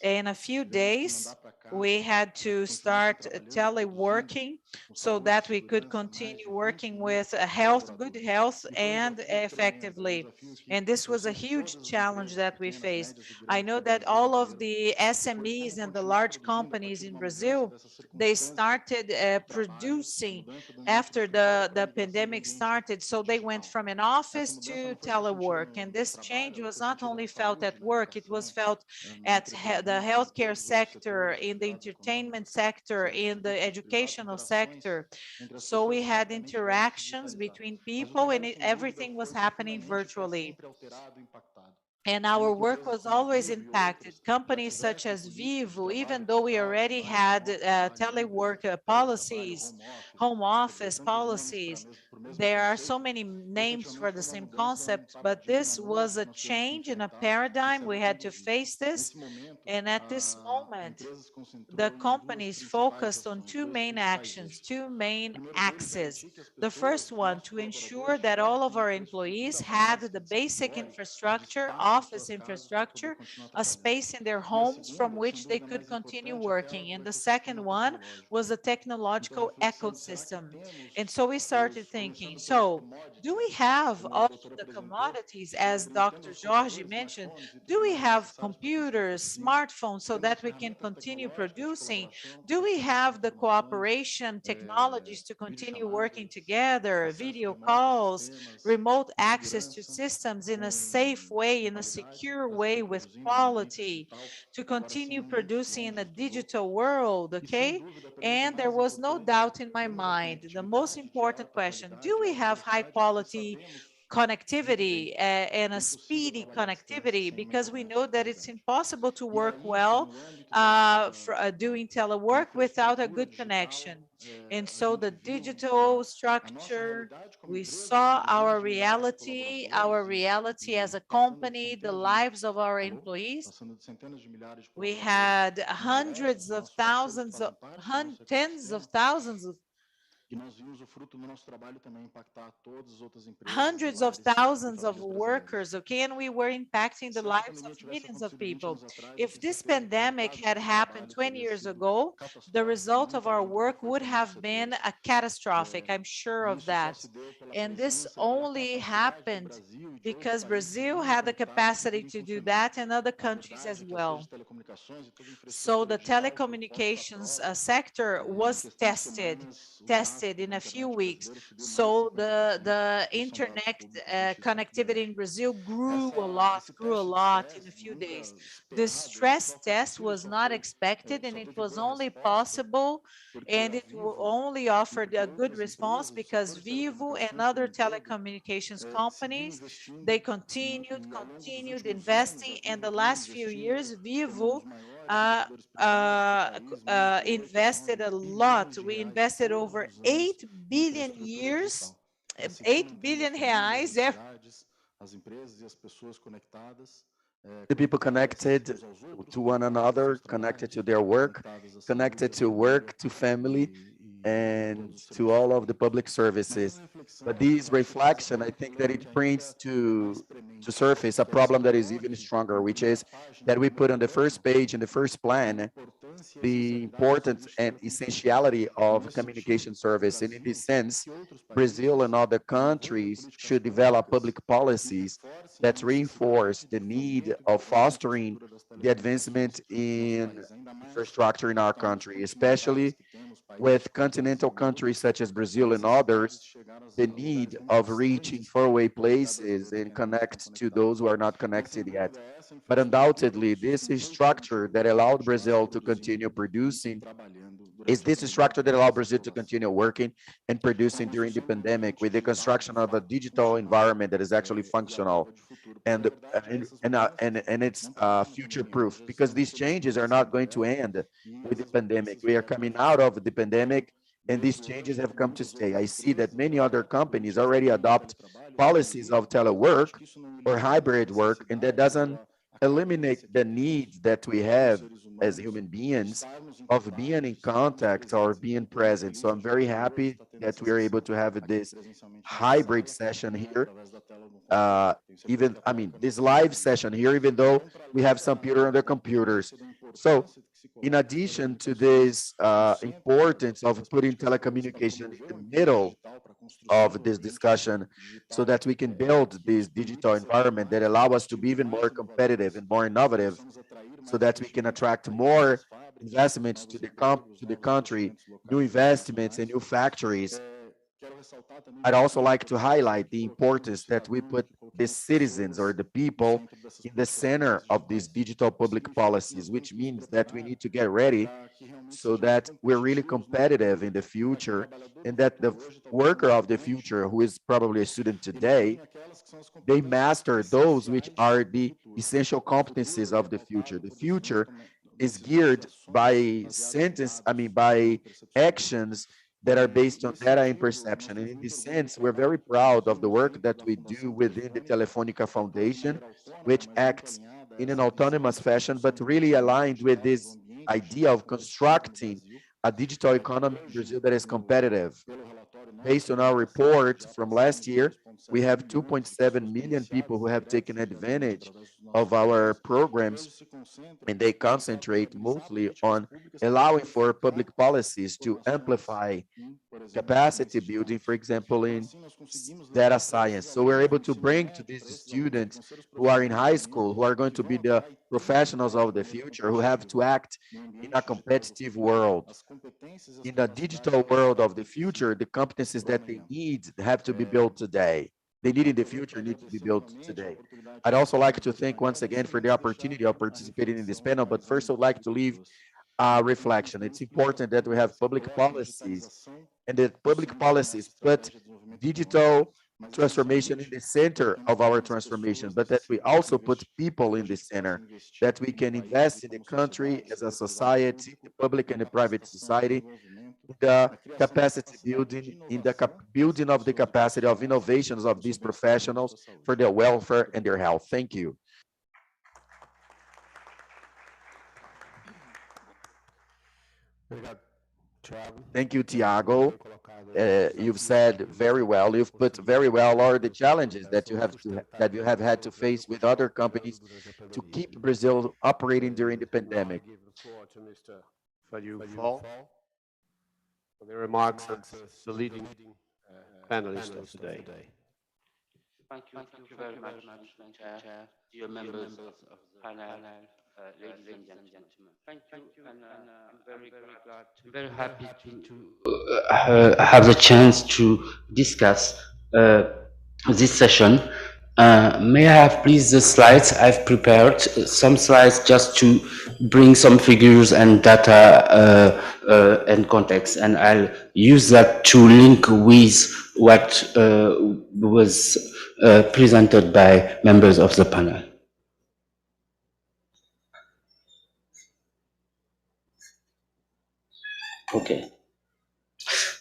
in a few days, we had to start teleworking so that we could continue working with good health and effectively. And this was a huge challenge that we faced. I know that all of the SMEs and the large companies in Brazil, they started producing after the pandemic started. So they went from an office to telework. And this change was not only felt at work, it was felt at the healthcare sector, in the entertainment sector, in the educational sector. So we had interactions between people, and everything was happening virtually. And our work was always impacted. Companies such as Vivo, even though we already had telework policies, home office policies, there are so many names for the same concept, but this was a change in a paradigm. We had to face this. And at this moment, the companies focused on two main actions, two main axes. The first one, to ensure that all of our employees had the basic infrastructure, office infrastructure, a space in their homes from which they could continue working. And the second one was a technological ecosystem. And so we started thinking, so do we have all the commodities, as Dr. Jorge mentioned? Do we have computers, smartphones, so that we can continue producing? Do we have the cooperation technologies to continue working together, video calls, remote access to systems in a safe way, in a secure way with quality, to continue producing in a digital world, okay? And there was no doubt in my mind, the most important question, do we have high quality connectivity and a speedy connectivity, because we know that it's impossible to work well doing telework without a good connection. And so the digital structure, we saw our reality as a company, the lives of our employees. We had hundreds of thousands of, tens of thousands of hundreds of thousands of workers, okay, and we were impacting the lives of millions of people. If this pandemic had happened 20 years ago, the result of our work would have been a catastrophic, I'm sure of that. And this only happened because Brazil had the capacity to do that, and other countries as well. So the telecommunications sector was tested in a few weeks. So the internet connectivity in Brazil grew a lot in a few days. The stress test was not expected, and it was only possible, and it only offered a good response because Vivo and other telecommunications companies, they continued investing. And the last few years, Vivo uh, invested a lot. We invested over 8 billion years, 8 billion reais.
The people connected to one another, connected to their work, connected to work, to family, and to all of the public services. But this reflection, I think that it brings to surface a problem that is even stronger, which is that we put on the first page, in the first plan, the importance and essentiality of communication service. And in this sense, Brazil and other countries should develop public policies that reinforce the need of fostering the advancement in infrastructure in our country, especially with continental countries such as Brazil and others, the need of reaching faraway places and connect to those who are not connected yet. But undoubtedly, this is structure that allowed Brazil to continue producing, is this structure that allowed Brazil to continue working and producing during the pandemic with the construction of a digital environment that is actually functional and it's future proof, because these changes are not going to end with the pandemic. We are coming out of the pandemic, and these changes have come to stay. I see that many other companies already adopt policies of telework or hybrid work, and that doesn't eliminate the needs that we have as human beings of being in contact or being present. So I'm very happy that we are able to have this hybrid session here. This live session here, even though we have some people on their computers. So in addition to this importance of putting telecommunication in the middle of this discussion so that we can build this digital environment that allow us to be even more competitive and more innovative so that we can attract more investments to the country, new investments and new factories. I'd also like to highlight the importance that we put the citizens or the people in the center of these digital public policies, which means that we need to get ready so that we're really competitive in the future and that the worker of the future, who is probably a student today, they master those which are the essential competencies of the future. The future is geared by by actions that are based on data and perception. And in this sense, we're very proud of the work that we do within the Telefonica Foundation, which acts in an autonomous fashion, but really aligned with this idea of constructing a digital economy in Brazil that is competitive. Based on our report from last year, we have 2.7 million people who have taken advantage of our programs, and they concentrate mostly on allowing for public policies to amplify capacity building, for example, in data science. So we're able to bring to these students who are in high school, who are going to be the professionals of the future, who have to act in a competitive world. In the digital world of the future, the competencies that they need have to be built today. They need in the future need to be built today. I'd also like to thank once again for the opportunity of participating in this panel, but first I'd like to leave a reflection. It's important that we have public policies and that public policies put digital transformation in the center of our transformation, but that we also put people in the center, that we can invest in the country as a society, the public and the private society, the capacity building, in the building of the capacity of innovations of these professionals for their welfare and their health. Thank you. Thank you, Tiago. You've said very well. You've put very well all the challenges that you have had to face with other companies to keep Brazil operating during the pandemic.
For the remarks and the leading panelist of today.
Thank you very much, Chair, dear members of the panel, ladies and gentlemen. Thank you, and I'm very glad, very happy to have the chance to discuss this session. May I have please the slides I've prepared, some slides just to bring some figures and data and context, and I'll use that to link with what was presented by members of the panel. Okay.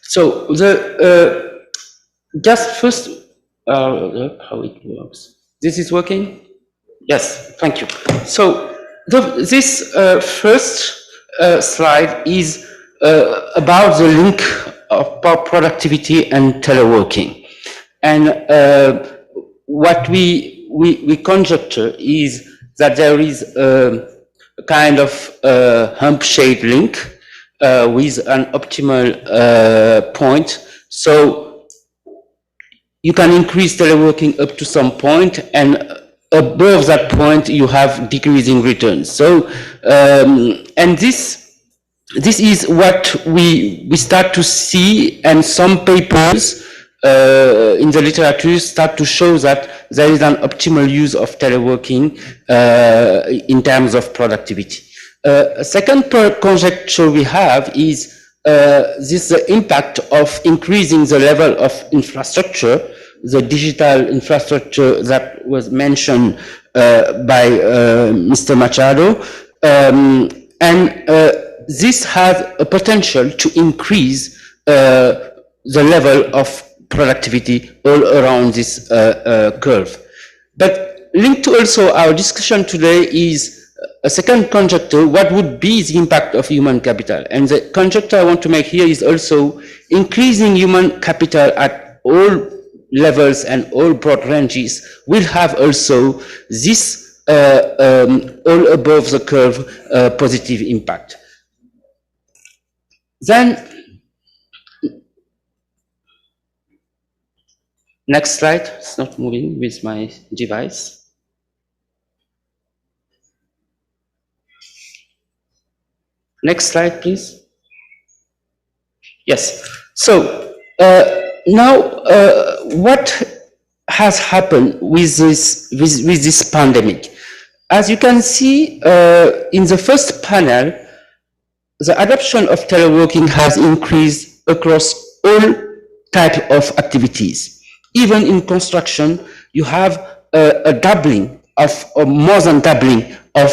So the just first, how it works. This is working? Yes, thank you. So this first slide is about the link of productivity and teleworking. And what we conjecture is that there is a kind of hump-shaped link with an optimal point. So you can increase teleworking up to some point, and above that point you have decreasing returns. So and this is what we start to see, and some papers in the literature start to show that there is an optimal use of teleworking in terms of productivity. A second conjecture we have is this impact of increasing the level of infrastructure, the digital infrastructure that was mentioned by Mr. Machado, and this has a potential to increase the level of productivity all around this curve. But linked to also our discussion today is a second conjecture: what would be the impact of human capital? And the conjecture I want to make here is also increasing human capital at all levels and all broad ranges will have also this all above the curve positive impact. Then, next slide. It's not moving with my device. Next slide, please. Yes. So now, what has happened with this pandemic? As you can see in the first panel, the adoption of teleworking has increased across all types of activities. Even in construction, you have a doubling of, or more than doubling of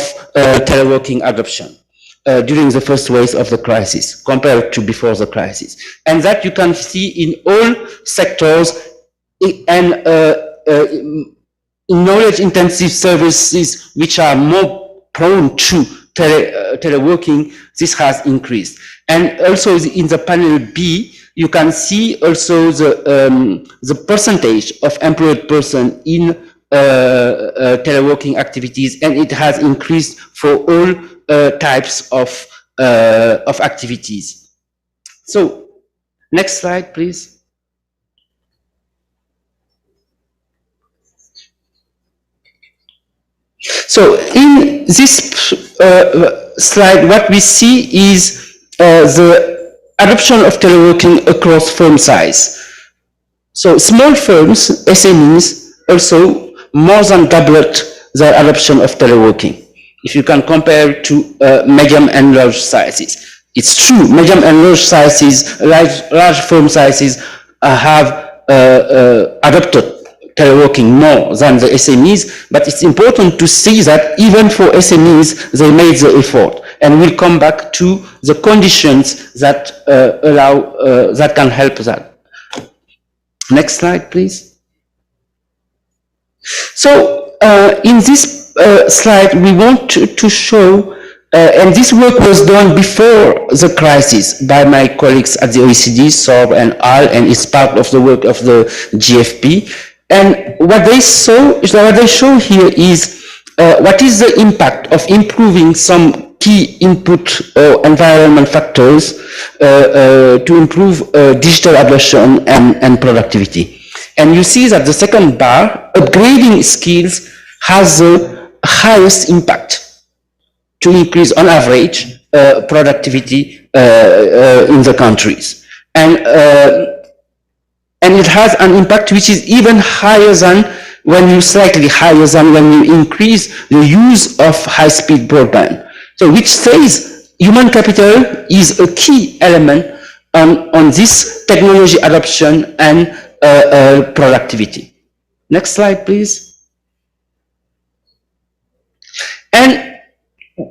teleworking adoption during the first wave of the crisis compared to before the crisis. And that you can see in all sectors and in knowledge-intensive services which are more prone to teleworking, this has increased. And also in the panel B, you can see also the percentage of employed person in teleworking activities, and it has increased for all types of activities. So, next slide, please. So, in this slide, what we see is the adoption of teleworking across firm size. So, small firms, SMEs, also more than doubled their adoption of teleworking. If you can compare to medium and large sizes. It's true, medium and large sizes, large firm sizes have adopted teleworking more than the SMEs, but it's important to see that even for SMEs, they made the effort. And we'll come back to the conditions that that can help that. Next slide, please. So, in this slide, we want to show, and this work was done before the crisis by my colleagues at the OECD, SORB and AL, and it's part of the work of the GFP. And what they show here is what is the impact of improving some key input or environment factors to improve digital adoption and productivity. And you see that the second bar, upgrading skills, has the highest impact to increase, on average, productivity in the countries. And it has an impact which is even higher than slightly higher than when you increase the use of high-speed broadband. So which says human capital is a key element on this technology adoption and productivity. Next slide, please. And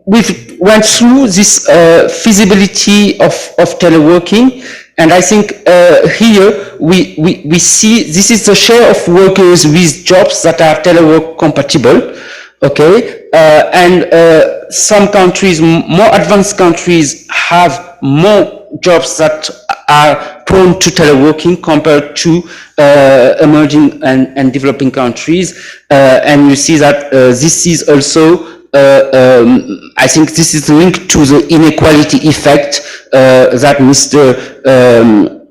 we went through this feasibility of teleworking, and I think here we see this is the share of workers with jobs that are telework compatible, okay? And some countries, more advanced countries, have more jobs that are prone to teleworking compared to emerging and developing countries. And you see that this is also I think this is linked to the inequality effect that Mr.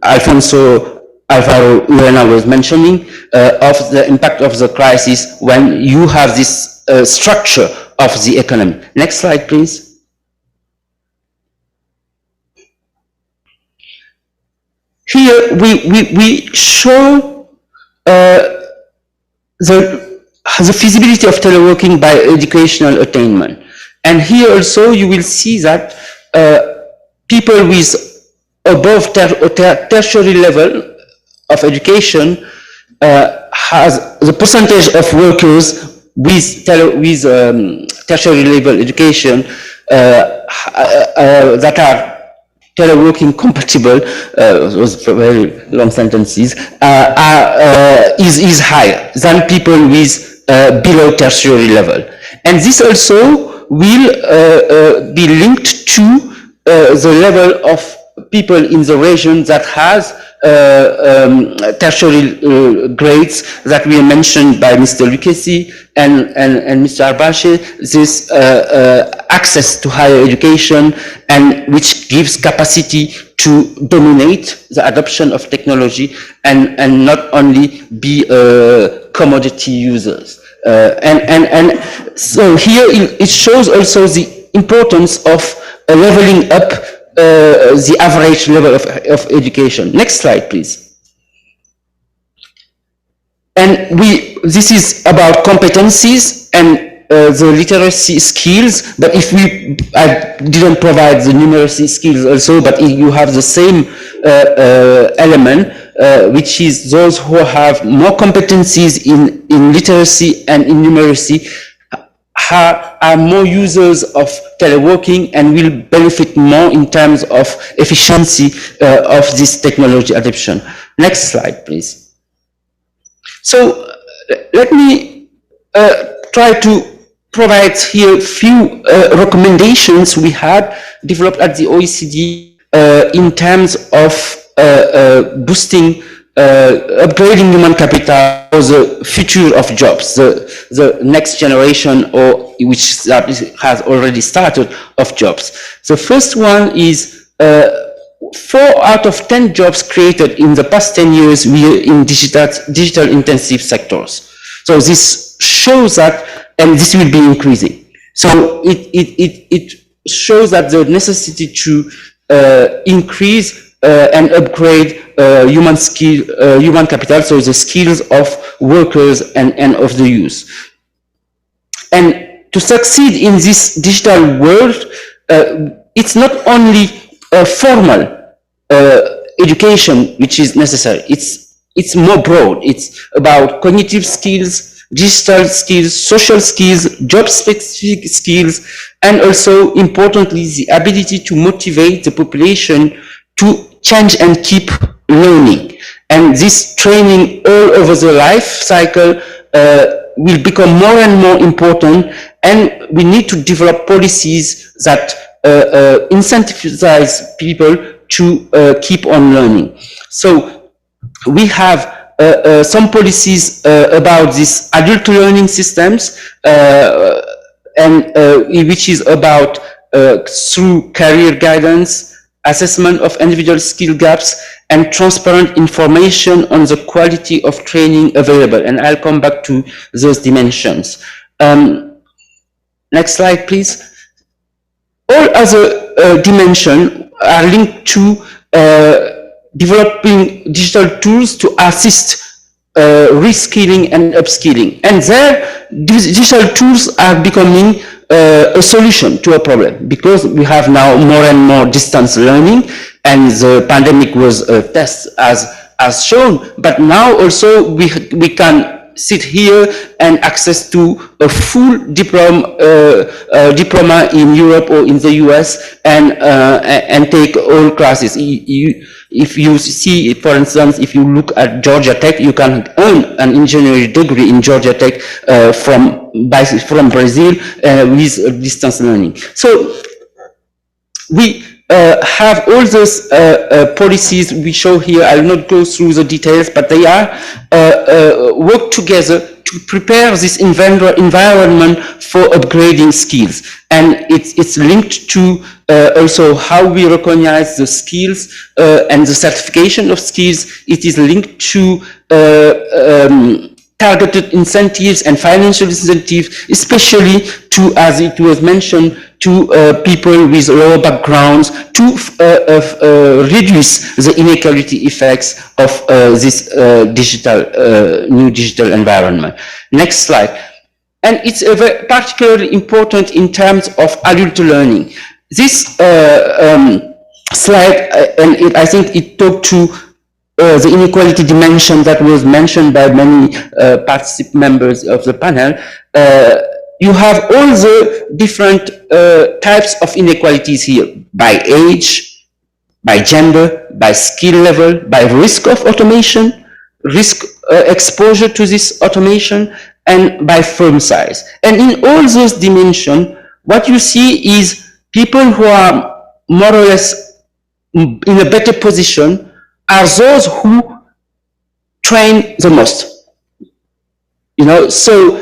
Alfonso Alvaro Urena was mentioning of the impact of the crisis when you have this structure of the economy. Next slide, please. Here we show the feasibility of teleworking by educational attainment. And here also you will see that people with above tertiary level of education has the percentage of workers with tertiary level education that are teleworking compatible, those very long sentences, is higher than people with below tertiary level. And this also will be linked to the level of people in the region that has tertiary grades that were mentioned by Mr. Lucchesi and Mr. Arbache, this access to higher education, and which gives capacity to dominate the adoption of technology and not only be commodity users. And so here it shows also the importance of leveling up the average level of education. Next slide, please. And this is about competencies and the literacy skills, but if I didn't provide the numeracy skills also, but you have the same element, which is those who have more competencies in literacy and in numeracy are more users of teleworking and will benefit more in terms of efficiency of this technology adoption. Next slide, please. So let me try to provide here a few recommendations we had developed at the OECD in terms of boosting, upgrading human capital for the future of jobs, the next generation, or which has already started, of jobs. The first one is 4 out of 10 jobs created in the past 10 years were in digital intensive sectors. So this shows that, and this will be increasing. So it shows that the necessity to increase and upgrade human capital, so the skills of workers and of the youth. And to succeed in this digital world, it's not only formal education which is necessary. It's more broad. It's about cognitive skills, digital skills, social skills, job-specific skills, and also, importantly, the ability to motivate the population to change and keep learning. And this training all over the life cycle will become more and more important, and we need to develop policies that incentivize people to keep on learning. So we have some policies about these adult learning systems, and which is about through career guidance, assessment of individual skill gaps, and transparent information on the quality of training available. And I'll come back to those dimensions. Next slide, please. All other dimensions are linked to developing digital tools to assist reskilling and upskilling. And there, these digital tools are becoming a solution to a problem, because we have now more and more distance learning, and the pandemic was a test as shown, but now also we can sit here and access to a full diploma in Europe or in the US and take all classes. If you see, for instance, if you look at Georgia Tech, you can earn an engineering degree in Georgia Tech from Brazil with distance learning. So we have all those policies we show here. I will not go through the details, but they are work together to prepare this environment for upgrading skills. And it's linked to also how we recognize the skills and the certification of skills. It is linked to targeted incentives and financial incentives, especially to, as it was mentioned, to people with lower backgrounds, to reduce the inequality effects of this new digital environment. Next slide. And it's particularly important in terms of adult learning. This slide, and I think it talked to the inequality dimension that was mentioned by many members of the panel. You have all the different types of inequalities here, by age, by gender, by skill level, by risk of automation, risk exposure to this automation, and by firm size. And in all those dimensions, what you see is people who are more or less in a better position are those who train the most. You know, so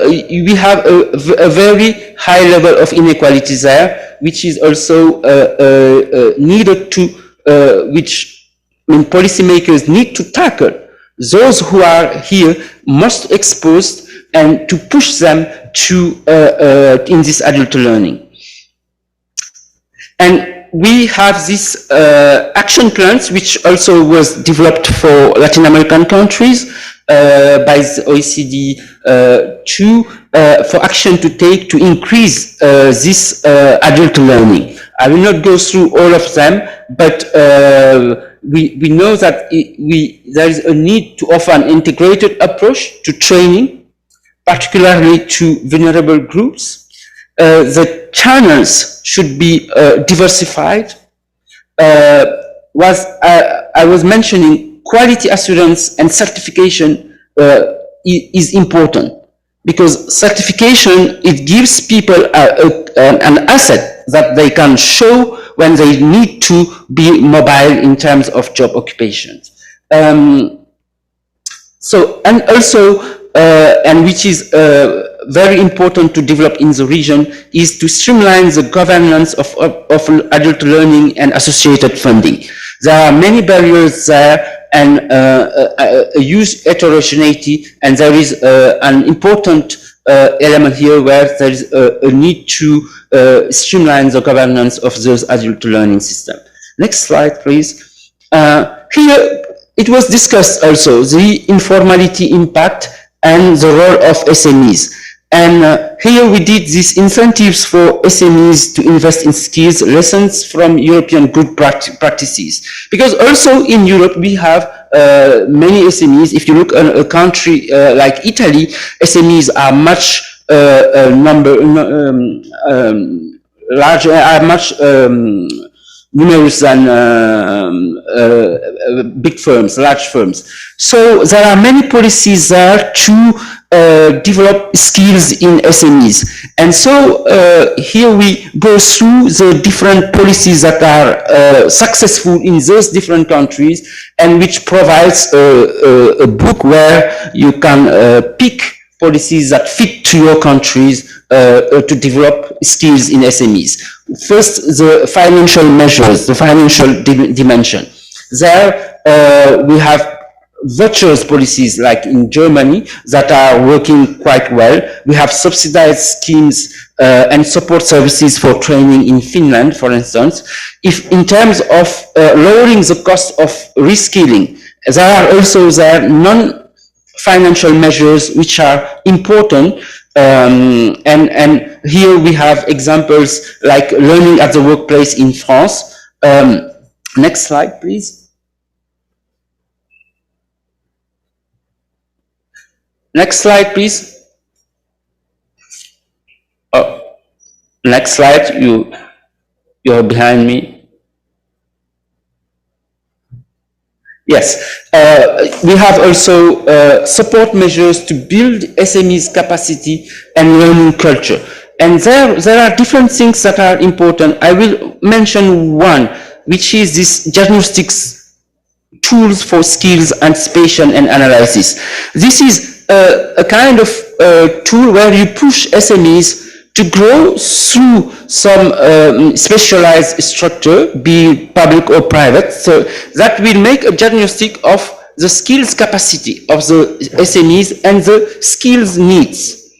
we have a very high level of inequality there, which is also needed to, which policymakers need to tackle. Those who are here most exposed, and to push them to in this adult learning. And we have this action plans, which also was developed for Latin American countries by the OECD for action to take to increase this adult learning. I will not go through all of them, but we know that there is a need to offer an integrated approach to training, particularly to vulnerable groups. The channels should be diversified. I was mentioning quality assurance and certification is important, because certification, it gives people an asset that they can show when they need to be mobile in terms of job occupations. So, and also, and which is very important to develop in the region, is to streamline the governance of adult learning and associated funding. There are many barriers there, and a huge heterogeneity, and there is an important element here where there is a need to streamline the governance of those adult learning systems. Next slide, please. Here, it was discussed also the informality impact and the role of SMEs. And here we did these incentives for SMEs to invest in skills, lessons from European good practices. Because also in Europe we have many SMEs. If you look at a country like Italy, SMEs are much larger, are much numerous than big firms, large firms. So there are many policies there to develop skills in SMEs. And so here we go through the different policies that are successful in those different countries, and which provides a book where you can pick policies that fit to your countries to develop skills in SMEs. First, the financial measures, the financial dimension. There we have vouchers policies like in Germany that are working quite well. We have subsidized schemes and support services for training in Finland, for instance. If in terms of lowering the cost of reskilling, there are also non-financial measures which are important. And here we have examples like learning at the workplace in France. Next slide, please. Next slide, please. Oh, next slide. You're behind me. Yes, we have also support measures to build SMEs capacity and learning culture. And there are different things that are important. I will mention one, which is this diagnostics tools for skills anticipation and analysis. This is a kind of tool where you push SMEs to grow through some specialized structure, be public or private, so that will make a diagnostic of the skills capacity of the SMEs and the skills needs.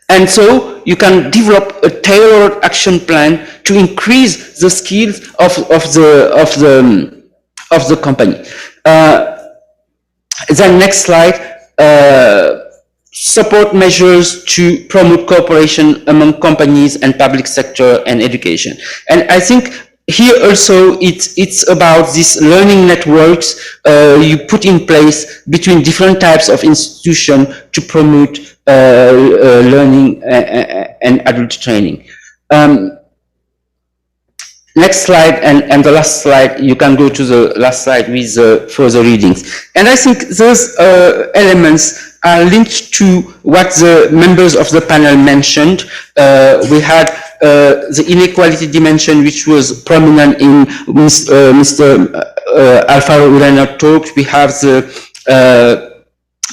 And so you can develop a tailored action plan to increase the skills of the company. Then next slide. Support measures to promote cooperation among companies and public sector and education. And I think here also it's about these learning networks you put in place between different types of institutions to promote learning and adult training. Next slide, and the last slide, you can go to the last slide with further readings. And I think those elements are linked to what the members of the panel mentioned. We had the inequality dimension, which was prominent in Mr. Alfaro Urena talk. We have the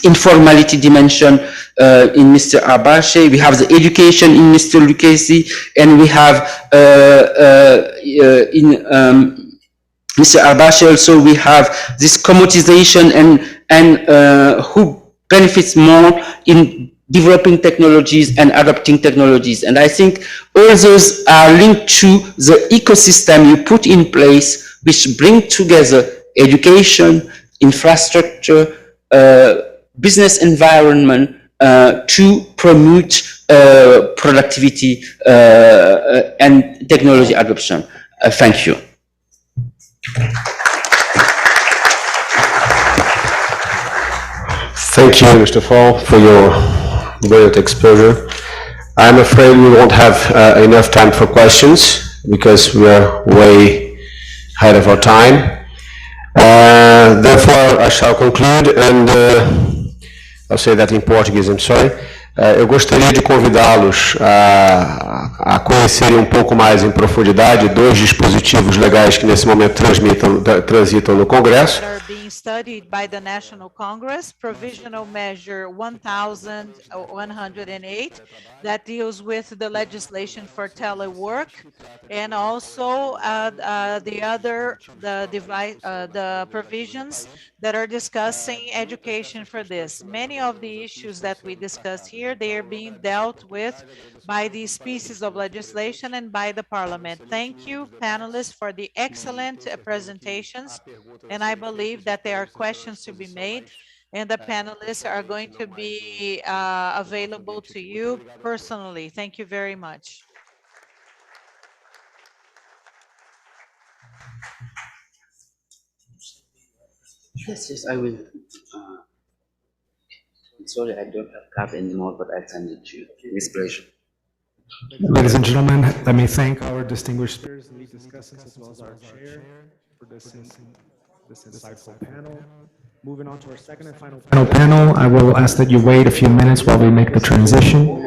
informality dimension in Mr. Abache, we have the education in Mr. Lucchesi, and we have in Mr. Abache also we have this commoditization and who benefits more in developing technologies and adopting technologies. And I think all those are linked to the ecosystem you put in place, which bring together education, infrastructure, business environment to promote productivity and technology adoption. Thank you.
Thank you, Mr. Fall, for your brilliant exposure. I'm afraid we won't have enough time for questions because we are way ahead of our time. Therefore, I shall conclude, and I'll say that in Portuguese, I'm sorry. Eu gostaria de convidá-los a conhecerem um pouco mais em profundidade dois dispositivos legais que nesse momento transitam no Congresso.
Studied by the National Congress, Provisional Measure 1108, that deals with the legislation for telework, and also the provisions that are discussing education for this. Many of the issues that we discussed here, they are being dealt with by these pieces of legislation and by the Parliament. Thank you, panelists, for the excellent presentations, and I believe that there are questions to be made, and the panelists are going to be available to you personally. Thank you very much.
Yes, I will. Sorry, I don't have card anymore, but I'll send it to you with pleasure.
Ladies and gentlemen, let me thank our distinguished speakers, lead discussants, as well as our chair for this insightful panel. Moving on to our second and final panel, I will ask that you wait a few minutes while we make the transition.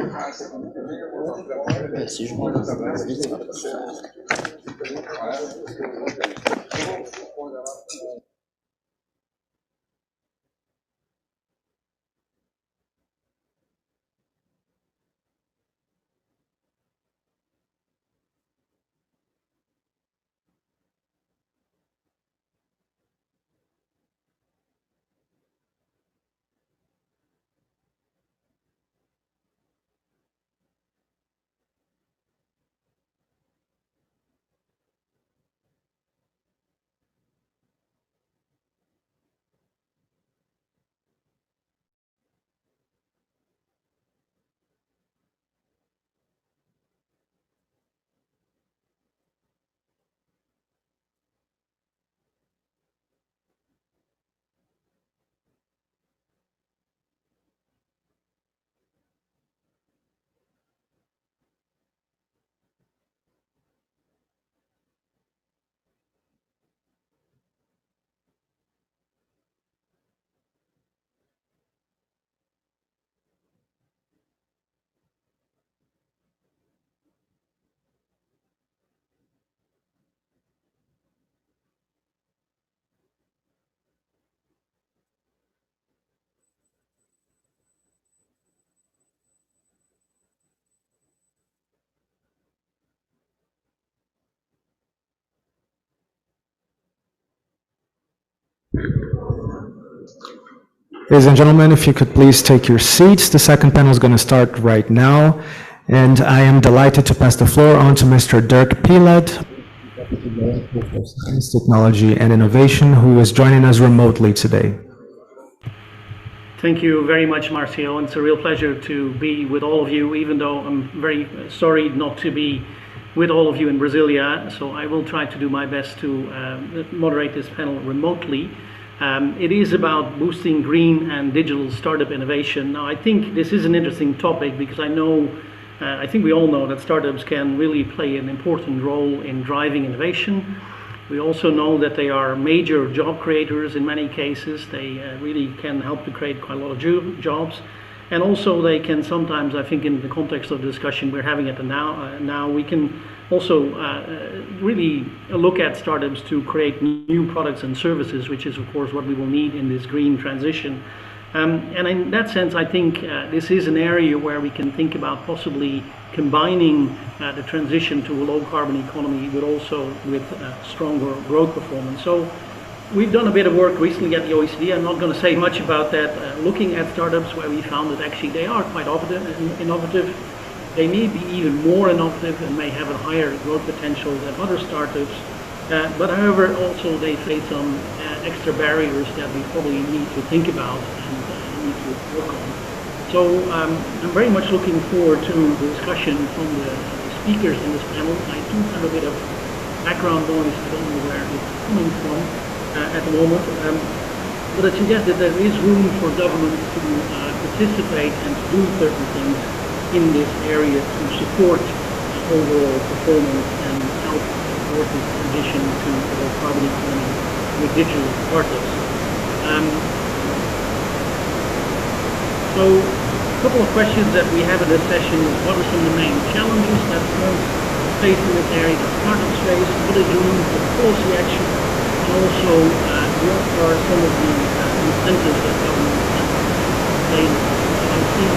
Ladies and gentlemen, if you could please take your seats. The second panel is going to start right now. And I am delighted to pass the floor on to Mr. Dirk Pielad, Science, Technology and Innovation, who is joining us remotely today.
Thank you very much, Marcio. It's a real pleasure to be with all of you, even though I'm very sorry not to be with all of you in Brasilia. So I will try to do my best to moderate this panel remotely. It is about boosting green and digital startup innovation. Now, I think this is an interesting topic because I think we all know that startups can really play an important role in driving innovation. We also know that they are major job creators in many cases. They really can help to create quite a lot of jobs. And also they can sometimes, I think in the context of the discussion we're having at now, we can also really look at startups to create new products and services, which is of course what we will need in this green transition. And in that sense, I think this is an area where we can think about possibly combining the transition to a low carbon economy with stronger growth performance. So We've done a bit of work recently at the OECD. I'm not going to say much about that. Looking at startups where we found that actually they are quite innovative. They may be even more innovative and may have a higher growth potential than other startups. But however, also they face some extra barriers that we probably need to think about and need to work on. So I'm very much looking forward to the discussion from the speakers in this panel. I do have a bit of background noise. I don't know where it's coming from at the moment. But I suggest that there is room for government to participate and to do certain things in this area to support overall performance and help support this transition to a carbon economy with digital startups. So a couple of questions that we have in this session is what are some of the main challenges that firms face in this area, that startups face, what is the room for policy action, and also what are some of the incentives that government can play. I see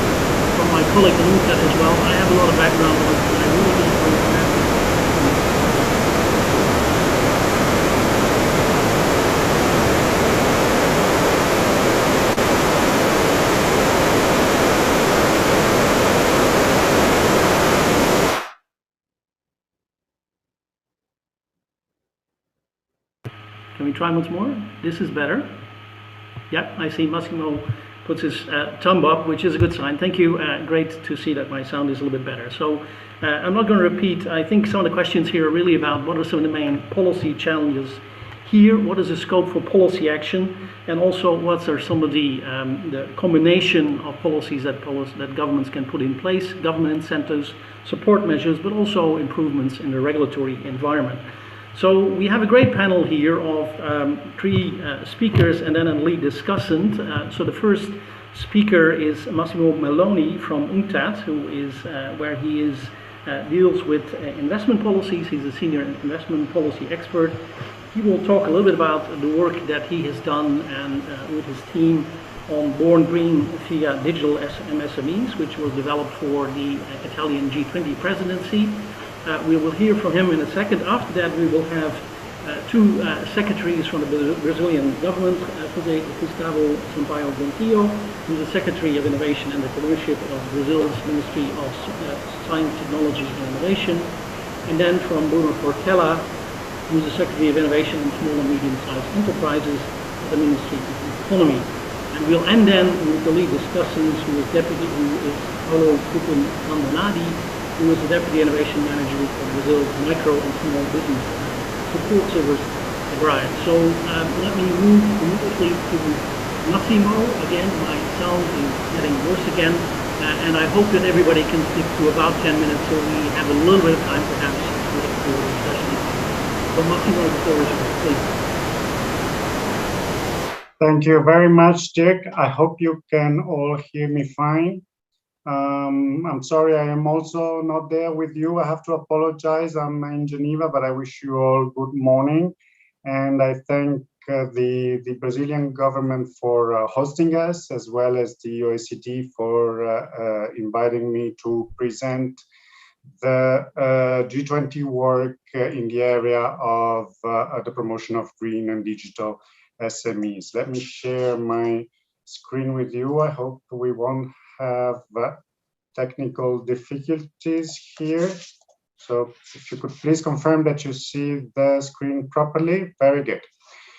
from my colleague Luca as well, I have a lot of background on it, and I really just want to have Can we try once more? This is better. Yeah, I see Massimo puts his thumb up, which is a good sign. Thank you. Great to see that my sound is a little bit better. So I'm not going to repeat. I think some of the questions here are really about what are some of the main policy challenges here, what is the scope for policy action, and also what are some of the combination of policies that governments can put in place, government incentives, support measures, but also improvements in the regulatory environment. So we have a great panel here of three speakers and then a lead discussant. So the first speaker is Massimo Maloney from UNCTAD, who is where he is deals with investment policies. He's a senior investment policy expert. He will talk a little bit about the work that he has done and with his team on Born Green via digital MSMEs, which was developed for the Italian G20 presidency. We will hear from him in a second. After that, we will have two secretaries from the Brazilian government, Jose Gustavo Sampaio Gentillo, who is the Secretary of Innovation and Entrepreneurship of Brazil's Ministry of Science, Technology and Innovation, and then from Bruno Portela, who is the Secretary of Innovation and Small and Medium-Sized Enterprises at the Ministry of Economy. And we'll end then with the lead discussants, who is Paulo Kupin Andonadi, who is the Deputy Innovation Manager for Brazil's Micro and Small Business Support Service, Brian. So let me move immediately to Massimo. Again, my sound is getting worse again, and I hope that everybody can stick to about 10 minutes so we have a little bit of time perhaps for discussion. So Massimo, the floor is yours, please.
Thank you very much, Dick. I hope you can all hear me fine. I'm sorry I am also not there with you. I have to apologize. I'm in Geneva, but I wish you all good morning. And I thank the Brazilian government for hosting us, as well as the OECD for inviting me to present the G20 work in the area of the promotion of green and digital SMEs. Let me share my screen with you. I hope we won't have technical difficulties here. So if you could please confirm that you see the screen properly. Very good.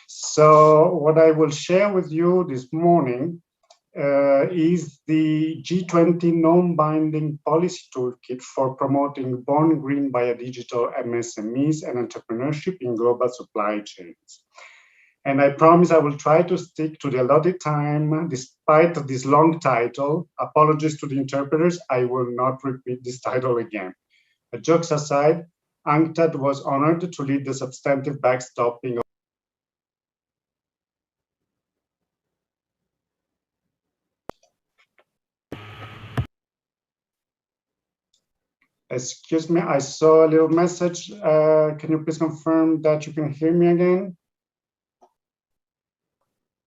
So what I will share with you this morning is the G20 non-binding policy toolkit for promoting born green via digital MSMEs and entrepreneurship in global supply chains. And I promise I will try to stick to the allotted time despite this long title. Apologies to the interpreters, I will not repeat this title again. But jokes aside, UNCTAD was honored to lead the substantive backstopping. Excuse me, I saw a little message. Can you please confirm that you can hear me again?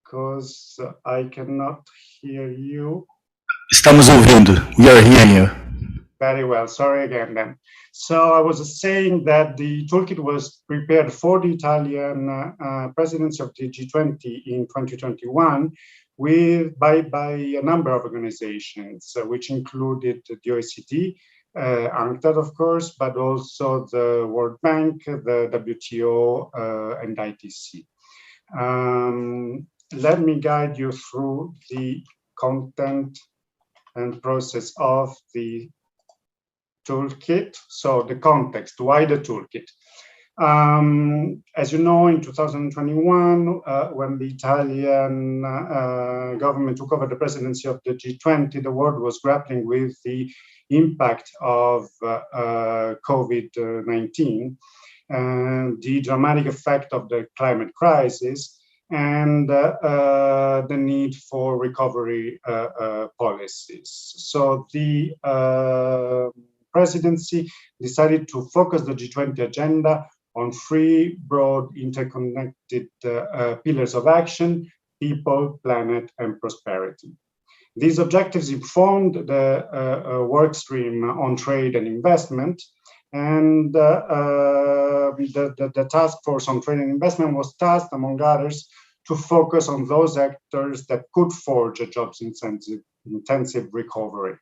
Because I cannot hear you.
Estamos ouvindo. We are hearing you.
Very well. Sorry again then. So I was saying that the toolkit was prepared for the Italian presidency of the G20 in 2021 by a number of organizations, which included the OECD, UNCTAD, of course, but also the World Bank, the WTO, and ITC. Let me guide you through the content and process of the toolkit. So the context, why the toolkit? As you know, in 2021, when the Italian government took over the presidency of the G20, the world was grappling with the impact of COVID-19 and the dramatic effect of the climate crisis and the need for recovery policies. So the presidency decided to focus the G20 agenda on three broad interconnected pillars of action: people, planet, and prosperity. These objectives informed the work stream on trade and investment, and the task force on trade and investment was tasked, among others, to focus on those actors that could forge a jobs-intensive recovery,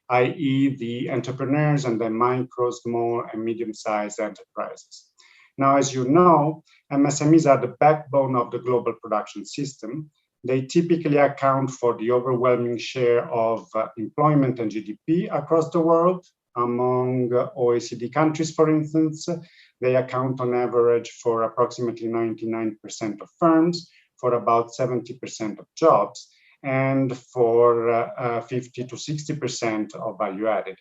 i.e. the entrepreneurs and the micro, small, and medium-sized enterprises. Now, as you know, MSMEs are the backbone of the global production system. They typically account for the overwhelming share of employment and GDP across the world. Among OECD countries, for instance, they account on average for approximately 99% of firms, for about 70% of jobs, and for 50 to 60% of value added.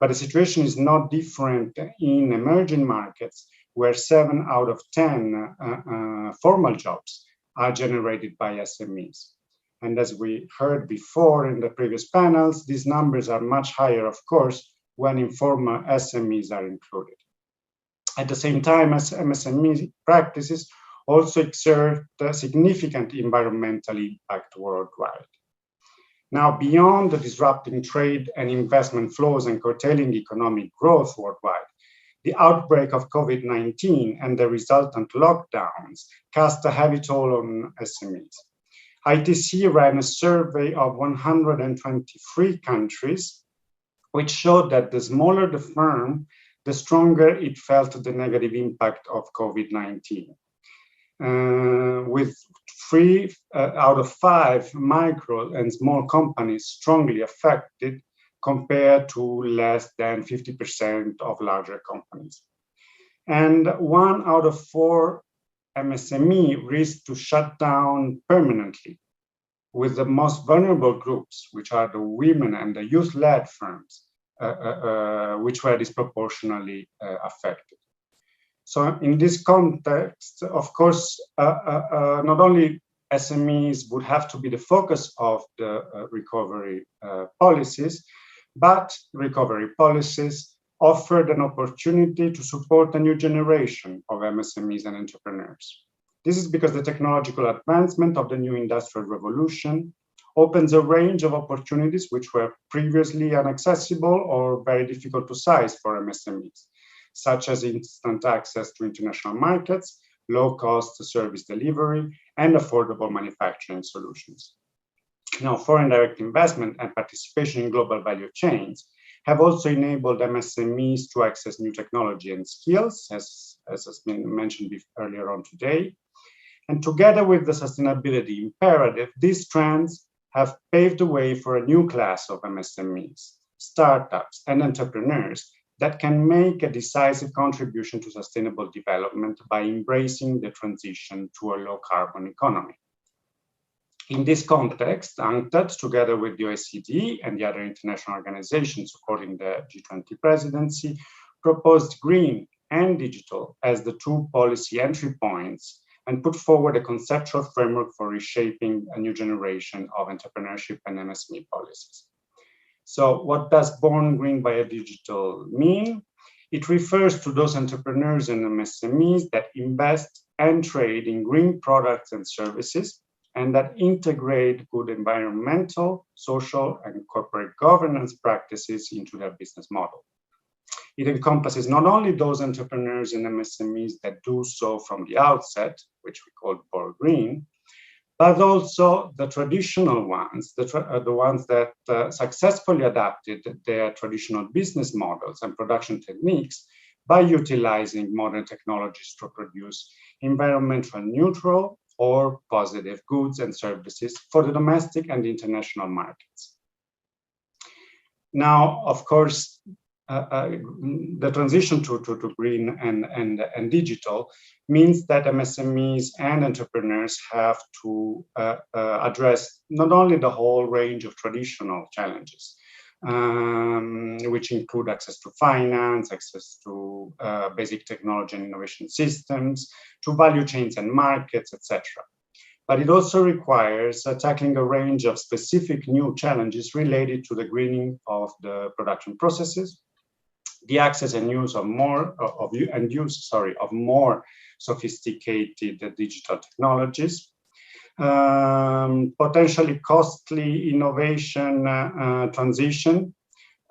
But the situation is not different in emerging markets, where 7 out of 10 formal jobs are generated by SMEs. And as we heard before in the previous panels, these numbers are much higher, of course, when informal SMEs are included. At the same time, MSME practices also exert a significant environmental impact worldwide. Now, beyond the disrupting trade and investment flows and curtailing economic growth worldwide, the outbreak of COVID-19 and the resultant lockdowns cast a heavy toll on SMEs. ITC ran a survey of 123 countries, which showed that the smaller the firm, the stronger it felt the negative impact of COVID-19. With 3 out of 5 micro and small companies strongly affected, compared to less than 50% of larger companies. And 1 out of 4 MSME risked to shut down permanently, with the most vulnerable groups, which are the women and the youth-led firms, which were disproportionately affected. So in this context, of course, not only SMEs would have to be the focus of the recovery policies, but recovery policies offered an opportunity to support a new generation of MSMEs and entrepreneurs. This is because the technological advancement of the new industrial revolution opens a range of opportunities which were previously inaccessible or very difficult to size for MSMEs, such as instant access to international markets, low-cost service delivery, and affordable manufacturing solutions. Now, foreign direct investment and participation in global value chains have also enabled MSMEs to access new technology and skills, as has been mentioned earlier on today. And together with the sustainability imperative, these trends have paved the way for a new class of MSMEs, startups, and entrepreneurs that can make a decisive contribution to sustainable development by embracing the transition to a low-carbon economy. In this context, UNCTAD, together with the OECD and the other international organizations supporting the G20 presidency, proposed green and digital as the 2 policy entry points and put forward a conceptual framework for reshaping a new generation of entrepreneurship and MSME policies. So what does Born Green by a Digital mean? It refers to those entrepreneurs and MSMEs that invest and trade in green products and services, and that integrate good environmental, social, and corporate governance practices into their business model. It encompasses not only those entrepreneurs and MSMEs that do so from the outset, which we call Born Green, but also the traditional ones, the ones that successfully adapted their traditional business models and production techniques by utilizing modern technologies to produce environmentally neutral or positive goods and services for the domestic and international markets. Now, of course, the transition to green and digital means that MSMEs and entrepreneurs have to address not only the whole range of traditional challenges, which include access to finance, access to basic technology and innovation systems, to value chains and markets, etc. But it also requires tackling a range of specific new challenges related to the greening of the production processes, the access and use of more sophisticated digital technologies, potentially costly innovation transition,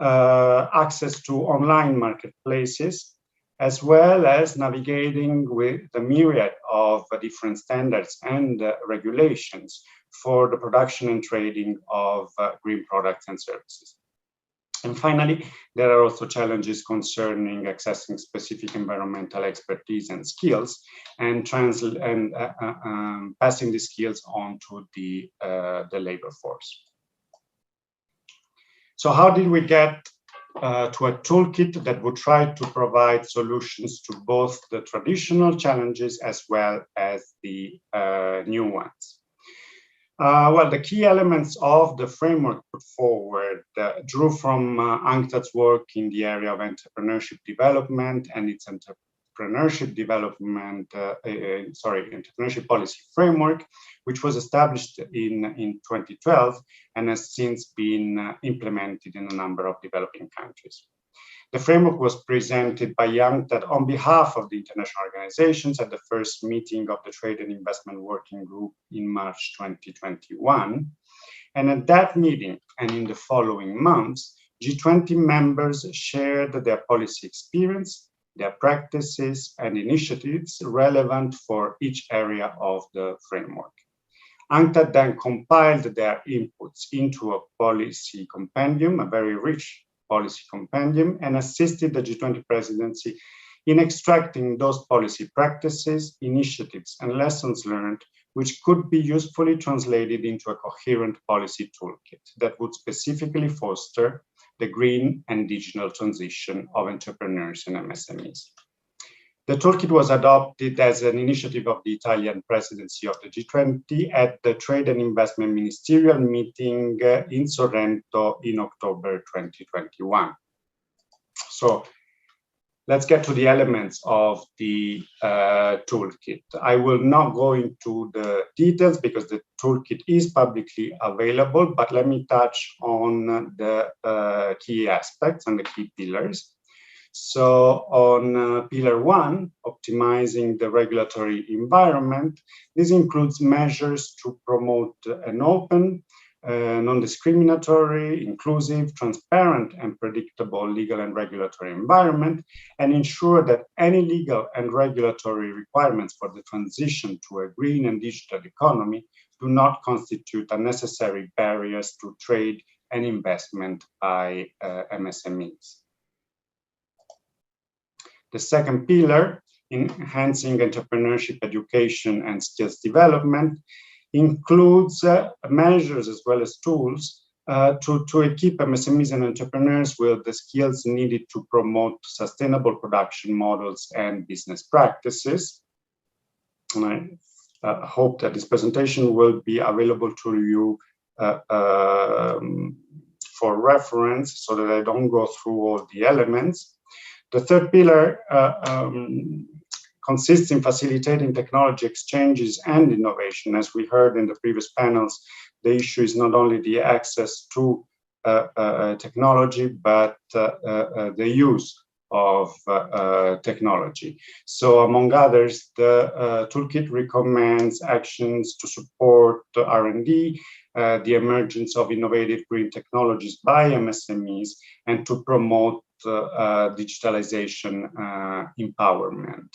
access to online marketplaces, as well as navigating with the myriad of different standards and regulations for the production and trading of green products and services. And finally, there are also challenges concerning accessing specific environmental expertise and skills, and passing the skills on to the labor force. So how did we get to a toolkit that would try to provide solutions to both the traditional challenges as well as the new ones? Well, the key elements of the framework put forward drew from UNCTAD's work in the area of entrepreneurship development and its entrepreneurship policy framework, which was established in 2012 and has since been implemented in a number of developing countries. The framework was presented by UNCTAD on behalf of the international organizations at the first meeting of the Trade and Investment Working Group in March 2021. And at that meeting and in the following months, G20 members shared their policy experience, their practices, and initiatives relevant for each area of the framework. UNCTAD then compiled their inputs into a policy compendium, a very rich policy compendium, and assisted the G20 presidency in extracting those policy practices, initiatives, and lessons learned, which could be usefully translated into a coherent policy toolkit that would specifically foster the green and digital transition of entrepreneurs and MSMEs. The toolkit was adopted as an initiative of the Italian presidency of the G20 at the Trade and Investment Ministerial meeting in Sorrento in October 2021. So let's get to the elements of the toolkit. I will not go into the details because the toolkit is publicly available, but let me touch on the key aspects and the key pillars. So on pillar one, optimizing the regulatory environment, this includes measures to promote an open, non-discriminatory, inclusive, transparent, and predictable legal and regulatory environment, and ensure that any legal and regulatory requirements for the transition to a green and digital economy do not constitute unnecessary barriers to trade and investment by MSMEs. The second pillar, enhancing entrepreneurship education and skills development, includes measures as well as tools to equip MSMEs and entrepreneurs with the skills needed to promote sustainable production models and business practices. And I hope that this presentation will be available to you for reference so that I don't go through all the elements. The third pillar consists in facilitating technology exchanges and innovation. As we heard in the previous panels, the issue is not only the access to technology, but the use of technology. So among others, the toolkit recommends actions to support R&D, the emergence of innovative green technologies by MSMEs, and to promote digitalization empowerment.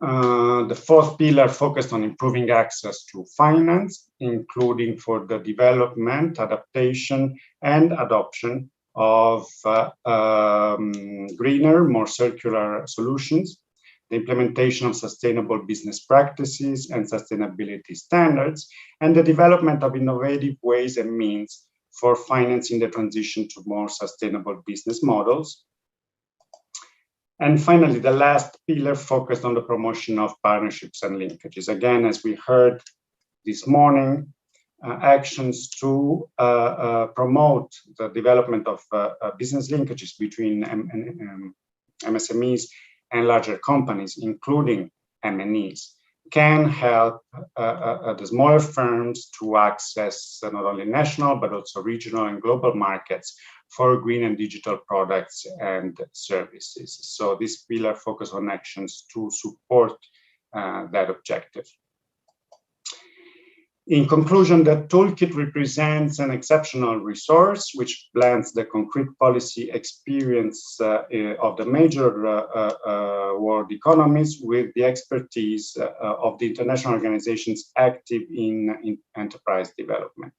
The fourth pillar focused on improving access to finance, including for the development, adaptation, and adoption of greener, more circular solutions, the implementation of sustainable business practices and sustainability standards, and the development of innovative ways and means for financing the transition to more sustainable business models. And finally, the last pillar focused on the promotion of partnerships and linkages. Again, as we heard this morning, actions to promote the development of business linkages between MSMEs and larger companies, including MNEs, can help the smaller firms to access not only national, but also regional and global markets for green and digital products and services. So this pillar focuses on actions to support that objective. In conclusion, the toolkit represents an exceptional resource which blends the concrete policy experience of the major world economies with the expertise of the international organizations active in enterprise development.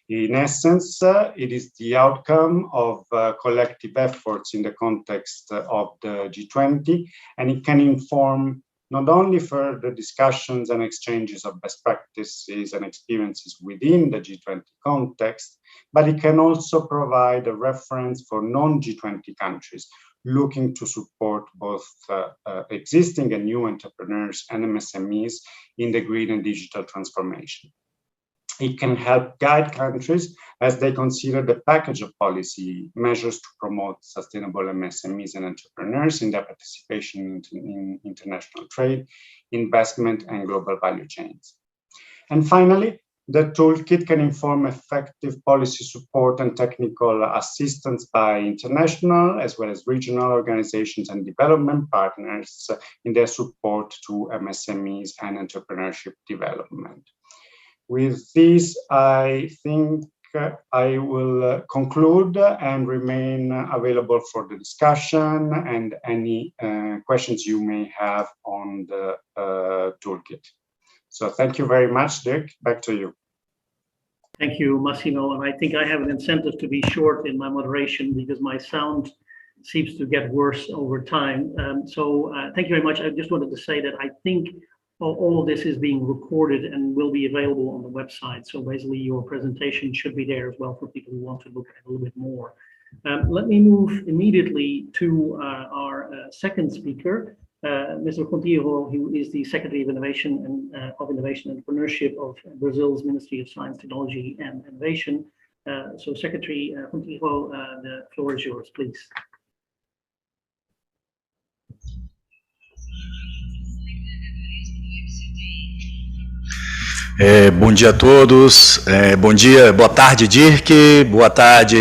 In essence, it is the outcome of collective efforts in the context of the G20, and it can inform not only further discussions and exchanges of best practices and experiences within the G20 context, but it can also provide a reference for non-G20 countries looking to support both existing and new entrepreneurs and MSMEs in the green and digital transformation. It can help guide countries as they consider the package of policy measures to promote sustainable MSMEs and entrepreneurs in their participation in international trade, investment, and global value chains. And finally, the toolkit can inform effective policy support and technical assistance by international as well as regional organizations and development partners in their support to MSMEs and entrepreneurship development. With this, I think I will conclude and remain available for the discussion and any questions you may have on the toolkit. So thank you very much, Dirk. Back to you.
Thank you, Massimo. And I think I have an incentive to be short in my moderation because my sound seems to get worse over time. So thank you very much. I just wanted to say that I think all of this is being recorded and will be available on the website. So basically your presentation should be there as well for people who want to look at it a little bit more. Let me move immediately to our second speaker, Mr. Contiero, who is the Secretary of Innovation and Entrepreneurship of Brazil's Ministry of Science, Technology and Innovation. So Secretary Contiero, the floor is yours, please.
Bom dia a todos, bom dia, boa tarde Dirk, boa tarde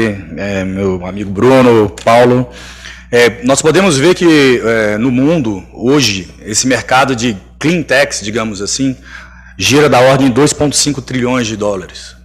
meu amigo Bruno, Paulo. Nós podemos ver que no mundo, hoje, esse mercado de clean techs, digamos assim, gira da ordem de 2,5 trilhões de dólares.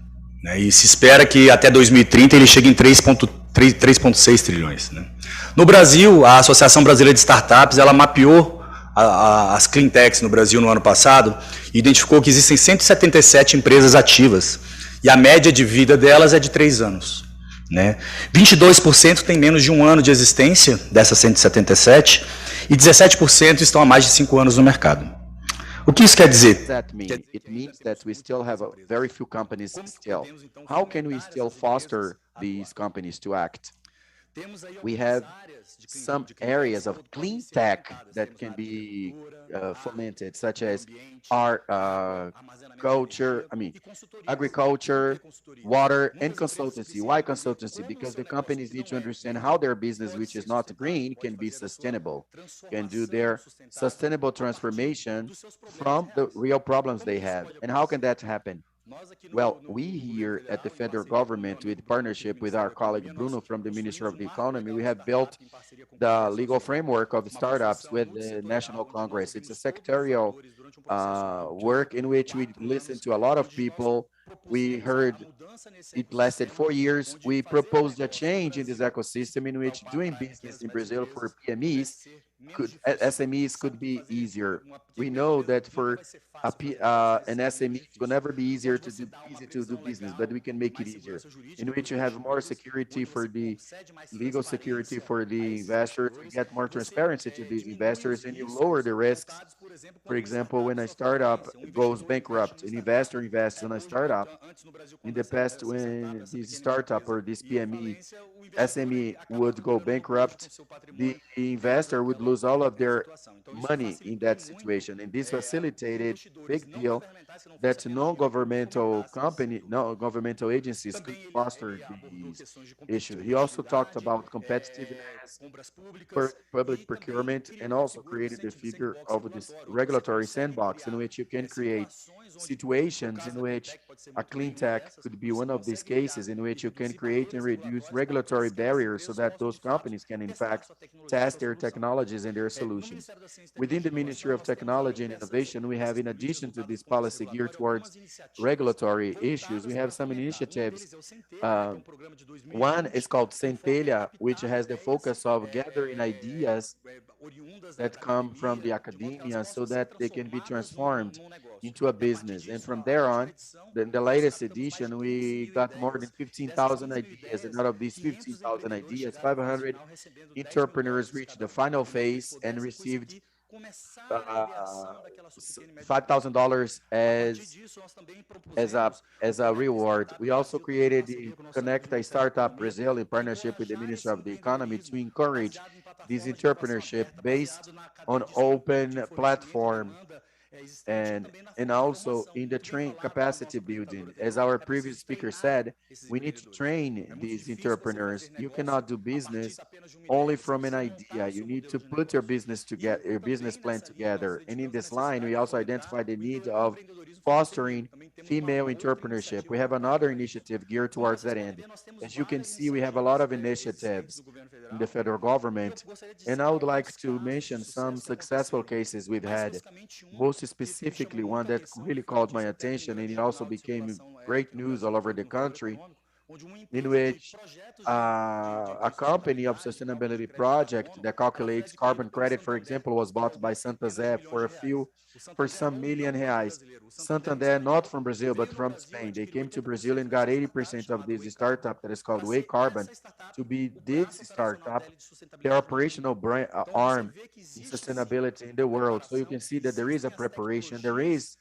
Né, e se espera que até 2030 ele chegue em 3,6 trilhões. Né. No Brasil, a Associação Brasileira de Startups, ela mapeou as clean techs no Brasil no ano passado e identificou que existem 177 empresas ativas e a média de vida delas é de 3 anos. Né? 22% tem menos de 1 ano de existência dessas 177 e 17% estão há mais de 5 anos no mercado. O que isso quer dizer?
It means that we still have very few companies still. How can we still foster these companies to act? We have some areas of clean tech that can be fomented, such as art, agriculture, water, and consultancy. Why consultancy? Because the companies need to understand how their business, which is not green, can be sustainable, can do their sustainable transformation from the real problems they have. And how can that happen? Well, we here at the federal government, with partnership with our colleague Bruno from the Ministry of the Economy, we have built the legal framework of startups with the National Congress. It's a sectorial work in which we listen to a lot of people. We heard it lasted 4 years. We proposed a change in this ecosystem in which doing business in Brazil for SMEs could be easier. We know that for an SME, it will never be easy to do business, but we can make it easier. In which you have more security for the legal security for the investors, we get more transparency to these investors, and you lower the risks. For example, when a startup goes bankrupt, an investor invests in a startup. In the past, when this startup or this SME would go bankrupt, the investor would lose all of their money in that situation. And this facilitated big deal that non-governmental agencies could foster these issues. He also talked about competitiveness, public procurement, and also created the figure of this regulatory sandbox in which you can create situations in which a clean tech could be one of these cases in which you can create and reduce regulatory barriers so that those companies can, in fact, test their technologies and their solutions. Within the Ministry of Technology and Innovation, we have, in addition to this policy geared towards regulatory issues, we have some initiatives. One is called Centelha, which has the focus of gathering ideas that come from the academia so that they can be transformed into a business. And from there on, in the latest edition, we got more than 15,000 ideas. And out of these 15,000 ideas, 500 entrepreneurs reached the final phase and received $5,000 as a reward. We also created the Connect a Startup Brazil in partnership with the Ministry of the Economy to encourage this entrepreneurship based on open platform and also in the train capacity building. As our previous speaker said, we need to train these entrepreneurs. You cannot do business only from an idea. You need to put your business together, your business plan together. And in this line, we also identify the need of fostering female entrepreneurship. We have another initiative geared towards that end. As you can see, we have a lot of initiatives in the federal government, and I would like to mention some successful cases we've had. Most specifically, one that really called my attention, and it also became great news all over the country, in which a company of sustainability project that calculates carbon credit, for example, was bought by Santander for some million reais. Santander, not from Brazil, but from Spain. They came to Brazil and got 80% of this startup that is called Way Carbon to be this startup, their operational arm in sustainability in the world. So you can see that there is a preparation, there is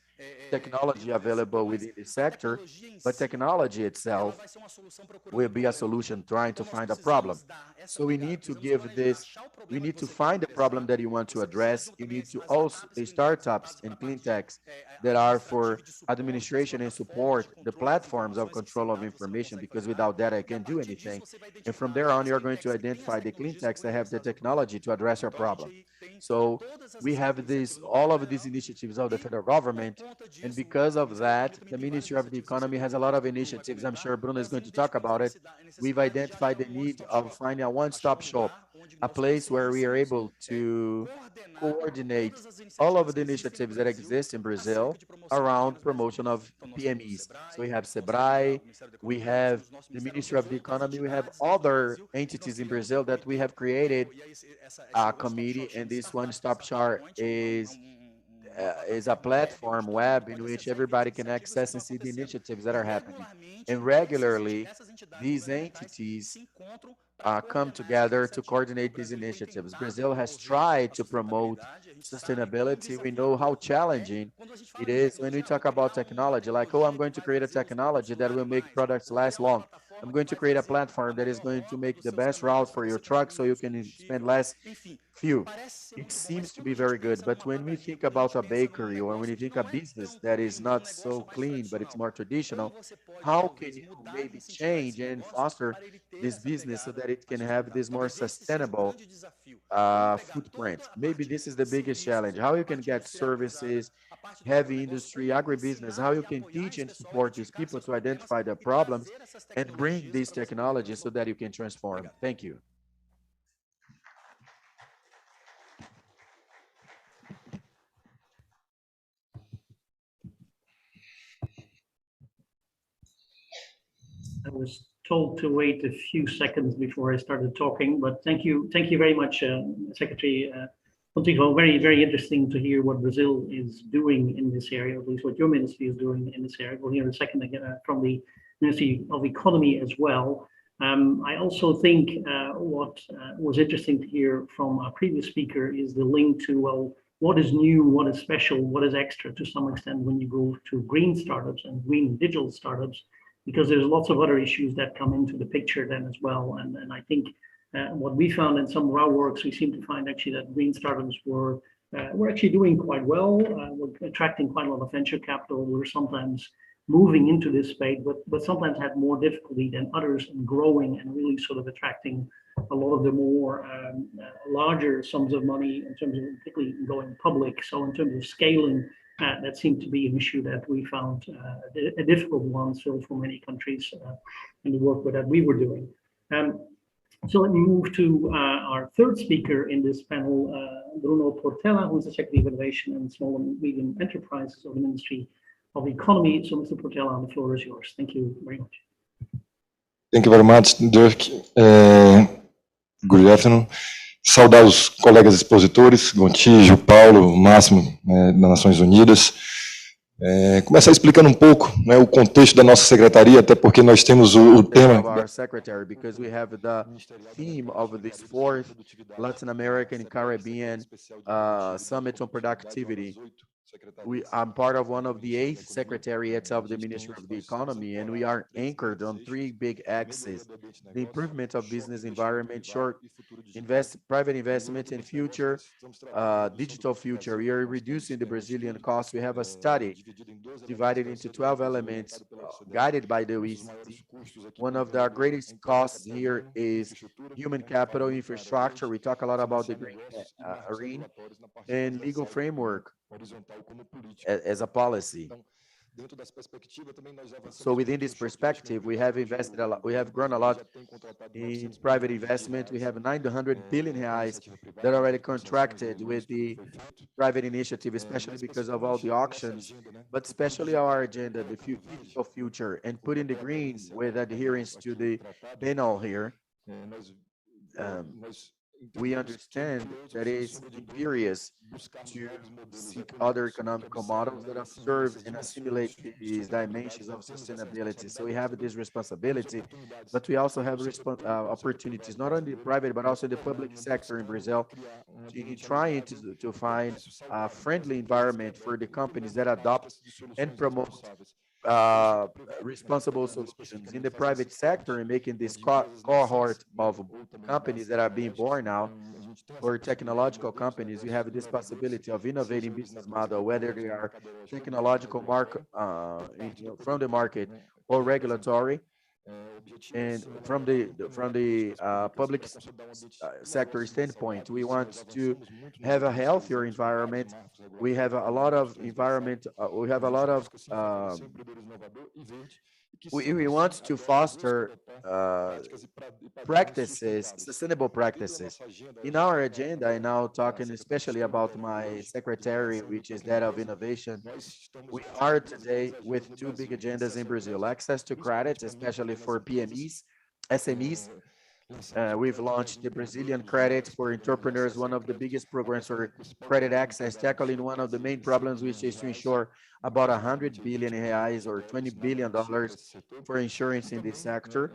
technology available within the sector, but technology itself will be a solution trying to find a problem. So we need to we need to find the problem that you want to address. You need to also, the startups and clean techs that are for administration and support, the platforms of control of information, because without that, I can't do anything. And from there on, you're going to identify the clean techs that have the technology to address your problem. So we have all of these initiatives of the federal government. And because of that, the Ministry of the Economy has a lot of initiatives. I'm sure Bruno is going to talk about it. We've identified the need of finding a one-stop shop, a place where we are able to coordinate all of the initiatives that exist in Brazil around promotion of PMEs. So we have SEBRAE, we have the Ministry of the Economy, we have other entities in Brazil that we have created a committee, and this one-stop shop is a platform web in which everybody can access and see the initiatives that are happening. And regularly, these entities come together to coordinate these initiatives. Brazil has tried to promote sustainability. We know how challenging it is when we talk about technology, like, oh, I'm going to create a technology that will make products last long. I'm going to create a platform that is going to make the best route for your truck so you can spend less fuel. It seems to be very good, but when we think about a bakery or when you think a business that is not so clean, but it's more traditional, how can you maybe change and foster this business so that it can have this more sustainable footprint? Maybe this is the biggest challenge, how you can get services heavy industry, agribusiness, how you can teach and support these people to identify their problems and bring these technologies so that you can transform. Thank you.
I was told to wait a few seconds before I started talking, but thank you very much, Secretary Montijo. Very, very interesting to hear what Brazil is doing in this area, at least what your ministry is doing in this area. We'll hear in a second from the Ministry of Economy as well. I also think what was interesting to hear from our previous speaker is the link to, well, what is new, what is special, what is extra to some extent when you go to green startups and green digital startups, because there's lots of other issues that come into the picture then as well. And I think what we found in some of our works, we seem to find actually that green startups were actually doing quite well. We're attracting quite a lot of venture capital. We're sometimes moving into this space, but sometimes had more difficulty than others in growing and really sort of attracting a lot of the more larger sums of money in terms of particularly going public. So in terms of scaling, that seemed to be an issue that we found a difficult one still for many countries in the work that we were doing. So let me move to our third speaker in this panel, Bruno Portela, who is the Secretary of Innovation and Small and Medium Enterprises of the Ministry of Economy. So Mr. Portela, the floor is yours. Thank you very much.
Thank you very much, Dirk. Good afternoon. Saudar os colegas expositores, Gontijo, Paulo, Máximo, das Nações Unidas. Começar explicando pouco, né, o contexto da nossa secretaria, até porque nós temos o tema.
Our secretary, because we have the theme of this fourth Latin American and Caribbean Summit on Productivity. I'm part of one of the 8 secretariats of the Ministry of the Economy, and we are anchored on 3 big axes: the improvement of business environment, private investment, and future, digital future. We are reducing the Brazilian costs. We have a study divided into 12 elements, guided by the OECD. One of the greatest costs here is human capital infrastructure. We talk a lot about the green arena and legal framework as a policy. So within this perspective, we have invested a lot, we have grown a lot in private investment. We have 900 billion reais that are already contracted with the private initiative, especially because of all the auctions, but especially our agenda, the digital future, and putting the green with adherence to the panel here. We understand that it's imperious to seek other economical models that observe and assimilate these dimensions of sustainability. So we have this responsibility, but we also have opportunities, not only the private, but also the public sector in Brazil, in trying to find a friendly environment for the companies that adopt and promote responsible solutions in the private sector, and making this cohort of companies that are being born now, or technological companies. We have this possibility of innovating business model, whether they are technological from the market or regulatory. And from the public sector standpoint, we want to have a healthier environment. We have a lot of environment. We have a lot of. We want to foster practices, sustainable practices. In our agenda, and now talking especially about my secretary, which is that of innovation, we are today with 2 big agendas in Brazil: access to credit, especially for PMEs, SMEs. We've launched the Brazilian Credit for Entrepreneurs, one of the biggest programs for credit access, tackling one of the main problems, which is to ensure about 100 billion reais or $20 billion for insurance in this sector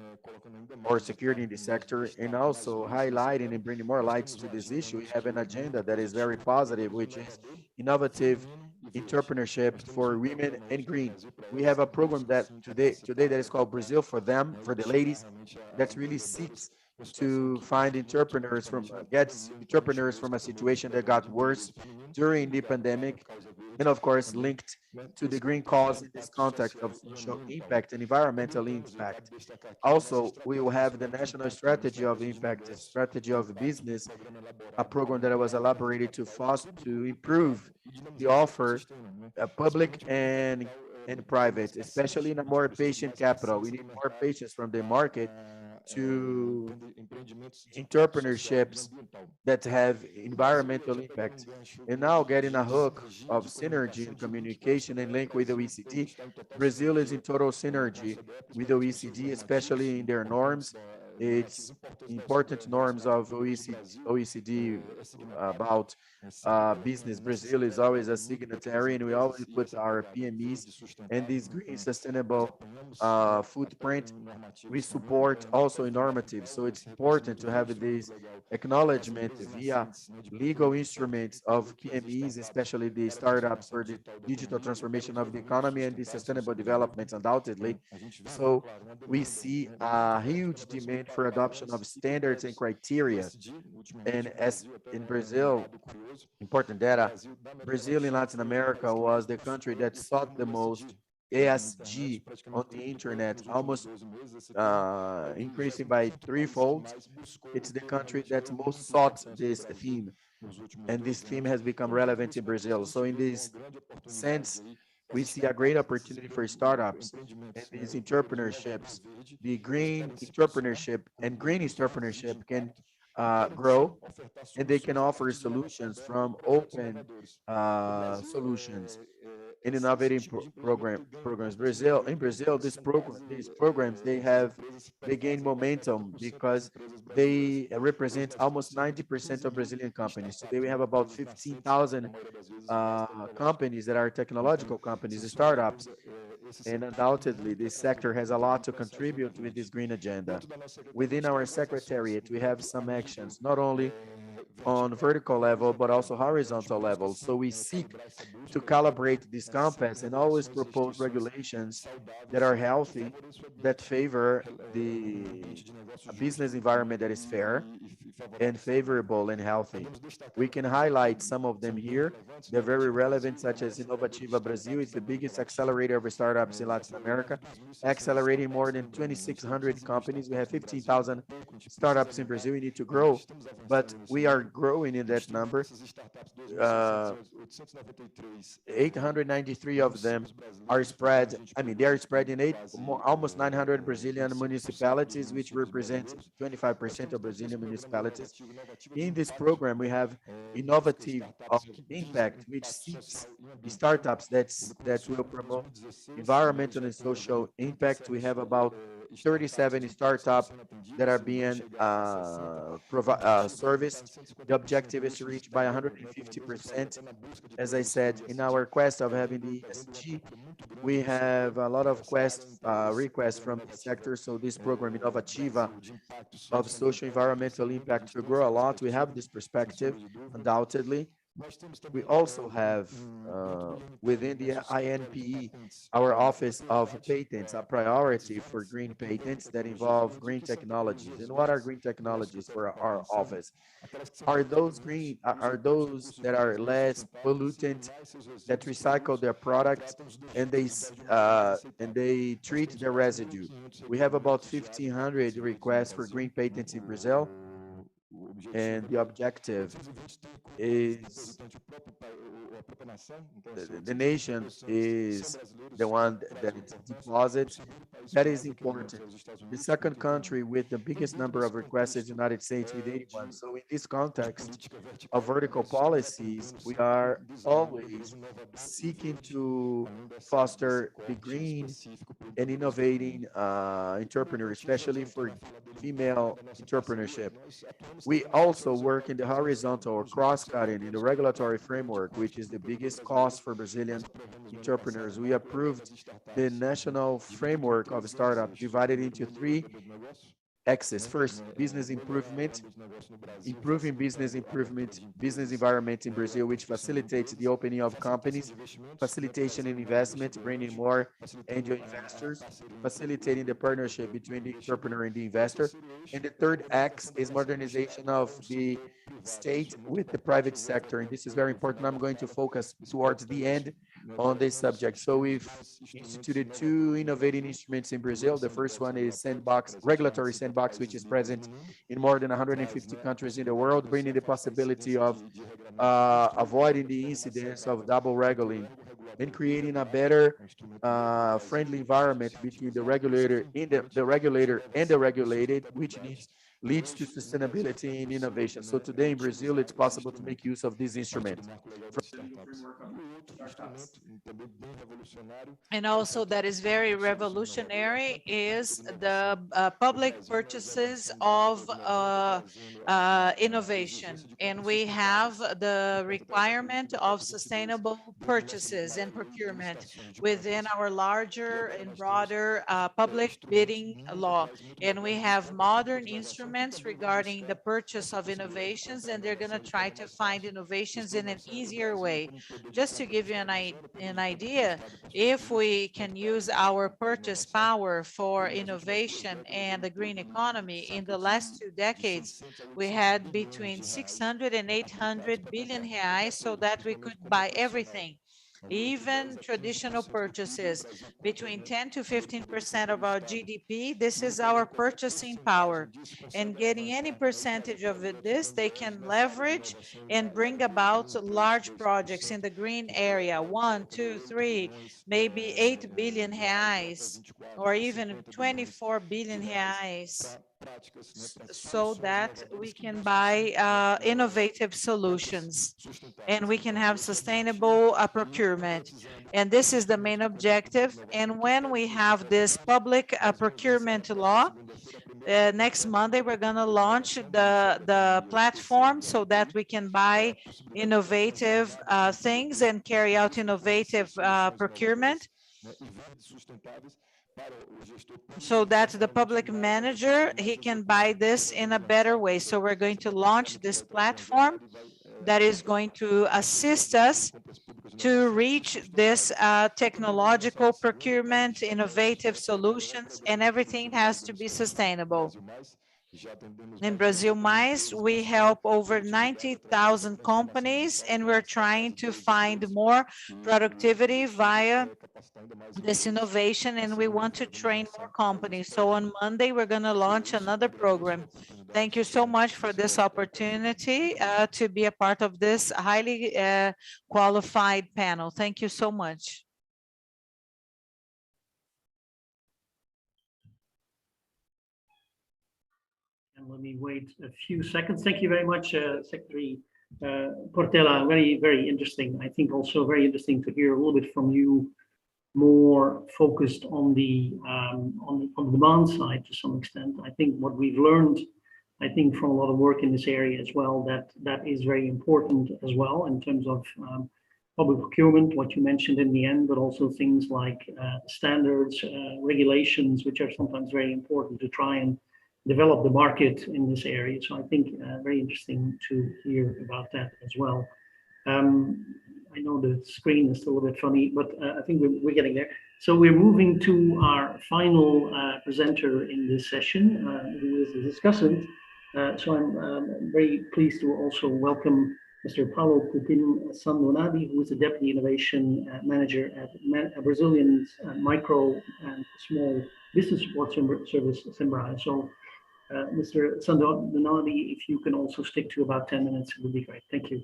or security in this sector, and also highlighting and bringing more lights to this issue. We have an agenda that is very positive, which is innovative entrepreneurship for women and green. We have a program that today that is called Brazil for Them, for the ladies, that really seeks to find entrepreneurs from a situation that got worse during the pandemic. and of course linked to the green cause in this context of social impact and environmental impact. Also, we will have the National Strategy of Impact, a strategy of business, a program that was elaborated to foster, to improve the offer, public and private, especially in a more patient capital. We need more patients from the market to entrepreneurships that have environmental impact. And now getting a hook of synergy and communication and link with the OECD, Brazil is in total synergy with the OECD, especially in their norms. It's important norms of OECD about business. Brazil is always a signatory, and we always put our PMEs and this green sustainable footprint. We support also in normative, so it's important to have this acknowledgement via legal instruments of PMEs, especially the startups for the digital transformation of the economy and the sustainable development, undoubtedly. So we see a huge demand for adoption of standards and criteria. And as in Brazil, important data, Brazil in Latin America was the country that sought the most ESG on the internet, almost increasing by threefold. It's the country that most sought this theme, and this theme has become relevant in Brazil. So in this sense, we see a great opportunity for startups and these entrepreneurships. The green entrepreneurship and green entrepreneurship can grow, and they can offer solutions from open solutions in innovative programs. In Brazil, these programs, they gain momentum because they represent almost 90% of Brazilian companies. Today we have about 15,000 companies that are technological companies, startups, and undoubtedly this sector has a lot to contribute with this green agenda. Within our secretariat, we have some actions, not only on vertical level, but also horizontal level. So we seek to calibrate this compass and always propose regulations that are healthy, that favor the business environment that is fair and favorable and healthy. We can highlight some of them here. They're very relevant, such as Inovativa Brazil is the biggest accelerator of startups in Latin America, accelerating more than 2,600 companies. We have 15,000 startups in Brazil. We need to grow, but we are growing in that number. 893 of them are spread. I mean, they are spread in almost 900 Brazilian municipalities, which represent 25% of Brazilian municipalities. In this program, we have Innovative of Impact, which seeks startups that will promote environmental and social impact. We have about 37 startups that are being serviced. The objective is to reach by 150%. As I said, in our quest of having the ESG, we have a lot of requests from the sector. So this program, Inovativa of social environmental impact, will grow a lot. We have this perspective, undoubtedly. We also have within the INPE, our Office of Patents, a priority for green patents that involve green technologies. And what are green technologies for our office? Are those that are less pollutant, that recycle their products, and they treat their residue. We have about 1,500 requests for green patents in Brazil. And the objective is the nation is the one that it deposits. That is important. The second country with the biggest number of requests is the United States with 81. So in this context of vertical policies, we are always seeking to foster the green and innovating entrepreneurs, especially for female entrepreneurship. We also work in the horizontal or cross-cutting in the regulatory framework, which is the biggest cost for Brazilian entrepreneurs. We approved the national framework of startup divided into 3 axes. First, business improvement, improving business environment in Brazil, which facilitates the opening of companies, facilitation in investment, bringing more angel investors, facilitating the partnership between the entrepreneur and the investor. And the third X is modernization of the state with the private sector. And this is very important. I'm going to focus towards the end on this subject. So we've instituted two innovating instruments in Brazil. The first one is regulatory sandbox, which is present in more than 150 countries in the world, bringing the possibility of avoiding the incidence of double regulating and creating a better friendly environment between the regulator and the regulated, which leads to sustainability and innovation. So today in Brazil, it's possible to make use of this instrument.
And also that is very revolutionary is the public purchases of innovation. And we have the requirement of sustainable purchases and procurement within our larger and broader public bidding law. And we have modern instruments regarding the purchase of innovations, and they're going to try to find innovations in an easier way. Just to give you an idea, if we can use our purchase power for innovation and the green economy, in the last 2 decades, we had between 600 and 800 billion reais so that we could buy everything, even traditional purchases, between 10 to 15% of our GDP. This is our purchasing power. And getting any percentage of this, they can leverage and bring about large projects in the green area, 1, 2, 3, maybe 8 billion reais, or even 24 billion reais, so that we can buy innovative solutions and we can have sustainable procurement. And this is the main objective. And when we have this public procurement law, next Monday, we're going to launch the platform so that we can buy innovative things and carry out innovative procurement, so that the public manager, he can buy this in a better way. So we're going to launch this platform that is going to assist us to reach this technological procurement, innovative solutions, and everything has to be sustainable. In Brazil Mais, we help over 90,000 companies, and we're trying to find more productivity via this innovation, and we want to train more companies. So on Monday, we're going to launch another program. Thank you so much for this opportunity to be a part of this highly qualified panel. Thank you so much.
And let me wait a few seconds. Thank you very much, Secretary Portela. Very, very interesting. I think also very interesting to hear a little bit from you, more focused on the demand side to some extent. I think what we've learned, I think from a lot of work in this area as well, that is very important as well in terms of public procurement, what you mentioned in the end, but also things like standards, regulations, which are sometimes very important to try and develop the market in this area. So I think very interesting to hear about that as well. I know the screen is still a bit funny, but I think we're getting there. So we're moving to our final presenter in this session, who is the discussant. So I'm very pleased to also welcome Mr. Paulo Cupim Sandonadi, who is the Deputy Innovation Manager at Brazilian Micro and Small Business Support Service, SEMBRAE. So Mr. Sandonadi, if you can also stick to about 10 minutes, it would be great. Thank you.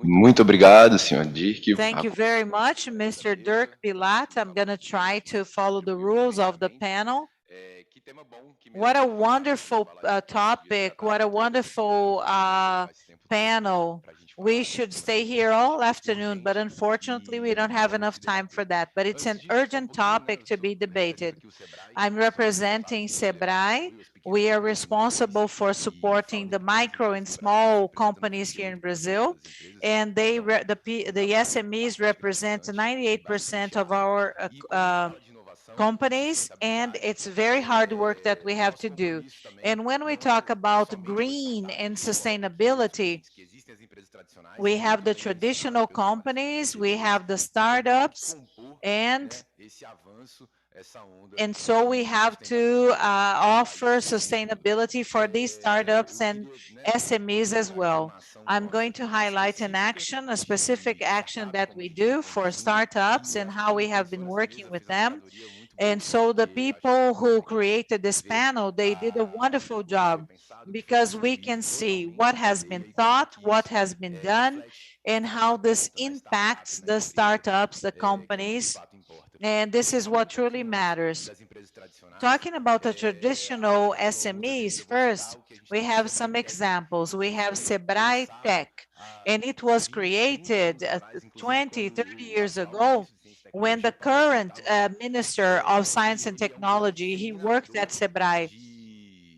Muito obrigado, senhor Dirk.
Thank you very much, Mr. Dirk Pilat. I'm going to try to follow the rules of the panel. What a wonderful topic. What a wonderful panel. We should stay here all afternoon, but unfortunately, we don't have enough time for that. But it's an urgent topic to be debated. I'm representing SEBRAE. We are responsible for supporting the micro and small companies here in Brazil, and the SMEs represent 98% of our companies, and it's very hard work that we have to do. And when we talk about green and sustainability, we have the traditional companies, we have the startups, and so we have to offer sustainability for these startups and SMEs as well. I'm going to highlight an action, a specific action that we do for startups and how we have been working with them. And so the people who created this panel, they did a wonderful job because we can see what has been thought, what has been done, and how this impacts the startups, the companies, and this is what truly matters. Talking about the traditional SMEs first, we have some examples. We have Sebrae Tech, and it was created 20, 30 years ago when the current Minister of Science and Technology, he worked at Sebrae.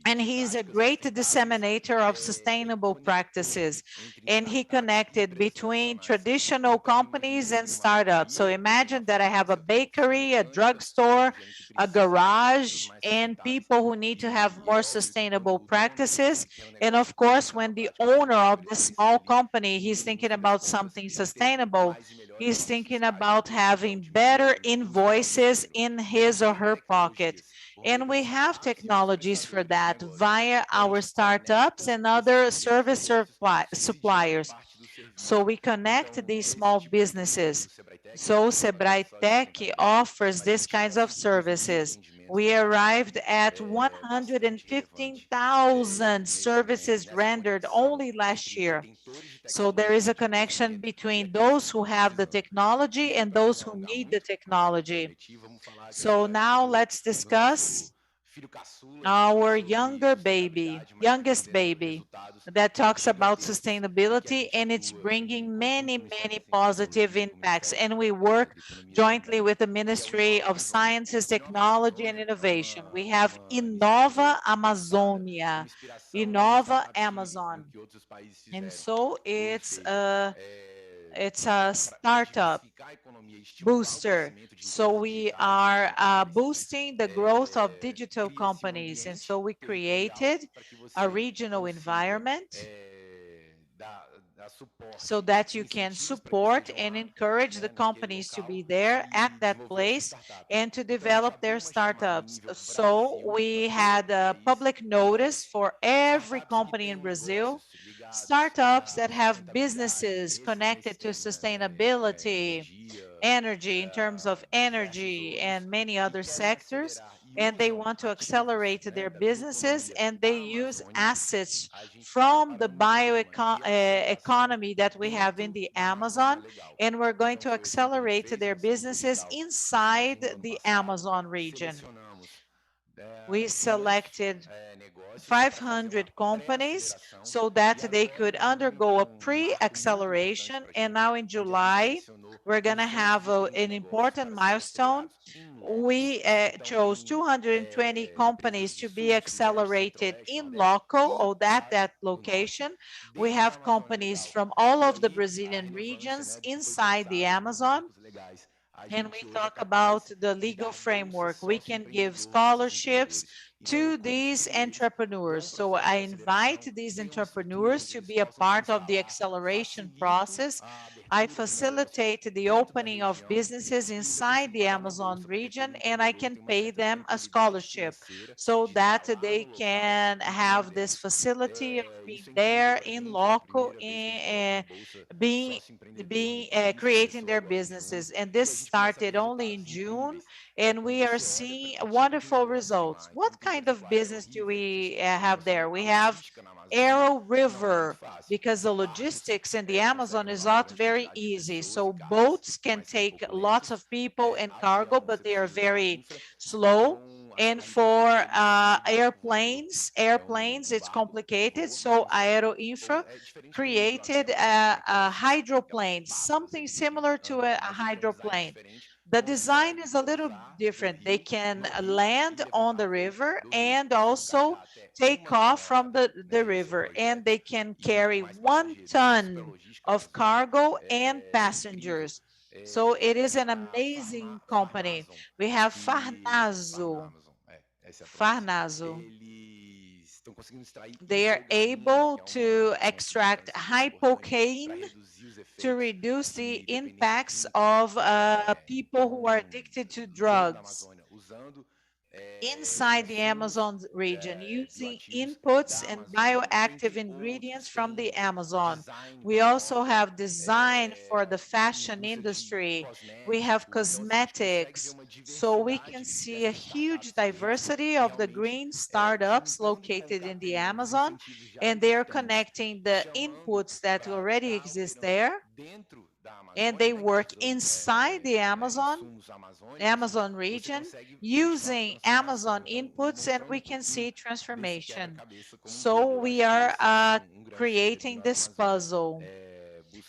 And he's a great disseminator of sustainable practices. And he connected between traditional companies and startups. So imagine that I have a bakery, a drugstore, a garage, and people who need to have more sustainable practices. And of course, when the owner of the small company, he's thinking about something sustainable, he's thinking about having better invoices in his or her pocket. And we have technologies for that via our startups and other service suppliers. So we connect these small businesses. So Sebrae Tech offers these kinds of services. We arrived at 115,000 services rendered only last year. So there is a connection between those who have the technology and those who need the technology. So now let's discuss our youngest baby that talks about sustainability, and it's bringing many, many positive impacts. And we work jointly with the Ministry of Sciences, Technology and Innovation. We have Innova Amazonia, Innova Amazon. And so it's a startup booster. So we are boosting the growth of digital companies. And so we created a regional environment so that you can support and encourage the companies to be there at that place and to develop their startups. So we had a public notice for every company in Brazil, startups that have businesses connected to sustainability, energy, in terms of energy and many other sectors, and they want to accelerate their businesses, and they use assets from the bioeconomy that we have in the Amazon, and we're going to accelerate their businesses inside the Amazon region. We selected 500 companies so that they could undergo a pre-acceleration, and now in July we're going to have an important milestone. We chose 220 companies to be accelerated in loco or that location. We have companies from all of the Brazilian regions inside the Amazon. And we talk about the legal framework. We can give scholarships to these entrepreneurs. So I invite these entrepreneurs to be a part of the acceleration process. I facilitate the opening of businesses inside the Amazon region, and I can pay them a scholarship so that they can have this facility of being there in loco, creating their businesses. And this started only in June, and we are seeing wonderful results. What kind of business do we have there? We have Arrow River, because the logistics in the Amazon is not very easy. So boats can take lots of people and cargo, but they are very slow. And for airplanes, it's complicated. So Aero Infra created a hydroplane, something similar to a hydroplane. The design is a little different. They can land on the river and also take off from the river, and they can carry 1 ton of cargo and passengers. So it is an amazing company. We have Farnaso. Farnaso. They are able to extract hypocaine to reduce the impacts of people who are addicted to drugs inside the Amazon region using inputs and bioactive ingredients from the Amazon. We also have design for the fashion industry. We have cosmetics. So we can see a huge diversity of the green startups located in the Amazon, and they are connecting the inputs that already exist there, and they work inside the Amazon region using Amazon inputs, and we can see transformation. So we are creating this puzzle.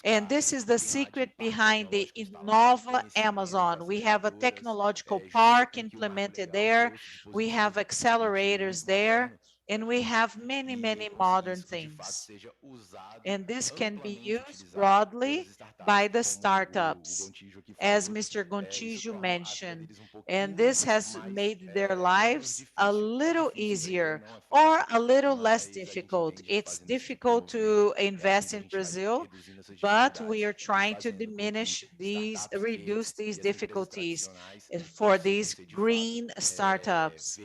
And this is the secret behind the Innova Amazon. We have a technological park implemented there. We have accelerators there, and we have many, many modern things. And this can be used broadly by the startups, as Mr. Gontijo mentioned. And this has made their lives a little easier or a little less difficult. It's difficult to invest in Brazil, but we are trying to reduce these difficulties for these green startups.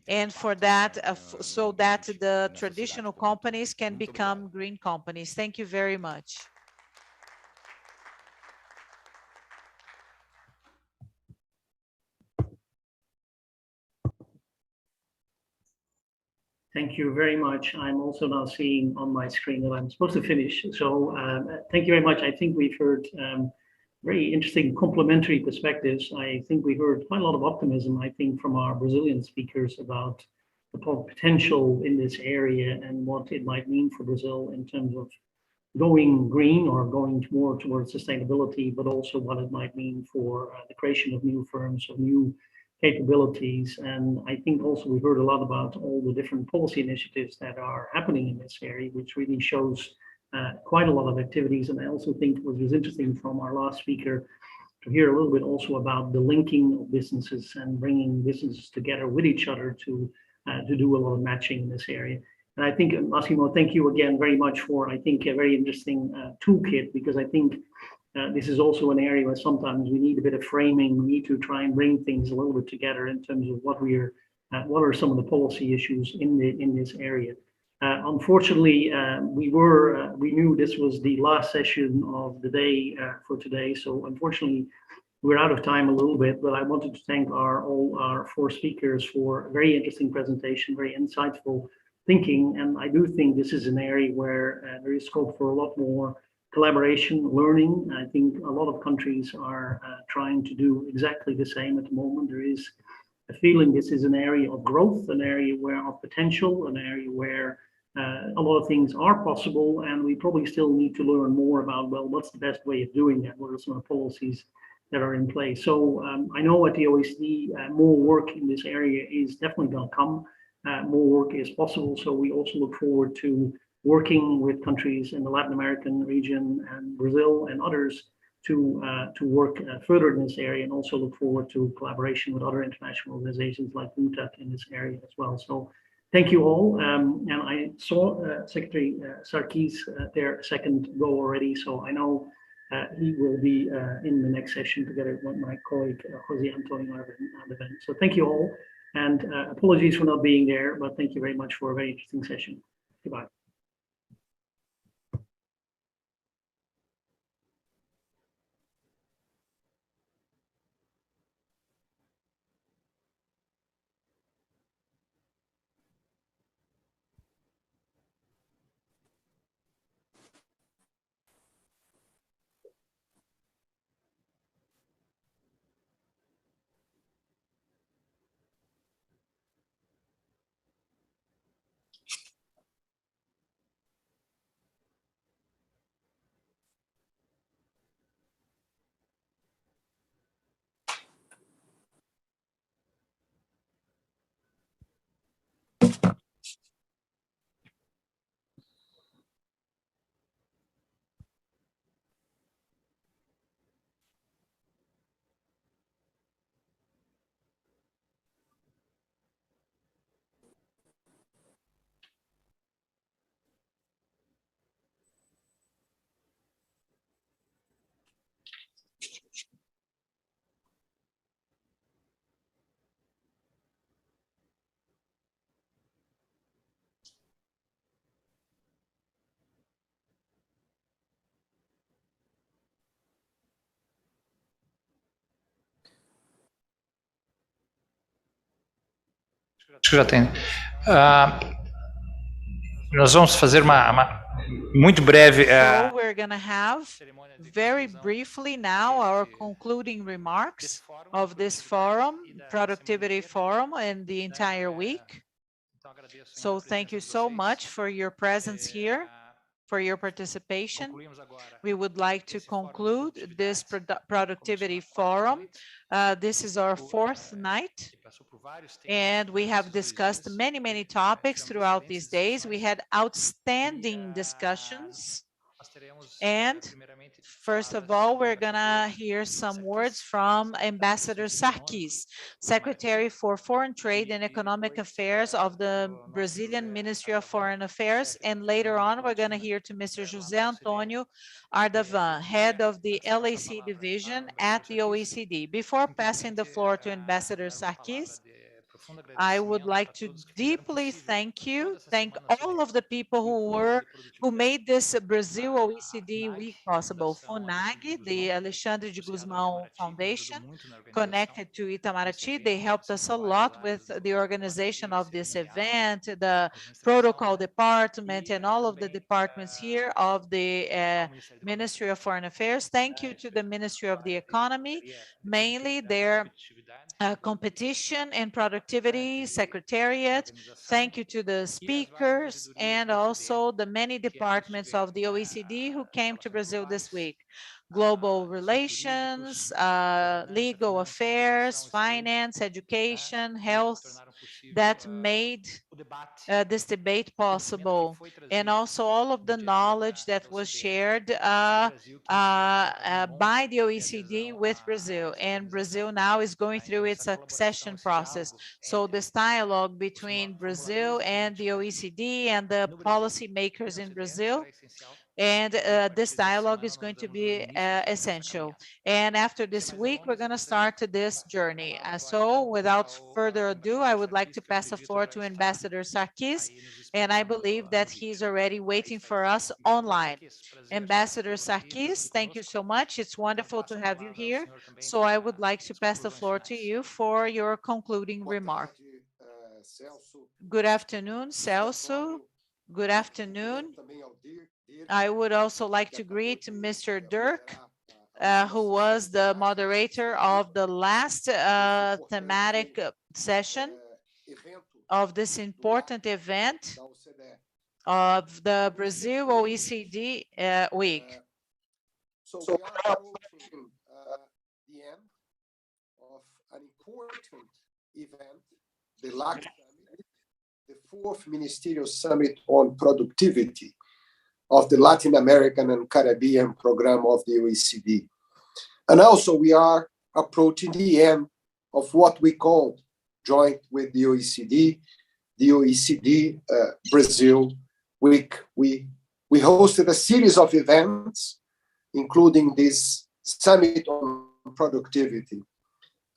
And for that, so that the traditional companies can become green companies. Thank you very much.
Thank you very much. I'm also now seeing on my screen that I'm supposed to finish. So thank you very much. I think we've heard very interesting complementary perspectives. I think we heard quite a lot of optimism, I think, from our Brazilian speakers about the potential in this area and what it might mean for Brazil in terms of going green or going more towards sustainability, but also what it might mean for the creation of new firms, of new capabilities. And I think also we heard a lot about all the different policy initiatives that are happening in this area, which really shows quite a lot of activities. And I also think what was interesting from our last speaker to hear a little bit also about the linking of businesses and bringing businesses together with each other to do a lot of matching in this area. And I think, Massimo, thank you again very much for, I think, a very interesting toolkit, because I think this is also an area where sometimes we need a bit of framing. We need to try and bring things a little bit together in terms of what are some of the policy issues in this area. Unfortunately, we knew this was the last session of the day for today. So unfortunately, we're out of time a little bit, but I wanted to thank all our four speakers for a very interesting presentation, very insightful thinking. And I do think this is an area where there is scope for a lot more collaboration, learning. I think a lot of countries are trying to do exactly the same at the moment. There is a feeling this is an area of growth, an area of potential, an area where a lot of things are possible, and we probably still need to learn more about, well, what's the best way of doing that? What are some of the policies that are in place? So I know at the OECD, more work in this area is definitely going to come. More work is possible. So we also look forward to working with countries in the Latin American region and Brazil and others to work further in this area, and also look forward to collaboration with other international organizations like UNTAC in this area as well. So thank you all. And I saw Secretary Sarkis there a second ago already, so I know he will be in the next session together with my colleague Jose Antonio Adevent. So thank you all, and apologies for not being there, but thank you very much for a very interesting session. Goodbye.
Acho que já tem. Nós vamos fazer muito breve.
So we're going to have very briefly now our concluding remarks of this forum, Productivity Forum, and the entire week. So thank you so much for your presence here, for your participation. We would like to conclude this Productivity Forum. This is our fourth night, and we have discussed many topics throughout these days. We had outstanding discussions. And first of all, we're going to hear some words from Ambassador Sarkis, Secretary for Foreign Trade and Economic Affairs of the Brazilian Ministry of Foreign Affairs. And later on, we're going to hear to Mr. José Antônio Ardavan, Head of the LAC Division at the OECD. Before passing the floor to Ambassador Sarkis, I would like to deeply thank all of the people who made this Brazil OECD week possible. FUNAG, the Alexandre de Guzmão Foundation, connected to Itamaraty, they helped us a lot with the organization of this event, the protocol department, and all of the departments here of the Ministry of Foreign Affairs. Thank you to the Ministry of the Economy, mainly their competition and productivity secretariat. Thank you to the speakers and also the many departments of the OECD who came to Brazil this week. Global relations, legal affairs, finance, education, health, that made this debate possible, and also all of the knowledge that was shared by the OECD with Brazil. And Brazil now is going through its accession process. So this dialogue between Brazil and the OECD and the policymakers in Brazil, and this dialogue is going to be essential. And after this week, we're going to start this journey. So without further ado, I would like to pass the floor to Ambassador Sarkis, and I believe that he's already waiting for us online. Ambassador Sarkis, thank you so much. It's wonderful to have you here. So I would like to pass the floor to you for your concluding remark. Good afternoon, Celso. Good afternoon. I would also like to greet Mr. Dirk, who was the moderator of the last thematic session of this important event of the Brazil OECD week.
So we are approaching the end of an important event, the LAC Summit, the Fourth Ministerial Summit on Productivity of the Latin American and Caribbean program of the OECD. And also we are approaching the end of what we call, joint with the OECD Brazil week. We hosted a series of events, including this summit on productivity.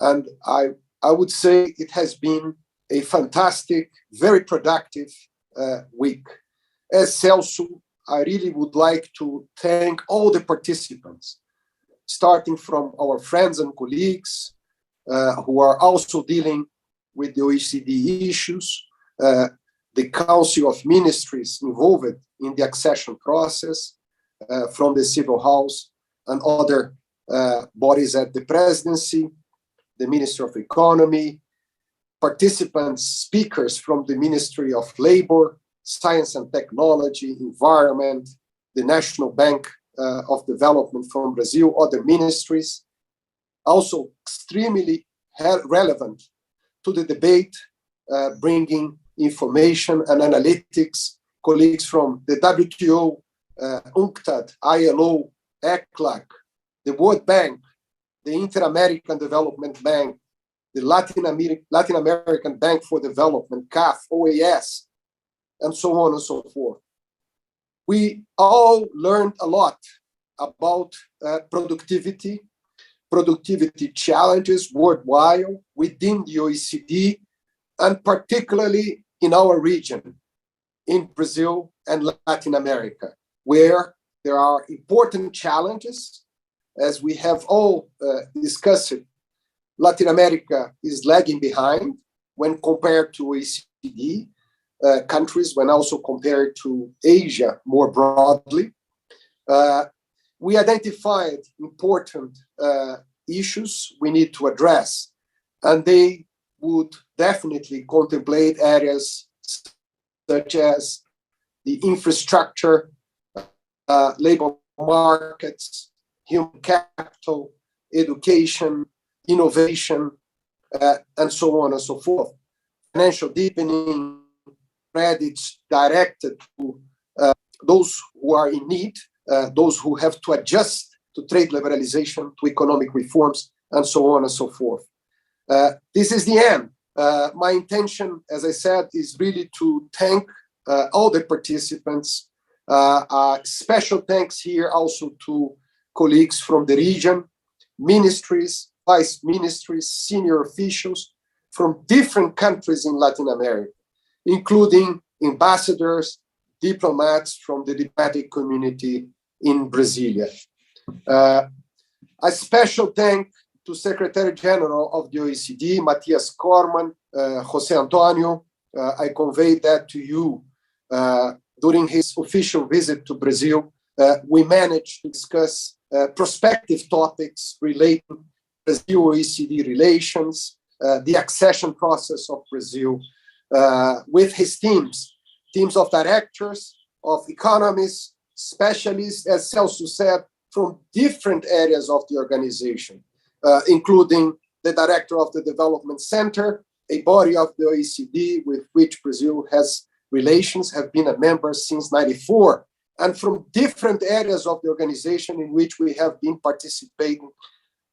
And I would say it has been a fantastic, very productive week. As Celso, I really would like to thank all the participants, starting from our friends and colleagues who are also dealing with the OECD issues, the Council of Ministries involved in the accession process, from the Civil House and other bodies at the Presidency, the Ministry of Economy, participants, speakers from the Ministry of Labor, Science and Technology, Environment, the National Bank of Development from Brazil, other ministries, also extremely relevant to the debate, bringing information and analytics, colleagues from the WTO, UNCTAD, ILO, ECLAC, the World Bank, the Inter-American Development Bank, the Latin American Bank for Development, CAF, OAS, and so on and so forth. We all learned a lot about productivity challenges worldwide, within the OECD, and particularly in our region, in Brazil and Latin America, where there are important challenges. As we have all discussed, Latin America is lagging behind when compared to OECD countries, when also compared to Asia more broadly. We identified important issues we need to address, and they would definitely contemplate areas such as the infrastructure, labor markets, human capital, education, innovation, and so on and so forth. Financial deepening, credits directed to those who are in need, those who have to adjust to trade liberalization, to economic reforms, and so on and so forth. This is the end. My intention, as I said, is really to thank all the participants. Special thanks here also to colleagues from the region, ministries, vice ministries, senior officials from different countries in Latin America, including ambassadors, diplomats from the diplomatic community in Brasilia. A special thank to Secretary General of the OECD, Matthias Cormann, José Antonio. I conveyed that to you during his official visit to Brazil. We managed to discuss prospective topics relating Brazil-OECD relations, the accession process of Brazil, with his teams of directors, of economists, specialists, as Celso said, from different areas of the organization, including the director of the Development Center, a body of the OECD with which Brazil has relations, have been a member since '94, and from different areas of the organization in which we have been participating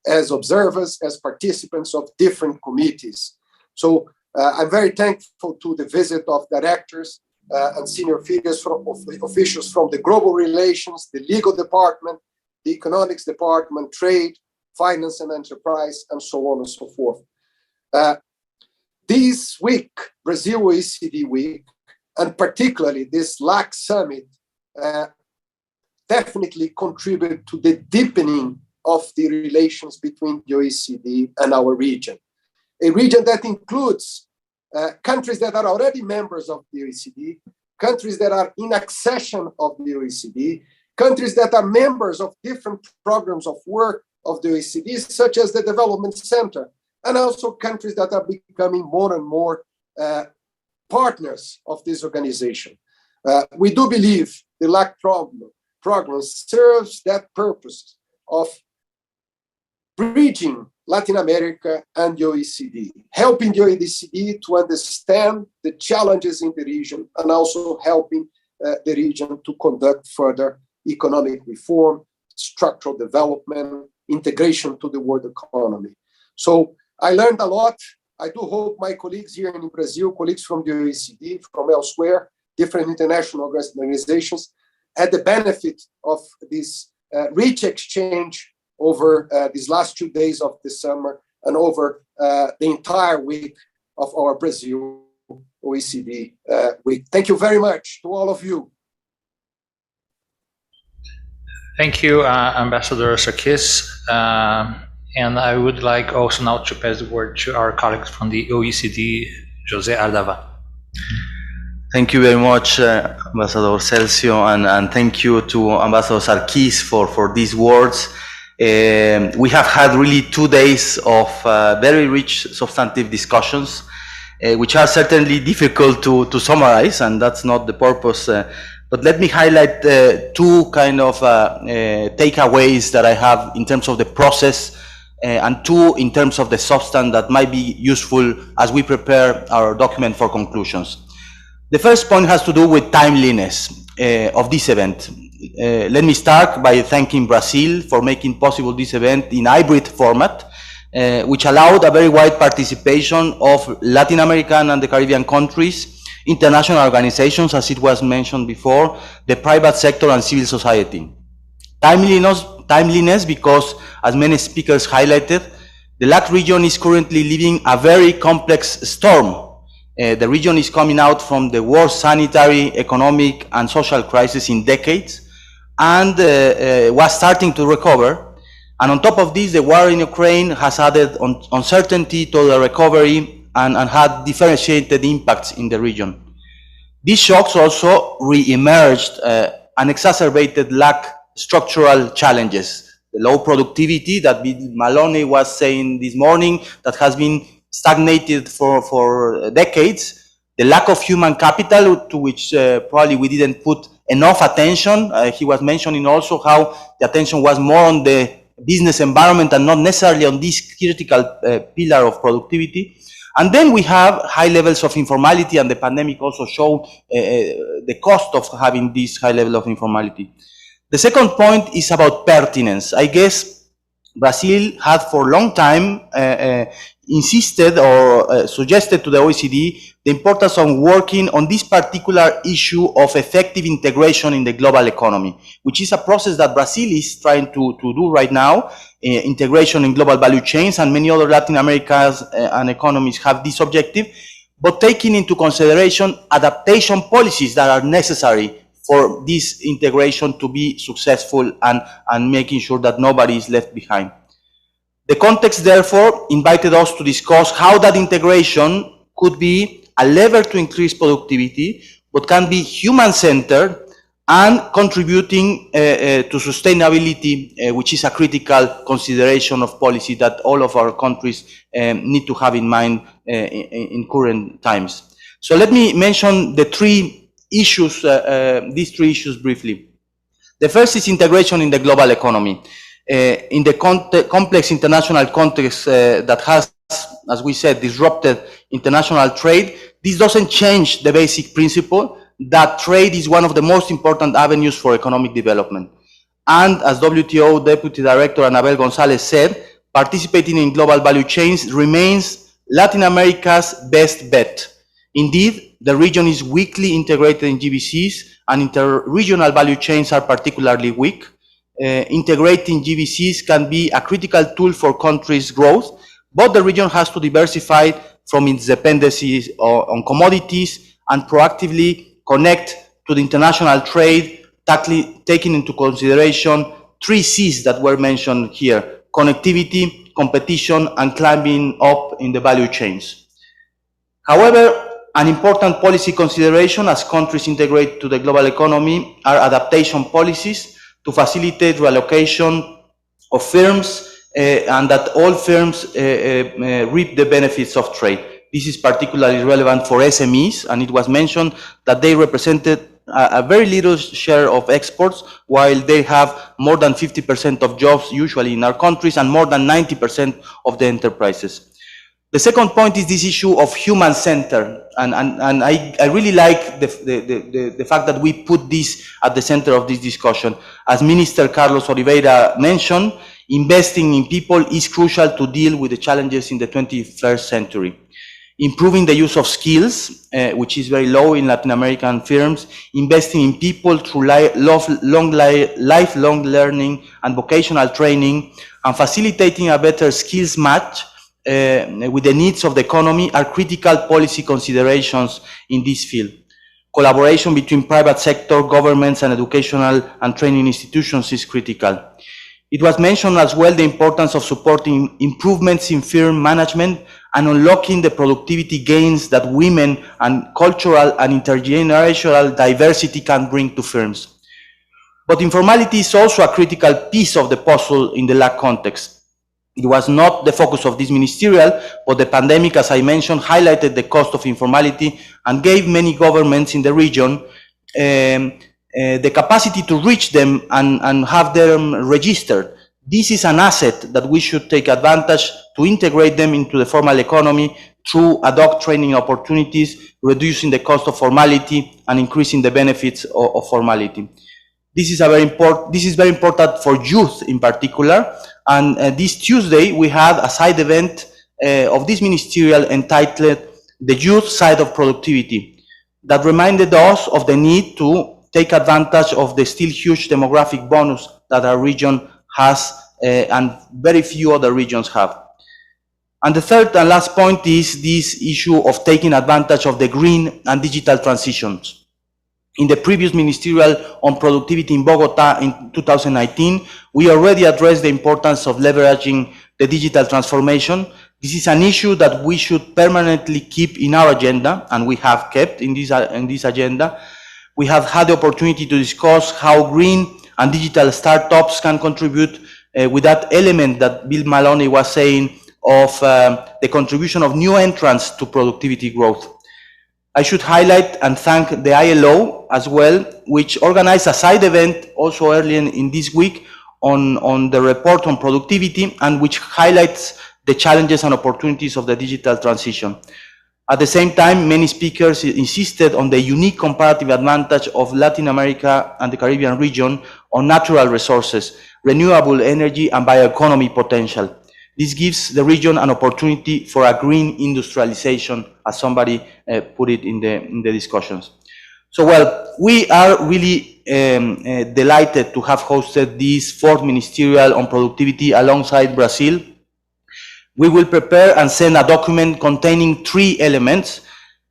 as observers, as participants of different committees. So I'm very thankful to the visit of directors and senior figures from officials from the global relations, the legal department, the economics department, trade, finance and enterprise, and so on and so forth. This week, Brazil OECD Week, and particularly this LAC Summit, definitely contribute to the deepening of the relations between the OECD and our region. A region that includes countries that are already members of the OECD, countries that are in accession of the OECD, countries that are members of different programs of work of the OECD, such as the Development Center, and also countries that are becoming more and more partners of this organization. We do believe the LAC program serves that purpose of bridging Latin America and the OECD, helping the OECD to understand the challenges in the region and also helping the region to conduct further economic reform, structural development, integration to the world economy. So I learned a lot. I do hope my colleagues here in Brazil, colleagues from the OECD, from elsewhere, different international organizations, had the benefit of this rich exchange over these last 2 days of the summer and over the entire week of our Brazil OECD week. Thank you very much to all of you.
Thank you, Ambassador Sarkis. And I would like also now to pass the word to our colleagues from the OECD, José Ardava.
Thank you very much, Ambassador Celso, and thank you to Ambassador Sarkis for these words. We have had really 2 days of very rich substantive discussions, which are certainly difficult to summarize, and that's not the purpose. But let me highlight two kind of takeaways that I have in terms of the process, and two in terms of the substance that might be useful as we prepare our document for conclusions. The first point has to do with timeliness of this event. Let me start by thanking Brazil for making possible this event in hybrid format, which allowed a very wide participation of Latin American and the Caribbean countries, international organizations, as it was mentioned before, the private sector and civil society. Timeliness because, as many speakers highlighted, the LAC region is currently living a very complex storm. The region is coming out from the worst sanitary, economic, and social crisis in decades, and was starting to recover. And on top of this, the war in Ukraine has added uncertainty to the recovery and had differentiated impacts in the region. These shocks also re-emerged and exacerbated LAC structural challenges. The low productivity that Maloney was saying this morning that has been stagnated for decades, the lack of human capital to which probably we didn't put enough attention. He was mentioning also how the attention was more on the business environment and not necessarily on this critical pillar of productivity. And then we have high levels of informality, and the pandemic also showed the cost of having this high level of informality. The second point is about pertinence. I guess Brazil had for a long time insisted or suggested to the OECD the importance of working on this particular issue of effective integration in the global economy, which is a process that Brazil is trying to do right now, integration in global value chains, and many other Latin Americas and economies have this objective, but taking into consideration adaptation policies that are necessary for this integration to be successful and making sure that nobody is left behind. The context, therefore, invited us to discuss how that integration could be a lever to increase productivity, but can be human-centered and contributing to sustainability, which is a critical consideration of policy that all of our countries need to have in mind in current times. So let me mention the three issues, these three issues briefly. The first is integration in the global economy. In the complex international context that has, as we said, disrupted international trade, this doesn't change the basic principle that trade is one of the most important avenues for economic development. And as WTO Deputy Director Anabel Gonzalez said, participating in global value chains remains Latin America's best bet. Indeed, the region is weakly integrated in GVCs, and inter-regional value chains are particularly weak. Integrating GVCs can be a critical tool for countries' growth, but the region has to diversify from its dependencies on commodities and proactively connect to the international trade, taking into consideration three C's that were mentioned here: connectivity, competition, and climbing up in the value chains. However, an important policy consideration as countries integrate to the global economy are adaptation policies to facilitate relocation of firms and that all firms reap the benefits of trade. This is particularly relevant for SMEs, and it was mentioned that they represented a very little share of exports, while they have more than 50% of jobs usually in our countries and more than 90% of the enterprises. The second point is this issue of human-centered, and I really like the fact that we put this at the center of this discussion. As Minister Carlos Oliveira mentioned, investing in people is crucial to deal with the challenges in the 21st century. Improving the use of skills, which is very low in Latin American firms, investing in people through lifelong learning and vocational training, and facilitating a better skills match with the needs of the economy are critical policy considerations in this field. Collaboration between private sector, governments, and educational and training institutions is critical. It was mentioned as well the importance of supporting improvements in firm management and unlocking the productivity gains that women and cultural and intergenerational diversity can bring to firms. But informality is also a critical piece of the puzzle in the LAC context. It was not the focus of this ministerial, but the pandemic, as I mentioned, highlighted the cost of informality and gave many governments in the region the capacity to reach them and have them registered. This is an asset that we should take advantage to integrate them into the formal economy through ad hoc training opportunities, reducing the cost of formality and increasing the benefits of formality. This is very important for youth in particular. And this Tuesday, we had a side event of this ministerial entitled The Youth Side of Productivity, that reminded us of the need to take advantage of the still huge demographic bonus that our region has and very few other regions have. And the third and last point is this issue of taking advantage of the green and digital transitions. In the previous ministerial on productivity in Bogota in 2019, we already addressed the importance of leveraging the digital transformation. This is an issue that we should permanently keep in our agenda, and we have kept in this agenda. We have had the opportunity to discuss how green and digital startups can contribute with that element that Bill Maloney was saying of the contribution of new entrants to productivity growth. I should highlight and thank the ILO as well, which organized a side event also early in this week on the report on productivity, and which highlights the challenges and opportunities of the digital transition. At the same time, many speakers insisted on the unique comparative advantage of Latin America and the Caribbean region on natural resources, renewable energy, and bioeconomy potential. This gives the region an opportunity for a green industrialization, as somebody put it in the discussions. So, well, we are really delighted to have hosted this Fourth Ministerial on Productivity alongside Brazil. We will prepare and send a document containing 3 elements.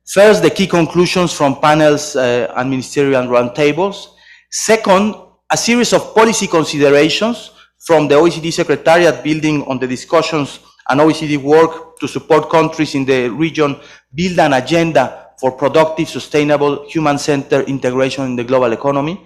First, the key conclusions from panels and ministerial roundtables. Second, a series of policy considerations from the OECD Secretariat, building on the discussions and OECD work to support countries in the region build an agenda for productive, sustainable, human-centered integration in the global economy.